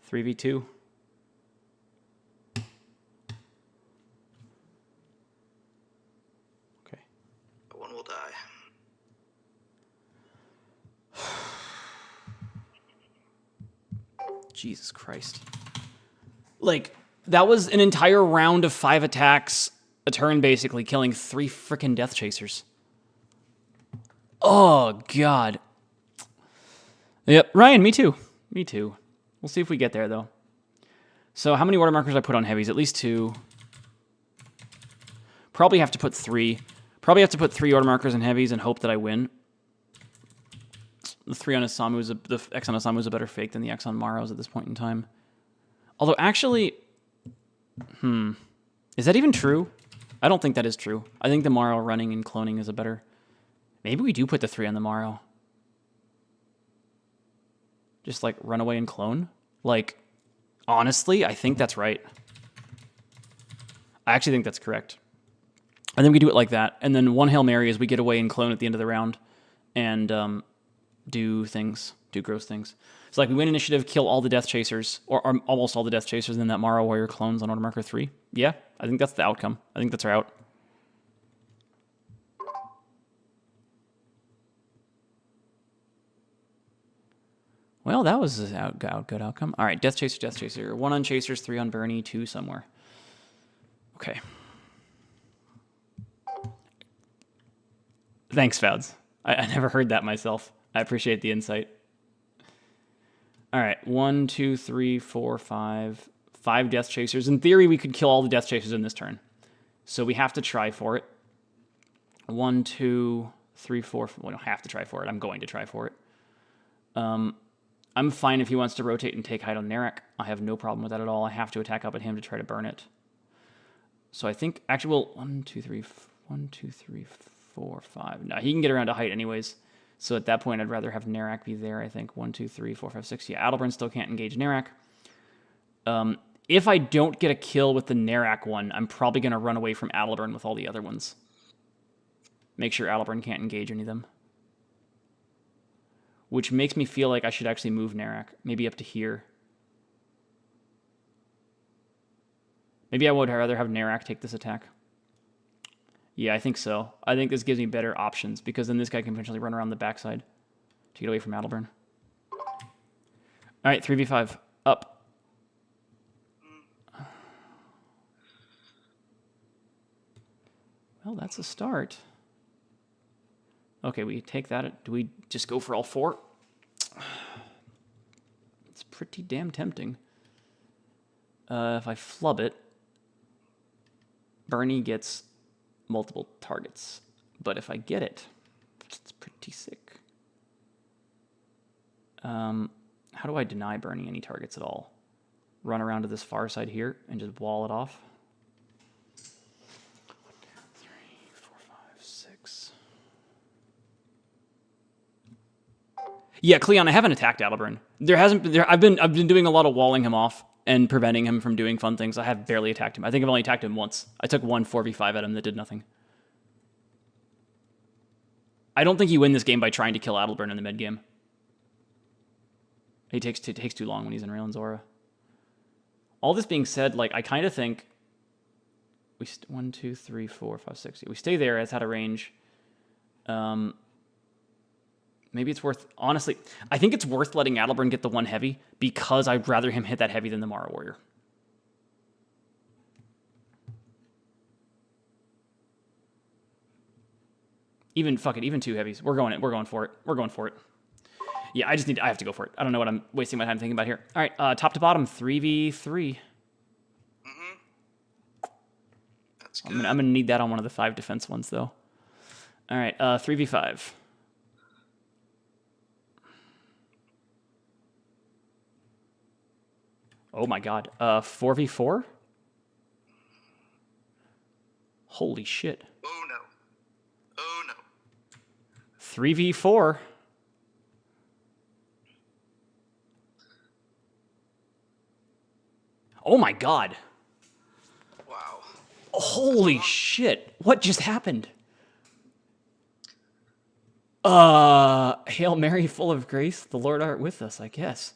Speaker 1: Three v two. Okay.
Speaker 2: One will die.
Speaker 1: Jesus Christ. Like, that was an entire round of 5 attacks a turn, basically, killing 3 frickin' Death Chasers. Oh, God. Yep, Ryan, me too. Me too. We'll see if we get there, though. So how many order markers I put on heavies? At least 2. Probably have to put 3. Probably have to put 3 order markers in heavies and hope that I win. The 3 on Isamu is the X on Isamu is a better fake than the X on Maros at this point in time. Although actually, is that even true? I don't think that is true. I think the Maro running and cloning is a better. Maybe we do put the 3 on the Maro. Just like run away and clone. Like, honestly, I think that's right. I actually think that's correct. And then we do it like that. And then one Hail Mary is we get away and clone at the end of the round and do things, do gross things. So like we win initiative, kill all the Death Chasers, or almost all the Death Chasers, and then that Maro Warrior clones on order marker 3. Yeah, I think that's the outcome. I think that's our out. Well, that was a good outcome. All right, Death Chaser, Death Chaser. 1 on Chasers, 3 on Bernie, 2 somewhere. Okay. Thanks, Fouds. I never heard that myself. I appreciate the insight. All right, 1, 2, 3, 4, 5. 5 Death Chasers. In theory, we could kill all the Death Chasers in this turn. So we have to try for it. 1, 2, 3, 4. We don't have to try for it. I'm going to try for it. I'm fine if he wants to rotate and take height on Narek. I have no problem with that at all. I have to attack up at him to try to burn it. So I think, actually, well, 1, 2, 3, 4, 5. No, he can get around to height anyways. So at that point, I'd rather have Narek be there, I think. 1, 2, 3, 4, 5, 6. Yeah, Adelbrand still can't engage Narek. If I don't get a kill with the Narek one, I'm probably going to run away from Adelbrand with all the other ones. Make sure Adelbrand can't engage any of them. Which makes me feel like I should actually move Narek. Maybe up to here. Maybe I would rather have Narek take this attack. Yeah, I think so. I think this gives me better options, because then this guy can potentially run around the backside to get away from Adelbrand. All right, 3v5. Up. Well, that's a start. Okay, we take that. Do we just go for all 4? It's pretty damn tempting. If I flub it, Bernie gets multiple targets. But if I get it, it's pretty sick. How do I deny Bernie any targets at all? Run around to this far side here and just wall it off. 3, 4, 5, 6. Yeah, Cleon, I haven't attacked Adelbrand. I've been doing a lot of walling him off and preventing him from doing fun things. I have barely attacked him. I think I've only attacked him once. I took 1 4v5 at him that did nothing. I don't think you win this game by trying to kill Adelbrand in the mid game. He takes too long when he's in Raylan's aura. All this being said, like I kind of think we 1, 2, 3, 4, 5, 6. We stay there. It's out of range. Maybe it's worth, honestly, I think it's worth letting Adelbrand get the 1 heavy because I'd rather him hit that heavy than the Mara Warrior. Even 2 heavies. We're going for it. We're going for it. Yeah, I have to go for it. I don't know what I'm wasting my time thinking about here. All right, top to bottom, 3v3.
Speaker 2: Mm-hmm. That's good.
Speaker 1: I'm gonna need that on one of the 5 defense ones though. All right, 3v5. Oh my god. 4v4? Holy shit.
Speaker 2: Oh no. Oh no.
Speaker 1: 3v4. Oh my god.
Speaker 2: Wow.
Speaker 1: Holy shit. What just happened? Hail Mary full of grace, the Lord art with us, I guess.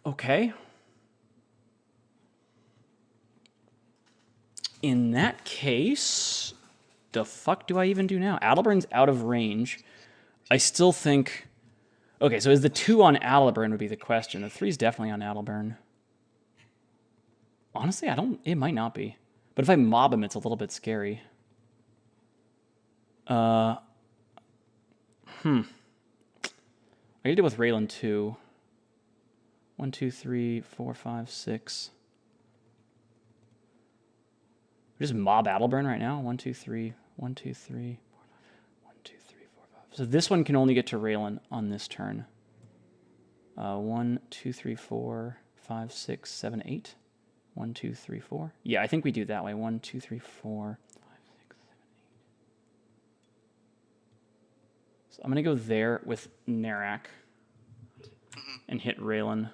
Speaker 1: Okay. In that case, the fuck do I even do now? Adelbrand's out of range. I still think... Okay, so is the 2 on Adelbrand would be the question. The 3's definitely on Adelbrand. Honestly, it might not be. But if I mob him, it's a little bit scary. I gotta deal with Raylan too. 1, 2, 3, 4, 5, 6. We just mob Adelbrand right now. 1, 2, 3. 1, 2, 3. 1, 2, 3. So this one can only get to Raylan on this turn. 1, 2, 3, 4, 5, 6, 7, 8. 1, 2, 3, 4. Yeah, I think we do that way. 1, 2, 3, 4, 5, 6, 7, 8. So I'm going to go there with Narak and hit Raylan.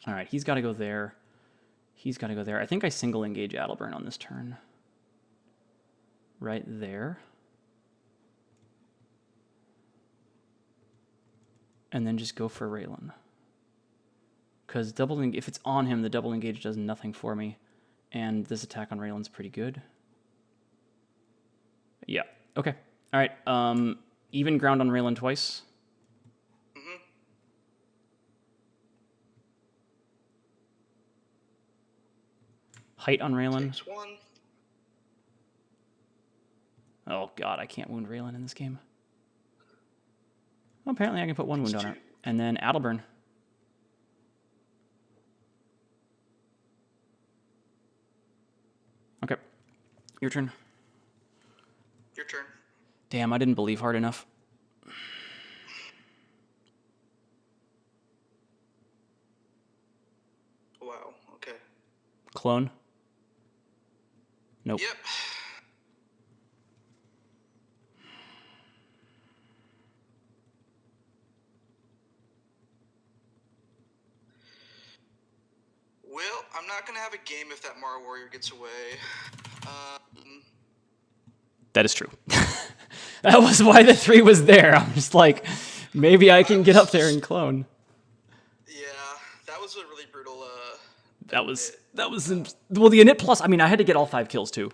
Speaker 1: All right, he's got to go there. He's got to go there. I think I single engage Adalburn on this turn. Right there. And then just go for Raylan. Because if it's on him, the double engage does nothing for me. And this attack on Raylan's pretty good. Yeah, okay. All right, even ground on Raylan twice. Height on Raylan.
Speaker 2: Takes 1.
Speaker 1: Oh, God, I can't wound Raylan in this game. Well, apparently I can put 1 wound on her. And then Adalburn. Okay. Your turn.
Speaker 2: Your turn.
Speaker 1: Damn, I didn't believe hard enough.
Speaker 2: Wow, okay.
Speaker 1: Clone. Nope.
Speaker 2: Yep. Well, I'm not going to have a game if that Mara Warrior gets away.
Speaker 1: That is true. That was why the 3 was there. I'm just like, maybe I can get up there and clone.
Speaker 2: Yeah, that was a really brutal...
Speaker 1: Well, the init plus, I mean, I had to get all 5 kills too.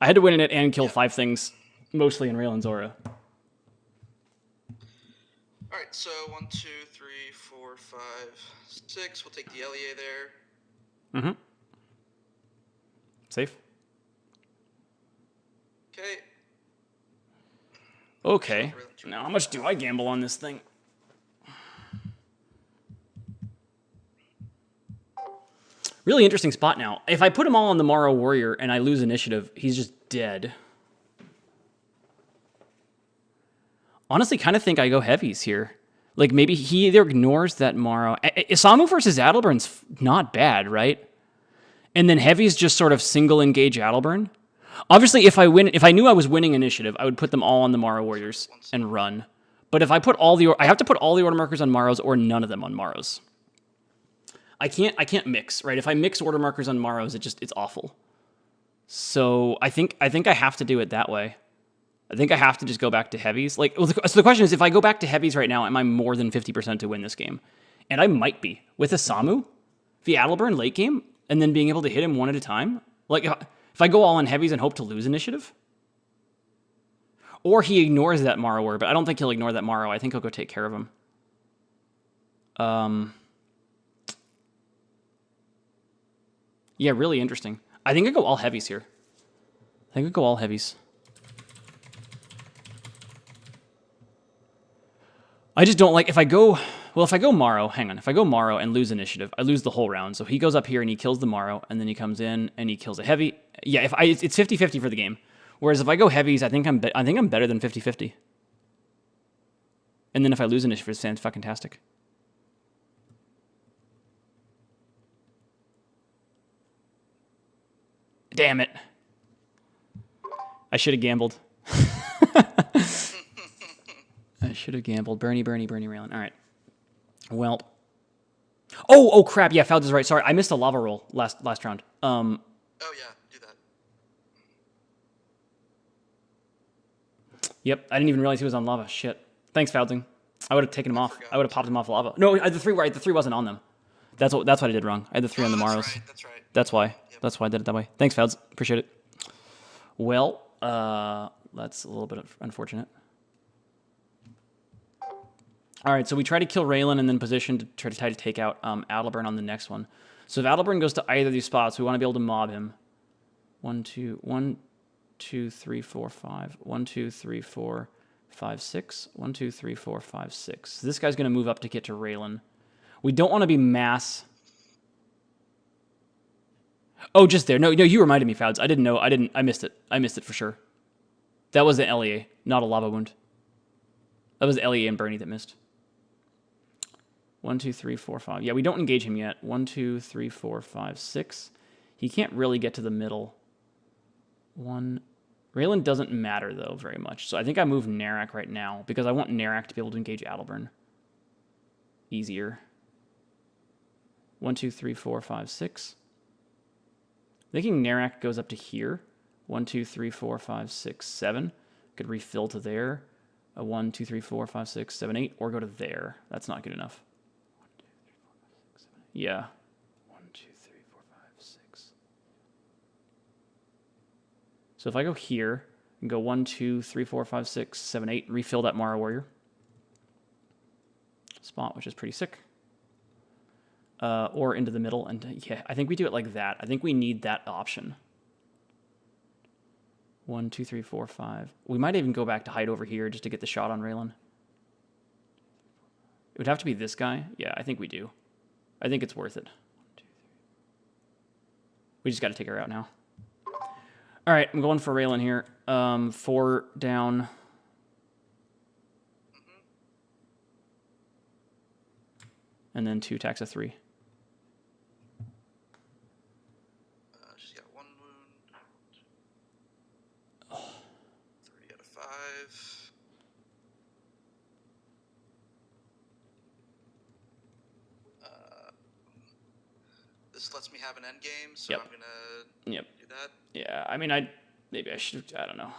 Speaker 1: I had to win init and kill 5 things, mostly in Raylan's aura.
Speaker 2: Alright, so 1, 2, 3, 4, 5, 6. We'll take the LEA there.
Speaker 1: Mm-hmm. Safe.
Speaker 2: Okay.
Speaker 1: Okay. Now, how much do I gamble on this thing? Really interesting spot now. If I put him all on the Morrow Warrior and I lose initiative, he's just dead. Honestly, kind of think I go heavies here. Like, maybe he either ignores that Morrow... Isamu versus Adalburn's not bad, right? And then heavies just sort of single engage Adalburn. Obviously, if I knew I was winning initiative, I would put them all on the Morrow Warriors and run. But if I put I have to put all the order markers on Morrows or none of them on Morrows. I can't mix, right? If I mix order markers on Morrows, it's awful. So I think I have to do it that way. I think I have to just go back to heavies. Like, so the question is, if I go back to heavies right now, am I more than 50% to win this game? And I might be. With Isamu, the Adalburn late game, and then being able to hit him one at a time. Like, if I go all on heavies and hope to lose initiative. Or he ignores that Morrower, but I don't think he'll ignore that Morrow. I think he'll go take care of him. Yeah, really interesting. I think I go all heavies here. I think I go all heavies. I just don't like, if I go Morrow, hang on. If I go Morrow and lose initiative, I lose the whole round. So he goes up here and he kills the Morrow, and then he comes in and he kills a heavy. Yeah, it's 50-50 for the game. Whereas if I go heavies, I think I'm better than 50-50. And then if I lose initiative, it's fantastic. Damn it. I should have gambled. I should have gambled. Bernie, Raylan. All right. Well. Oh, crap. Yeah, Fouds is right. Sorry, I missed a lava roll last round.
Speaker 2: Oh, yeah. Do that.
Speaker 1: Yep, I didn't even realize he was on lava. Shit. Thanks, Foudsing. I would have taken him off. I would have popped him off lava. No, the 3 wasn't on them. That's what I did wrong. I had the 3 on the Morrows.
Speaker 2: That's right.
Speaker 1: That's why.
Speaker 2: Yep.
Speaker 1: That's why I did it that way. Thanks, Fouds. Appreciate it. Well, that's a little bit unfortunate. All right, so we try to kill Raylan and then position to try to take out Adalburn on the next one. So if Adalburn goes to either of these spots, we want to be able to mob him. 1, 2, 3, 4, 5. 1, 2, 3, 4, 5, 6. 1, 2, 3, 4, 5, 6. So this guy's going to move up to get to Raylan. We don't want to be mass. Oh, just there. No, you reminded me, Fouds. I didn't know. I missed it. I missed it for sure. That was an LEA, not a lava wound. That was LEA and Bernie that missed. 1, 2, 3, 4, 5. Yeah, we don't engage him yet. 1, 2, 3, 4, 5, 6. He can't really get to the middle. 1. Raylan doesn't matter, though, very much. So I think I move Narak right now because I want Narak to be able to engage Adalburn easier. 1, 2, 3, 4, 5, 6. Thinking Narak goes up to here. 1, 2, 3, 4, 5, 6, 7. Could refill to there. A 1, 2, 3, 4, 5, 6, 7, 8. Or go to there. That's not good enough. 1, 2, 3, 4, 5, 6, 7, 8. Yeah. 1, 2, 3, 4, 5, 6. So if I go here and go 1, 2, 3, 4, 5, 6, 7, 8, and refill that Mara Warrior spot, which is pretty sick. Or into the middle. And yeah, I think we do it like that. I think we need that option. 1, 2, 3, 4, 5. We might even go back to hide over here just to get the shot on Raylan. It would have to be this guy. Yeah, I think we do. I think it's worth it. 1, 2, 3. We just got to take her out now. All right, I'm going for Raylan here. 4 down. And then 2 attacks of 3.
Speaker 2: She's got 1 wound. 3 out of 5. This lets me have an end game, so
Speaker 1: Yep.
Speaker 2: I'm gonna do that.
Speaker 1: Yeah, I mean, maybe I should. I don't know.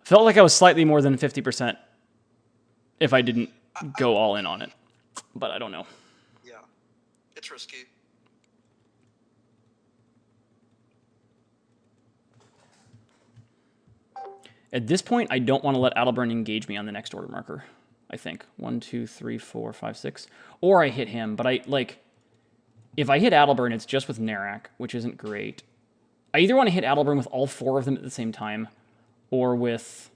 Speaker 1: Felt like I was slightly more than 50% if I didn't go all in on it, but I don't know.
Speaker 2: Yeah, it's risky.
Speaker 1: At this point, I don't want to let Adalburn engage me on the next order marker. I think 1, 2, 3, 4, 5, 6, or I hit him. But if I hit Adalburn, it's just with Narak, which isn't great. I either want to hit Adalburn with all 4 of them at the same time, or with.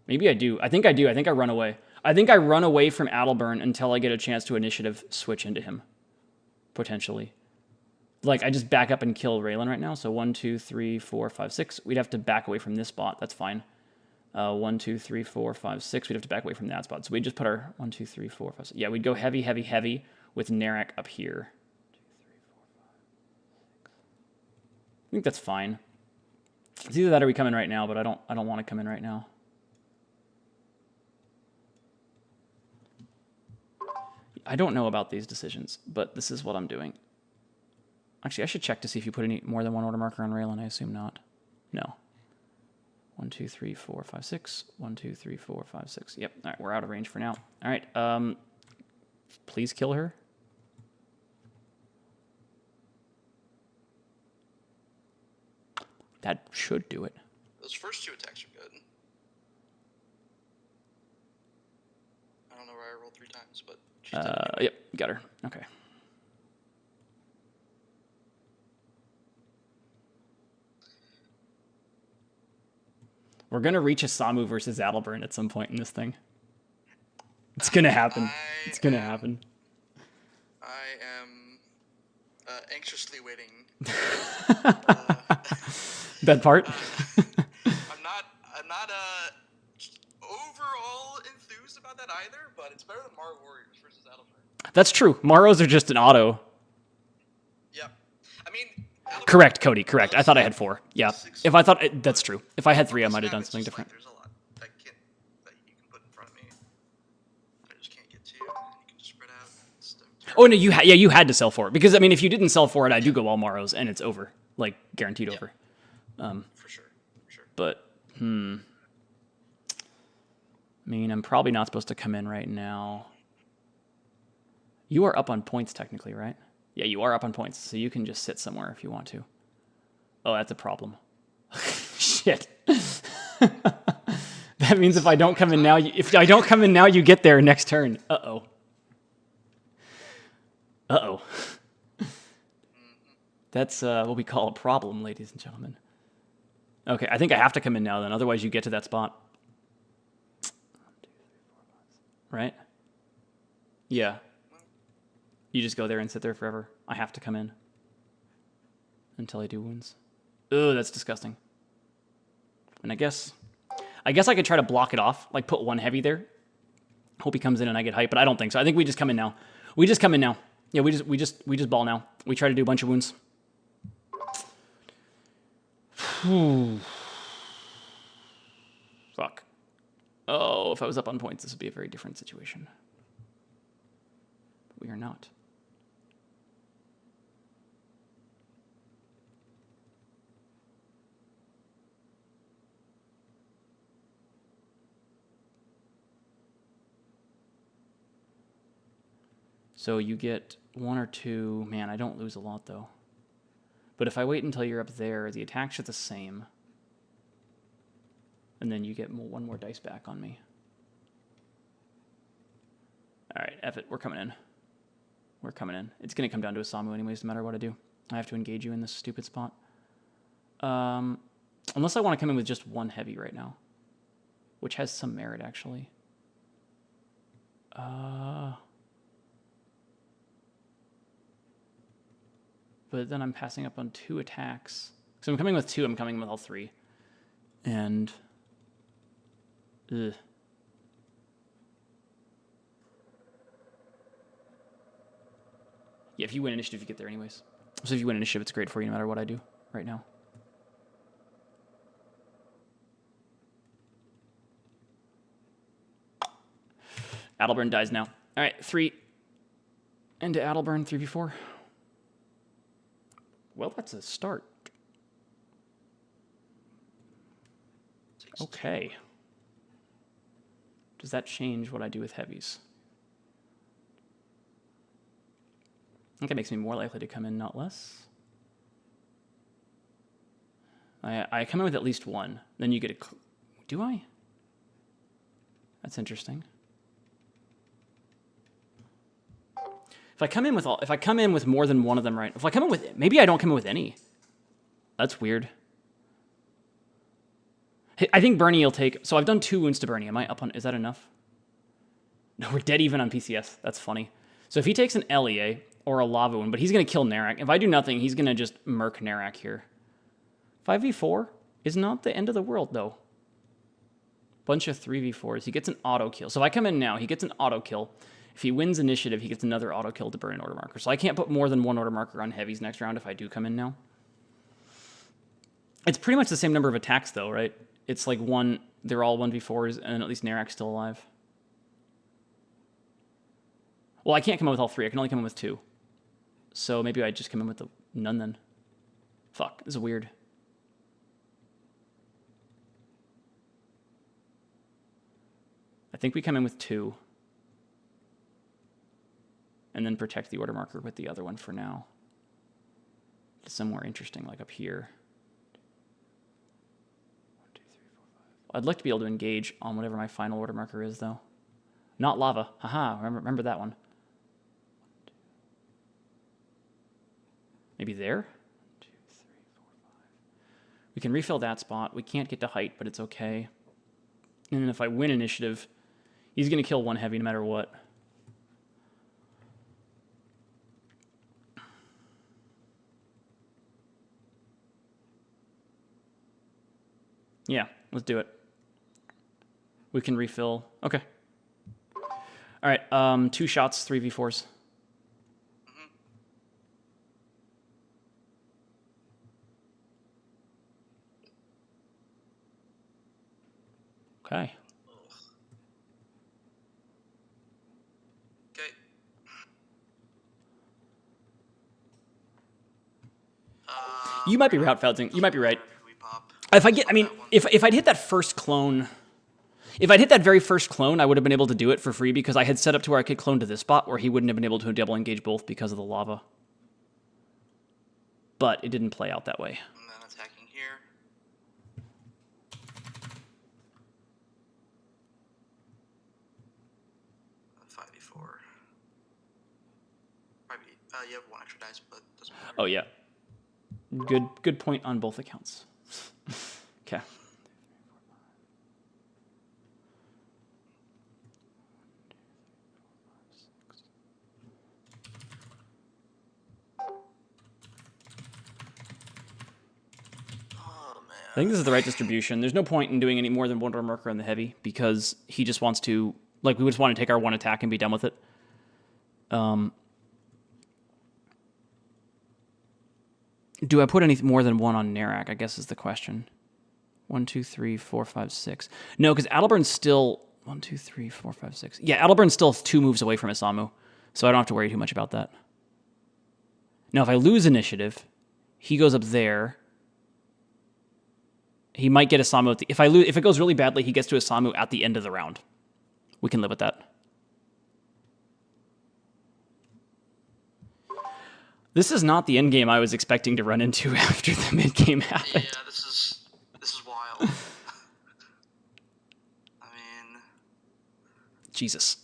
Speaker 1: Maybe I do. I think I do. I think I run away. I think I run away from Adalburn until I get a chance to initiative switch into him, potentially. Like, I just back up and kill Raylan right now. So 1, 2, 3, 4, 5, 6. We'd have to back away from this spot. That's fine. 1, 2, 3, 4, 5, 6. We'd have to back away from that spot. So we'd just put our 1, 2, 3, 4, 5, 6. Yeah, we'd go heavy, heavy, heavy with Narak up here. 2, 3, 4, 5, 6. I think that's fine. It's either that or we come in right now, but I don't want to come in right now. I don't know about these decisions, but this is what I'm doing. Actually, I should check to see if you put any more than 1 order marker on Raylan. I assume not. No. 1, 2, 3, 4, 5, 6. 1, 2, 3, 4, 5, 6. Yep. All right, we're out of range for now. All right. Please kill her. That should do it.
Speaker 2: Those first 2 attacks are good. I don't know where I rolled 3 times, but she's dead.
Speaker 1: Yep, got her. Okay. We're going to reach a Samu versus Adalburn at some point in this thing. It's going to happen. It's going to happen.
Speaker 2: I am anxiously waiting.
Speaker 1: That part?
Speaker 2: I'm not overall enthused about that either, but it's better than Mara Warriors versus Adalburn.
Speaker 1: That's true. Maros are just an auto.
Speaker 2: Yep. I mean...
Speaker 1: Correct, Cody, correct. I thought I had 4. Yeah. If I thought... That's true. If I had 3, I might have done something different.
Speaker 2: There's a lot that you can put in front of me. I just can't get to. You can just spread out.
Speaker 1: Oh, no, you had to sell for it. Because, I mean, if you didn't sell for it, I do go all Maros, and it's over. Like, guaranteed over.
Speaker 2: For sure.
Speaker 1: But, I mean, I'm probably not supposed to come in right now. You are up on points, technically, right? Yeah, you are up on points, so you can just sit somewhere if you want to. Oh, that's a problem. Shit. That means if I don't come in now, you get there next turn. Uh-oh. Uh-oh. That's what we call a problem, ladies and gentlemen. Okay, I think I have to come in now then, otherwise you get to that spot. 1, right? Yeah. You just go there and sit there forever. I have to come in until I do wounds. Ugh, that's disgusting. And I guess I could try to block it off, like put one heavy there. Hope he comes in and I get hyped, but I don't think so. I think we just come in now. We just come in now. Yeah, we just ball now. We try to do a bunch of wounds. Fuck. Oh, if I was up on points, this would be a very different situation. But we are not. So you get 1 or 2. Man, I don't lose a lot, though. But if I wait until you're up there, the attacks are the same. And then you get 1 more dice back on me. All right, F it. We're coming in. We're coming in. It's going to come down to a Samu anyways, no matter what I do. I have to engage you in this stupid spot. Unless I want to come in with just 1 heavy right now. Which has some merit, actually. But then I'm passing up on 2 attacks. So I'm coming with 2, I'm coming with all 3. And... ugh. Yeah, if you win initiative, you get there anyways. So if you win initiative, it's great for you no matter what I do right now. Adalburn dies now. All right, 3. Into Adalburn, 3v4. Well, that's a start. Okay. Does that change what I do with heavies? I think it makes me more likely to come in, not less. I come in with at least 1. Then you get a... do I? That's interesting. If I come in with more than 1 of them, right? If I come in with... maybe I don't come in with any. That's weird. I think Bernie will take... so I've done 2 wounds to Bernie. Am I up on... is that enough? No, we're dead even on PCS. That's funny. So if he takes an LEA or a lava wound, but he's going to kill Narak. If I do nothing, he's going to just murk Narak here. 5v4 is not the end of the world, though. Bunch of 3v4s. He gets an auto kill. So if I come in now, he gets an auto kill. If he wins initiative, he gets another auto kill to burn an order marker. So I can't put more than 1 order marker on heavies next round if I do come in now. It's pretty much the same number of attacks, though, right? It's like 1, they're all 1v4s, and at least Narak's still alive. Well, I can't come in with all 3. I can only come in with 2. So maybe I just come in with the none then. Fuck, this is weird. I think we come in with 2. And then protect the order marker with the other one for now. Somewhere interesting, like up here. 1, 2, 3, 4, 5. I'd like to be able to engage on whatever my final order marker is, though. Not lava. Haha, remember that one. Maybe there? 1, 2, 3, 4, 5. We can refill that spot. We can't get to height, but it's okay. And then if I win initiative, he's going to kill 1 heavy no matter what. Yeah, let's do it. We can refill. Okay. All right, 2 shots, 3v4s. Okay.
Speaker 2: Okay.
Speaker 1: You might be route fouling. You might be right. If I get, I mean, if I'd hit that first clone, if I'd hit that very first clone, I would have been able to do it for free because I had set up to where I could clone to this spot where he wouldn't have been able to double engage both because of the lava. But it didn't play out that way.
Speaker 2: And then attacking here. You have 1 extra dice, but it doesn't matter.
Speaker 1: Oh, yeah. Good point on both accounts. Okay. I think this is the right distribution. There's no point in doing any more than 1 order marker on the heavy because he just wants to, like, we just want to take our 1 attack and be done with it. Do I put any more than 1 on Narak, I guess is the question. 1, 2, 3, 4, 5, 6. No, because Adalbern's still 1, 2, 3, 4, 5, 6. Yeah, Adalbern's still 2 moves away from Isamu, so I don't have to worry too much about that. Now, if I lose initiative, he goes up there. He might get Isamu at the, if it goes really badly, he gets to Isamu at the end of the round. We can live with that. This is not the end game I was expecting to run into after the mid game happened.
Speaker 2: Yeah, this is wild. I mean,
Speaker 1: Jesus.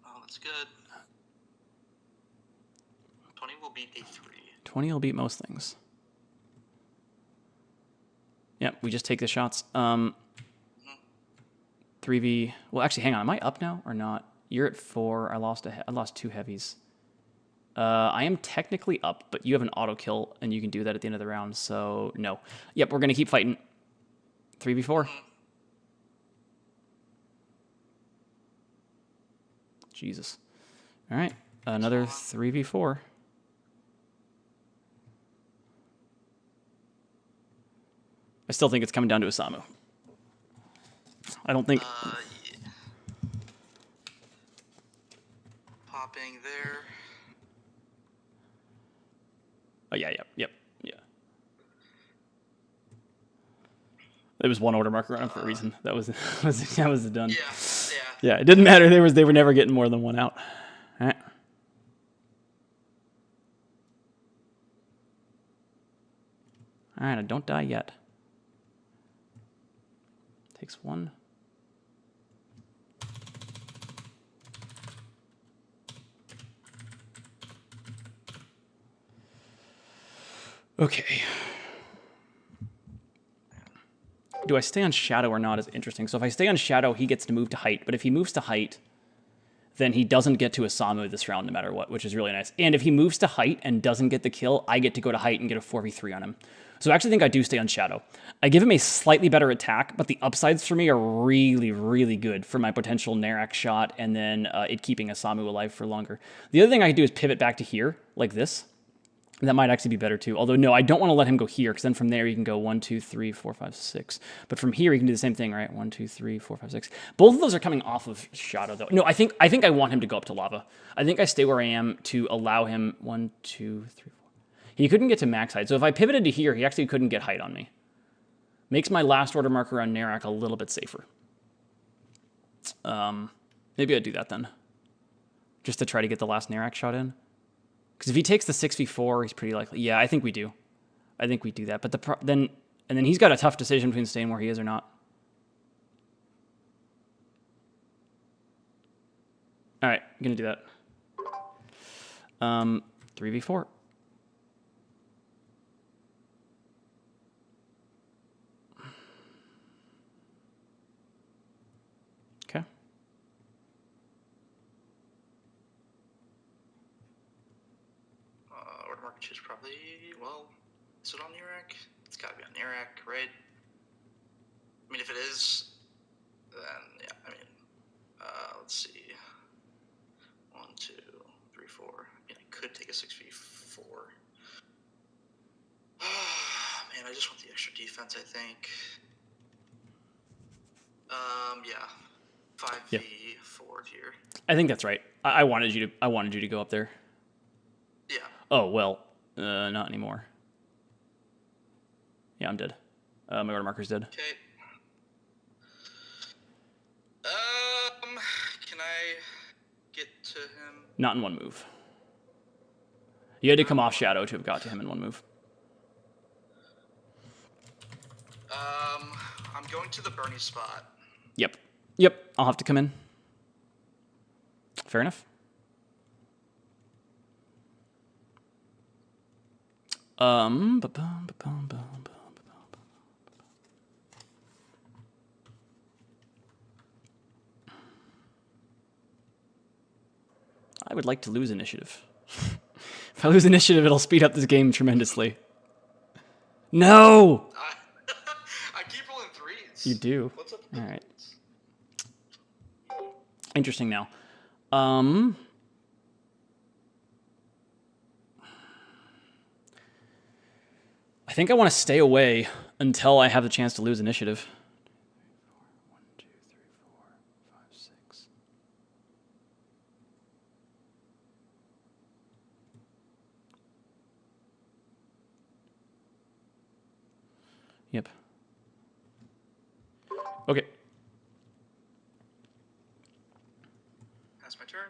Speaker 2: Oh, that's good. 20 will beat a 3.
Speaker 1: 20 will beat most things. Yep, we just take the shots. 3v. Well, actually, hang on. Am I up now or not? You're at 4. I lost 2 heavies. I am technically up, but you have an auto kill, and you can do that at the end of the round. So no. Yep, we're gonna keep fighting. 3v4. Jesus. All right, another 3v4. I still think it's coming down to Isamu. I don't think...
Speaker 2: Yeah. Popping there.
Speaker 1: Oh, yeah. It was 1 order marker on him for a reason. That was done.
Speaker 2: Yeah.
Speaker 1: Yeah, it didn't matter. They were never getting more than 1 out. All right. All right, I don't die yet. Takes 1. Okay. Do I stay on Shadow or not is interesting. So if I stay on Shadow, he gets to move to height. But if he moves to height, then he doesn't get to Isamu this round no matter what, which is really nice. And if he moves to height and doesn't get the kill, I get to go to height and get a 4v3 on him. So I actually think I do stay on Shadow. I give him a slightly better attack, but the upsides for me are really, really good for my potential Narak shot and then it keeping Isamu alive for longer. The other thing I could do is pivot back to here, like this. That might actually be better too. Although, no, I don't want to let him go here because then from there you can go 1, 2, 3, 4, 5, 6. But from here you can do the same thing, right? 1, 2, 3, 4, 5, 6. Both of those are coming off of Shadow though. No, I think I want him to go up to lava. I think I stay where I am to allow him 1, 2, 3, 4. He couldn't get to max height. So if I pivoted to here, he actually couldn't get height on me. Makes my last order marker on Narak a little bit safer. Maybe I'd do that then. Just to try to get the last Narak shot in. Because if he takes the 6v4, he's pretty likely. Yeah, I think we do. I think we do that. But then he's got a tough decision between staying where he is or not. All right, I'm gonna do that. 3v4. Okay.
Speaker 2: Order mark choose probably, well, is it on Narak? It's gotta be on Narak, right? I mean, if it is, then, yeah, I mean, let's see. 1, 2, 3, 4. I mean, I could take a 6v4. Man, I just want the extra defense, I think. Yeah. 5v4 here.
Speaker 1: I think that's right. I wanted you to go up there.
Speaker 2: Yeah.
Speaker 1: Oh, well, not anymore. Yeah, I'm dead. My order marker's dead.
Speaker 2: Okay. Can I get to him?
Speaker 1: Not in 1 move. You had to come off Shadow to have got to him in 1 move.
Speaker 2: I'm going to the Bernie spot.
Speaker 1: Yep, I'll have to come in. Fair enough. I would like to lose initiative. If I lose initiative, it'll speed up this game tremendously. No!
Speaker 2: rolling threes.
Speaker 1: You do.
Speaker 2: What's up?
Speaker 1: All right. Interesting now. I think I want to stay away until I have the chance to lose initiative. 1, 2, 3, 4, 5, 6. Yep. Okay.
Speaker 2: That's my turn.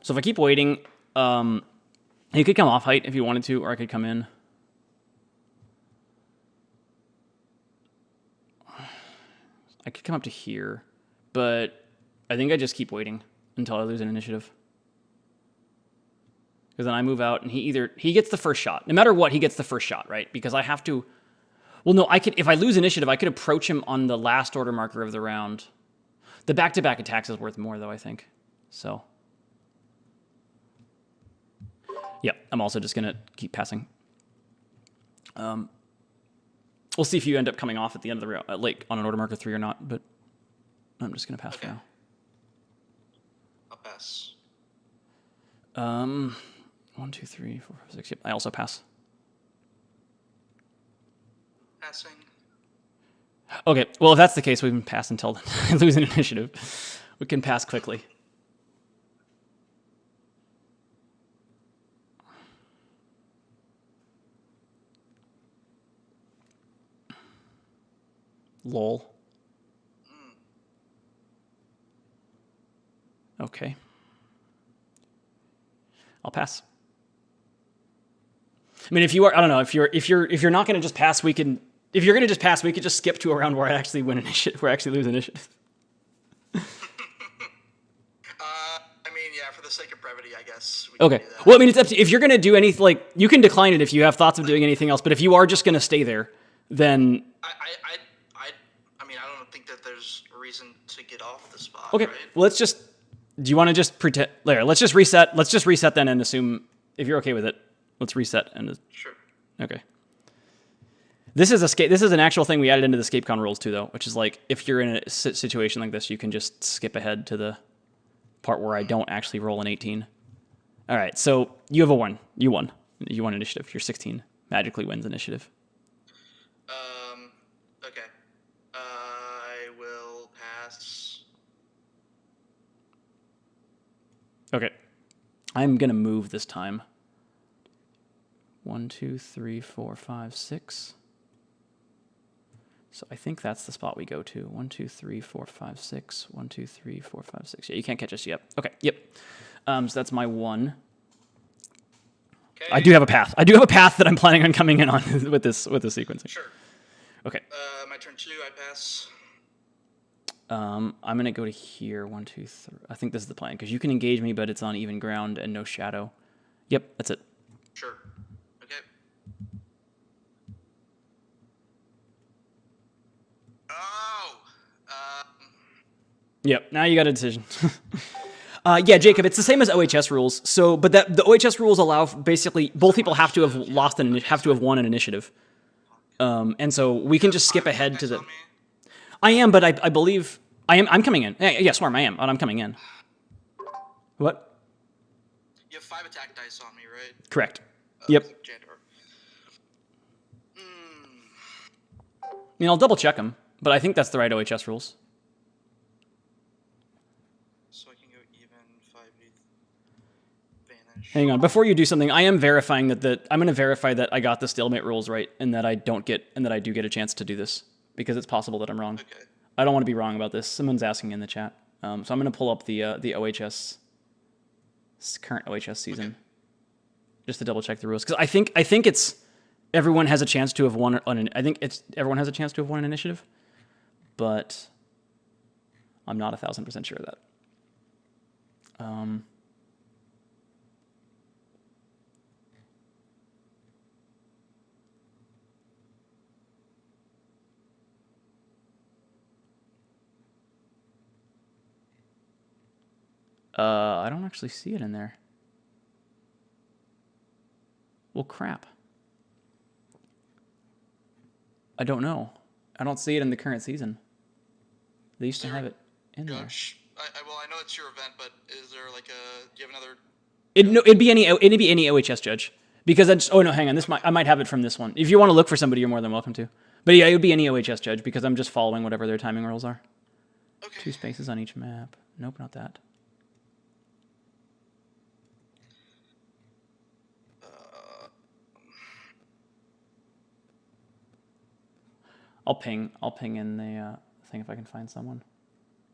Speaker 1: So if I keep waiting, you could come off height if you wanted to, or I could come in. I could come up to here, but I think I just keep waiting until I lose an initiative. Because then I move out, and he gets the first shot. No matter what, he gets the first shot, right? Because I have to. Well, no, I could. If I lose initiative, I could approach him on the last order marker of the round. The back-to-back attacks is worth more, though, I think. So. Yeah, I'm also just gonna keep passing. We'll see if you end up coming off at the end of the round, like on an order marker 3 or not. But I'm just gonna pass for now.
Speaker 2: I'll pass.
Speaker 1: 1, 2, 3, 4, 5, 6. Yep, I also pass.
Speaker 2: Passing.
Speaker 1: Okay, well, if that's the case, we can pass until I lose an initiative. We can pass quickly. Lol. Okay. I'll pass. I mean, if you are, I don't know, if you're not going to just pass, we can. If you're going to just pass, we could just skip to a round where I actually win initiative, where I actually lose initiative.
Speaker 2: I mean, yeah, for the sake of brevity, I guess.
Speaker 1: Okay. Well, I mean, it's up to you. If you're going to do anything, like, you can decline it if you have thoughts of doing anything else. But if you are just going to stay there, then.
Speaker 2: I mean, I don't think that there's a reason to get off the spot.
Speaker 1: Okay.
Speaker 2: Right?
Speaker 1: Well, let's just. Do you want to just pretend? There. Let's just reset. Let's just reset then and assume if you're okay with it. Let's reset and.
Speaker 2: Sure.
Speaker 1: Okay. This is an actual thing we added into the ScapeCon rules too, though, which is like if you're in a situation like this, you can just skip ahead to the part where I don't actually roll an 18. All right, so you have a 1. You won. You won initiative. Your 16 magically wins initiative.
Speaker 2: Okay. I will pass.
Speaker 1: Okay. I'm gonna move this time. 1, 2, 3, 4, 5, 6. So I think that's the spot we go to. 1, 2, 3, 4, 5, 6. 1, 2, 3, 4, 5, 6. Yeah, you can't catch us yet. Okay, yep. So that's my 1.
Speaker 2: Okay.
Speaker 1: I do have a path. I do have a path that I'm planning on coming in on with this sequencing.
Speaker 2: Sure.
Speaker 1: Okay.
Speaker 2: My turn 2, I pass.
Speaker 1: I'm gonna go to here. 1, 2, 3. I think this is the plan because you can engage me, but it's on even ground and no shadow. Yep, that's it.
Speaker 2: Sure. Okay. Oh.
Speaker 1: Yep. Now you got a decision. Yeah, Jacob, it's the same as OHS rules. So, but the OHS rules allow basically both people have to have won an initiative. And so we can just skip ahead to the. I am, but I believe I'm coming in. Yeah, Swarm, I am, and I'm coming in. What?
Speaker 2: You have 5 attack dice on me, right?
Speaker 1: Correct. Yep.
Speaker 2: Jandor.
Speaker 1: I mean, I'll double check them, but I think that's the right OHS rules.
Speaker 2: So I can go even 5 vanish.
Speaker 1: Hang on, before you do something, I am verifying that I'm going to verify that I got the stalemate rules right, and that I do get a chance to do this because it's possible that I'm wrong.
Speaker 2: Okay.
Speaker 1: I don't want to be wrong about this. Someone's asking in the chat, so I'm going to pull up the OHS current OHS season just to double check the rules because I think it's everyone has a chance to have won on everyone has a chance to have won an initiative, but I'm not 1,000% sure of that. I don't actually see it in there. Well, crap. I don't know. I don't see it in the current season. They used to have it in there.
Speaker 2: Well, I know it's your event, but is there like a? Do you have another?
Speaker 1: It'd be any OHS judge because oh no, hang on. I might have it from this one. If you want to look for somebody, you're more than welcome to. But yeah, it would be any OHS judge because I'm just following whatever their timing rules are.
Speaker 2: Okay.
Speaker 1: 2 spaces on each map. Nope, not that. I'll ping in the thing if I can find someone,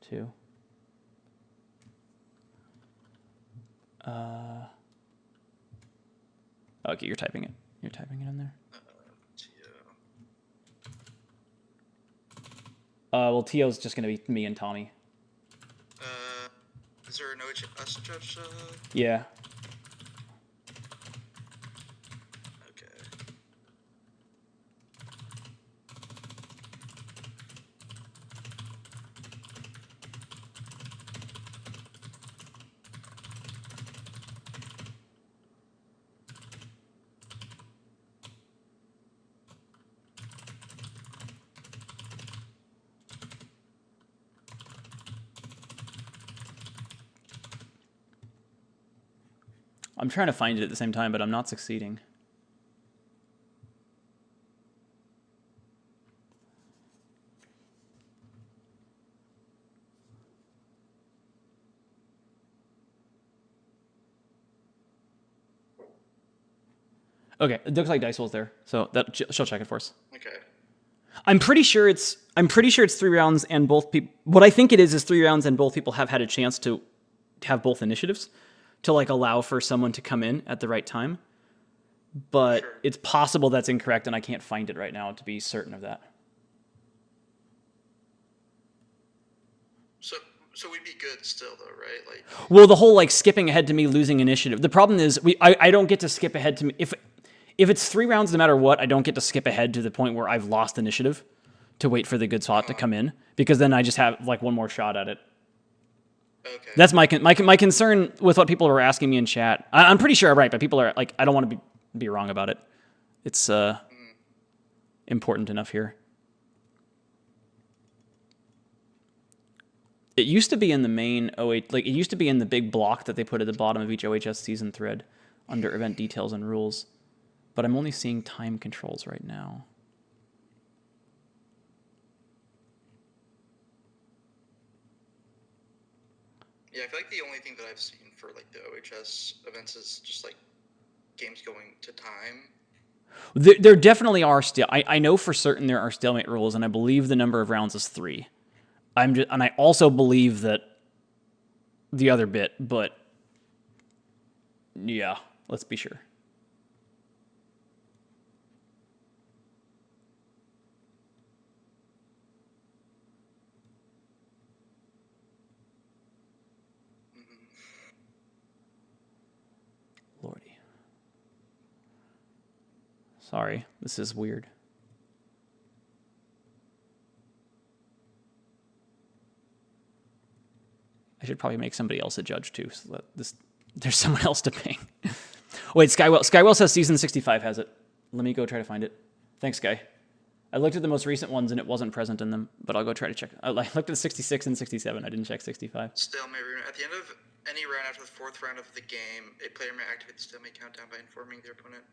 Speaker 1: too. Okay, you're typing it. You're typing it in there. Well, Tio's just gonna be me and Tommy.
Speaker 2: Is there no HS judge?
Speaker 1: Yeah.
Speaker 2: Okay.
Speaker 1: I'm trying to find it at the same time, but I'm not succeeding. Okay, it looks like Dicewell's there, so that she'll check it for us.
Speaker 2: Okay.
Speaker 1: I'm pretty sure it's 3 rounds and both people. What I think it is 3 rounds and both people have had a chance to have both initiatives to like allow for someone to come in at the right time. But sure, it's possible that's incorrect, and I can't find it right now to be certain of that.
Speaker 2: So we'd be good still, though, right? Like,
Speaker 1: well, the whole like skipping ahead to me losing initiative. The problem is I don't get to skip ahead to me if it's 3 rounds no matter what. I don't get to skip ahead to the point where I've lost initiative to wait for the good spot to come in, because then I just have like one more shot at it.
Speaker 2: Okay.
Speaker 1: That's my concern with what people are asking me in chat. I'm pretty sure I'm right, but people are like, I don't want to be wrong about it. It's important enough here. It used to be in the main it used to be in the big block that they put at the bottom of each OHS season thread under event details and rules, but I'm only seeing time controls right now.
Speaker 2: Yeah, I feel like the only thing that I've seen for like the OHS events is just like games going to time.
Speaker 1: There definitely are still. I know for certain there are stalemate rules, and I believe the number of rounds is 3. And I also believe that the other bit, but yeah, let's be sure. Lordy. Sorry, this is weird. I should probably make somebody else a judge too, so that there's someone else to ping. Wait, Skywell says season 65 has it. Let me go try to find it. Thanks, Sky. I looked at the most recent ones and it wasn't present in them, but I'll go try to check. I looked at 66 and 67. I didn't check 65.
Speaker 2: Stalemate. At the end of any round after the 4th round of the game, a player may activate the stalemate countdown by informing their opponent.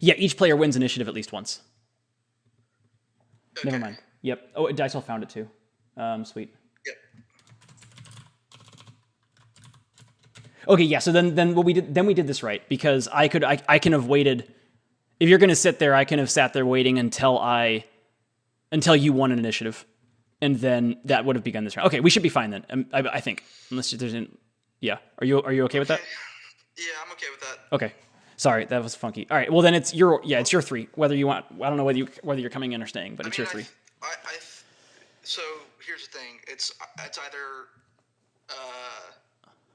Speaker 1: Yeah, each player wins initiative at least once.
Speaker 2: Okay.
Speaker 1: Never mind. Yep. Oh, Dicel found it too. Sweet.
Speaker 2: Yep.
Speaker 1: Okay, yeah. So then what we did this right, because I can have waited. If you're gonna sit there, I can have sat there waiting until you won an initiative, and then that would have begun this round. Okay, we should be fine then. I think, unless there's an. Yeah. Are you okay with that?
Speaker 2: Yeah, I'm okay with that.
Speaker 1: Okay. Sorry, that was funky. All right, well then it's your 3. Whether you want, I don't know whether you're coming in or staying, but it's your 3.
Speaker 2: So here's the thing: it's either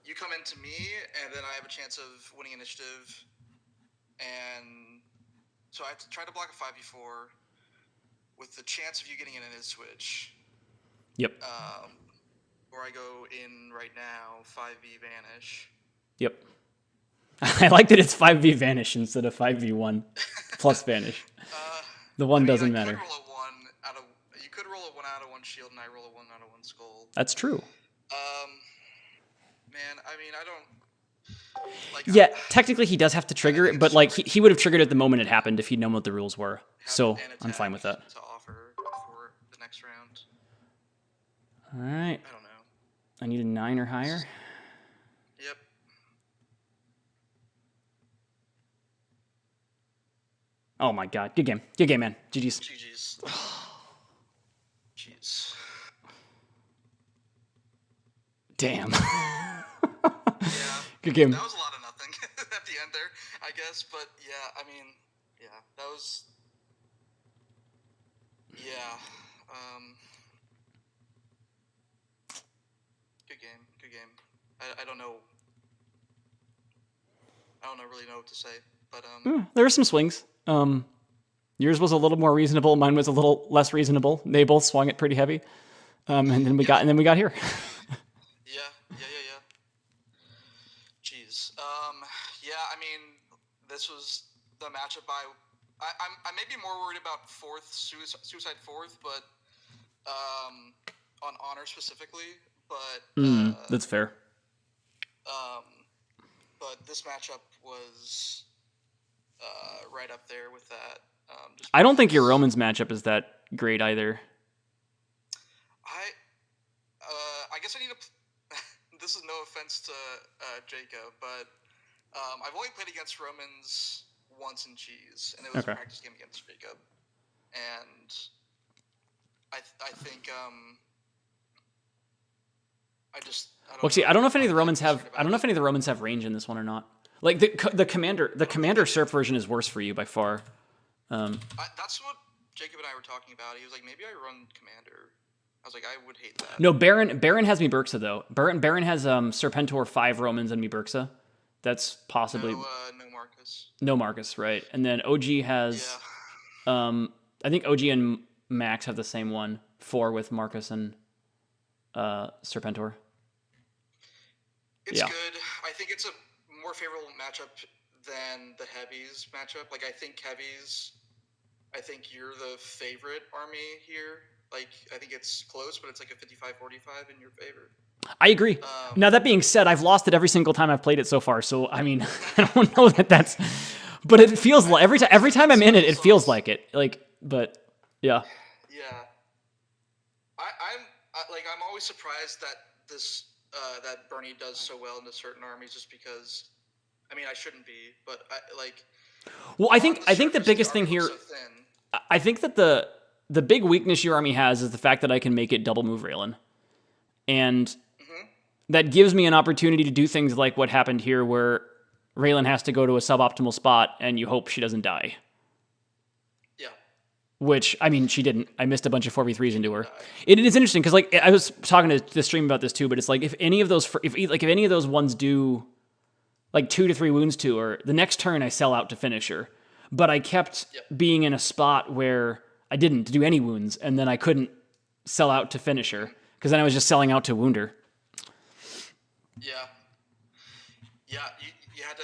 Speaker 2: you come into me, and then I have a chance of winning initiative, and so I have to try to block a 5v4, with the chance of you getting an in switch.
Speaker 1: Yep.
Speaker 2: Where I go in right now, 5v Vanish.
Speaker 1: Yep. I like that it's 5v Vanish instead of 5v1 plus Vanish. The one doesn't matter.
Speaker 2: You could roll a 1 out of 1 shield, and I roll a 1 out of 1 skull.
Speaker 1: That's true.
Speaker 2: Man, I mean, I don't.
Speaker 1: Yeah, technically he does have to trigger it, but like he would have triggered it the moment it happened if he'd known what the rules were. So I'm fine with that.
Speaker 2: To offer for the next round.
Speaker 1: All right.
Speaker 2: I don't know.
Speaker 1: I need a 9 or higher.
Speaker 2: Yep.
Speaker 1: Oh my god, good game, man. GG's.
Speaker 2: GG's. Jeez.
Speaker 1: Damn.
Speaker 2: Yeah.
Speaker 1: Good game.
Speaker 2: That was a lot of nothing at the end there, I guess. But yeah, I mean, yeah, that was. Yeah. Good game. Good game. I don't know. I don't really know what to say, but
Speaker 1: There were some swings. Yours was a little more reasonable. Mine was a little less reasonable. They both swung it pretty heavy, and then we got here.
Speaker 2: Yeah. Jeez. Yeah. I mean, this was the matchup. I may be more worried about suicide fourth, but on honor specifically. But
Speaker 1: that's fair.
Speaker 2: But this matchup was right up there with that.
Speaker 1: I don't think your Romans matchup is that great either.
Speaker 2: I guess I need to. This is no offense to Jacob, but I've only played against Romans once in Cheese, and it was a practice game against Jacob. And I think I don't know
Speaker 1: if any of the Romans have. I don't know if any of the Romans have range in this one or not. Like the commander Surf version is worse for you by far.
Speaker 2: That's what Jacob and I were talking about. He was like, maybe I run commander. I was like, I would hate that.
Speaker 1: No, Baron has me Berxa though. Baron has Serpentor 5 Romans and me Berxa. That's possibly
Speaker 2: no Marcus.
Speaker 1: No Marcus, right? And then OG has, I think OG and Max have the same one, 4 with Marcus and Serpentor.
Speaker 2: It's good. I think it's a more favorable matchup than the heavies matchup. Like I think you're the favorite army here. Like, I think it's close, but it's like a 55-45 in your favor.
Speaker 1: I agree. Now, that being said, I've lost it every single time I've played it so far. So, I mean, I don't know that that's... But it feels like... Every time I'm in it, it feels like it. Like, but, yeah.
Speaker 2: Yeah. I'm always surprised that that Bernie does so well into certain armies just because... I mean, I shouldn't be, but,
Speaker 1: Well, I think the biggest thing here... I think that the big weakness your army has is the fact that I can make it double move Raylan. And that gives me an opportunity to do things like what happened here where Raylan has to go to a suboptimal spot and you hope she doesn't die.
Speaker 2: Yeah.
Speaker 1: Which, I mean, she didn't. I missed a bunch of 4v3s into her. It is interesting because, like, I was talking to the stream about this too, but it's like if any of those ones do like 2 to 3 wounds to her, the next turn I sell out to finish her. But I kept being in a spot where I didn't do any wounds, and then I couldn't sell out to finish her, because then I was just selling out to wound her.
Speaker 2: Yeah. Yeah, you had to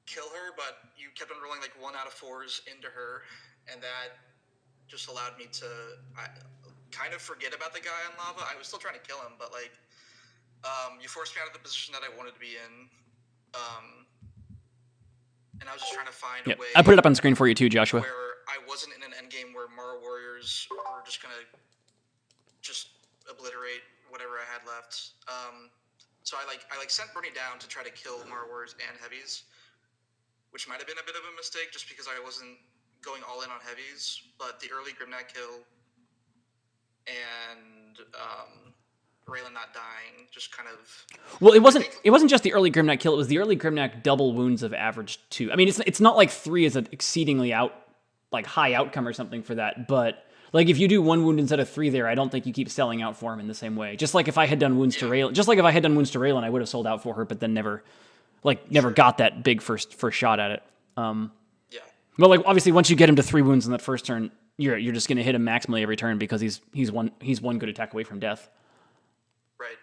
Speaker 2: kill her, but you kept on rolling like 1 out of 4s into her, and that just allowed me to kind of forget about the guy on lava. I was still trying to kill him, but like, you forced me out of the position that I wanted to be in. And I was just trying to find a way...
Speaker 1: I put it up on screen for you too, Joshua.
Speaker 2: Where I wasn't in an endgame where Mara Warriors were just going to just obliterate whatever I had left. So I sent Bernie down to try to kill Mara Warriors and heavies, which might have been a bit of a mistake just because I wasn't going all in on heavies. But the early Grimnak kill and... Raylan not dying, just kind of...
Speaker 1: Well, it wasn't just the early Grimnak kill, it was the early Grimnak double wounds of average 2. I mean, it's not like 3 is an exceedingly high outcome or something for that, but like if you do 1 wound instead of 3 there, I don't think you keep selling out for him in the same way. Just like if I had done wounds to Raylan, I would have sold out for her, but then never got that big first shot at it. Well, like obviously once you get him to 3 wounds in that first turn, you're just gonna hit him maximally every turn because he's one good attack away from death.
Speaker 2: Right.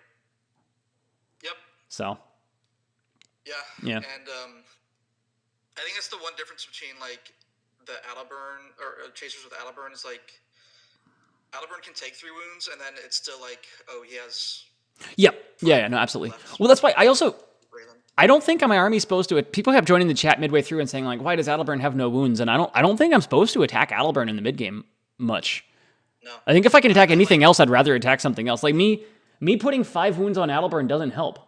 Speaker 2: Yep.
Speaker 1: So.
Speaker 2: Yeah. And I think that's the one difference between like the Alaburn or chasers with Alaburn is like Alaburn can take 3 wounds and then it's still like, oh, he has.
Speaker 1: Yeah, no, absolutely. Well, that's why I don't think my army's supposed to. People kept joining the chat midway through and saying like, "Why does Adelburn have no wounds?" And I don't think I'm supposed to attack Adelburn in the mid game much.
Speaker 2: No.
Speaker 1: I think if I can attack anything else, I'd rather attack something else. Like me putting 5 wounds on Adelburn doesn't help.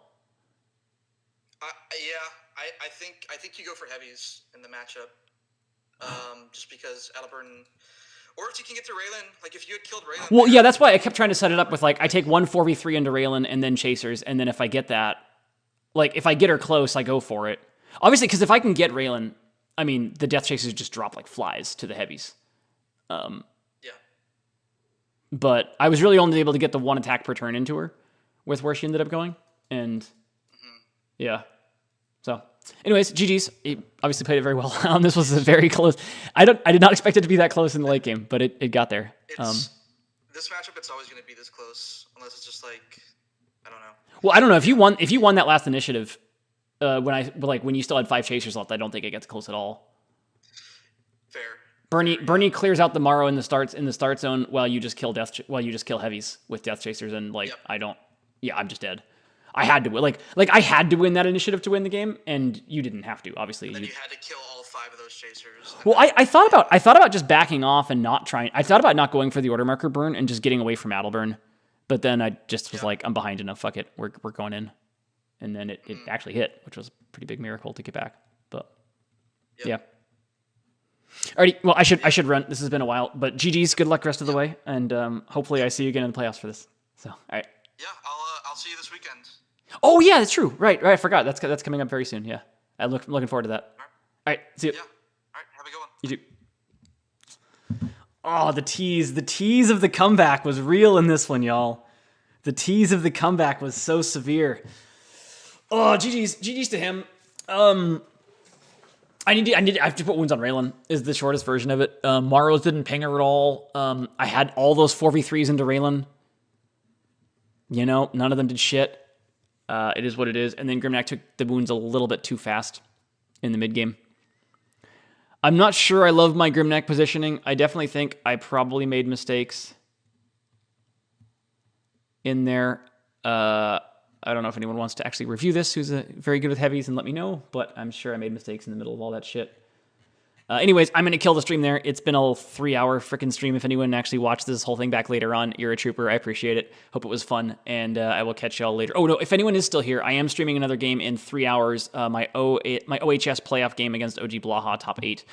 Speaker 2: I think you go for heavies in the matchup, just because Adelburn. Or if you can get to Raylan, like if you had killed Raylan.
Speaker 1: Well, yeah, that's why I kept trying to set it up with like I take 1 4v3 into Raylan and then chasers, and then if I get that. Like, if I get her close, I go for it. Obviously, because if I can get Raylan, I mean, the Death Chasers just drop like flies to the heavies.
Speaker 2: Yeah.
Speaker 1: But I was really only able to get the 1 attack per turn into her with where she ended up going. And, yeah. So, anyways, GG's. He obviously played it very well. This was a very close. I did not expect it to be that close in the late game, but it got there.
Speaker 2: This matchup, it's always going to be this close, unless it's just like, I don't know.
Speaker 1: Well, I don't know if you won that last initiative when you still had 5 chasers left. I don't think it gets close at all.
Speaker 2: Fair.
Speaker 1: Bernie clears out the Morrow in the start zone while you just kill heavies with Death Chasers and like yep. I'm just dead. I had to win I had to win that initiative to win the game, and you didn't have to. Obviously,
Speaker 2: and then you had to kill all 5 of those chasers.
Speaker 1: Well, I thought about just backing off and not trying. I thought about not going for the order marker burn and just getting away from Adelburn. But then I just was like, I'm behind enough. Fuck it. We're going in. And then it actually hit, which was a pretty big miracle to get back. But yeah. Alrighty. Well, I should run. This has been a while. But GG's. Good luck rest of the way. And hopefully I see you again in the playoffs for this. So, all right.
Speaker 2: Yeah, I'll see you this weekend.
Speaker 1: Oh, yeah, that's true. Right. I forgot. That's coming up very soon. Yeah. I'm looking forward to that. All right. See you.
Speaker 2: Yeah. All right. Have a good one.
Speaker 1: You too. Oh, the tease of the comeback was real in this one, y'all. The tease of the comeback was so severe. Oh, GG's to him. I have to put wounds on Raylan is the shortest version of it. Morrows didn't ping her at all. I had all those 4v3s into Raylan. You know, none of them did shit. It is what it is. And then Grimnack took the wounds a little bit too fast in the mid game. I'm not sure I love my Grimnack positioning. I definitely think I probably made mistakes in there. I don't know if anyone wants to actually review this who's very good with heavies and let me know, but I'm sure I made mistakes in the middle of all that shit. Anyways, I'm going to kill the stream there. It's been a 3-hour freaking stream. If anyone actually watched this whole thing back later on, you're a trooper. I appreciate it. Hope it was fun, and I will catch y'all later. Oh, no, if anyone is still here, I am streaming another game in 3 hours, my OHS playoff game against OG Blaha, top 8.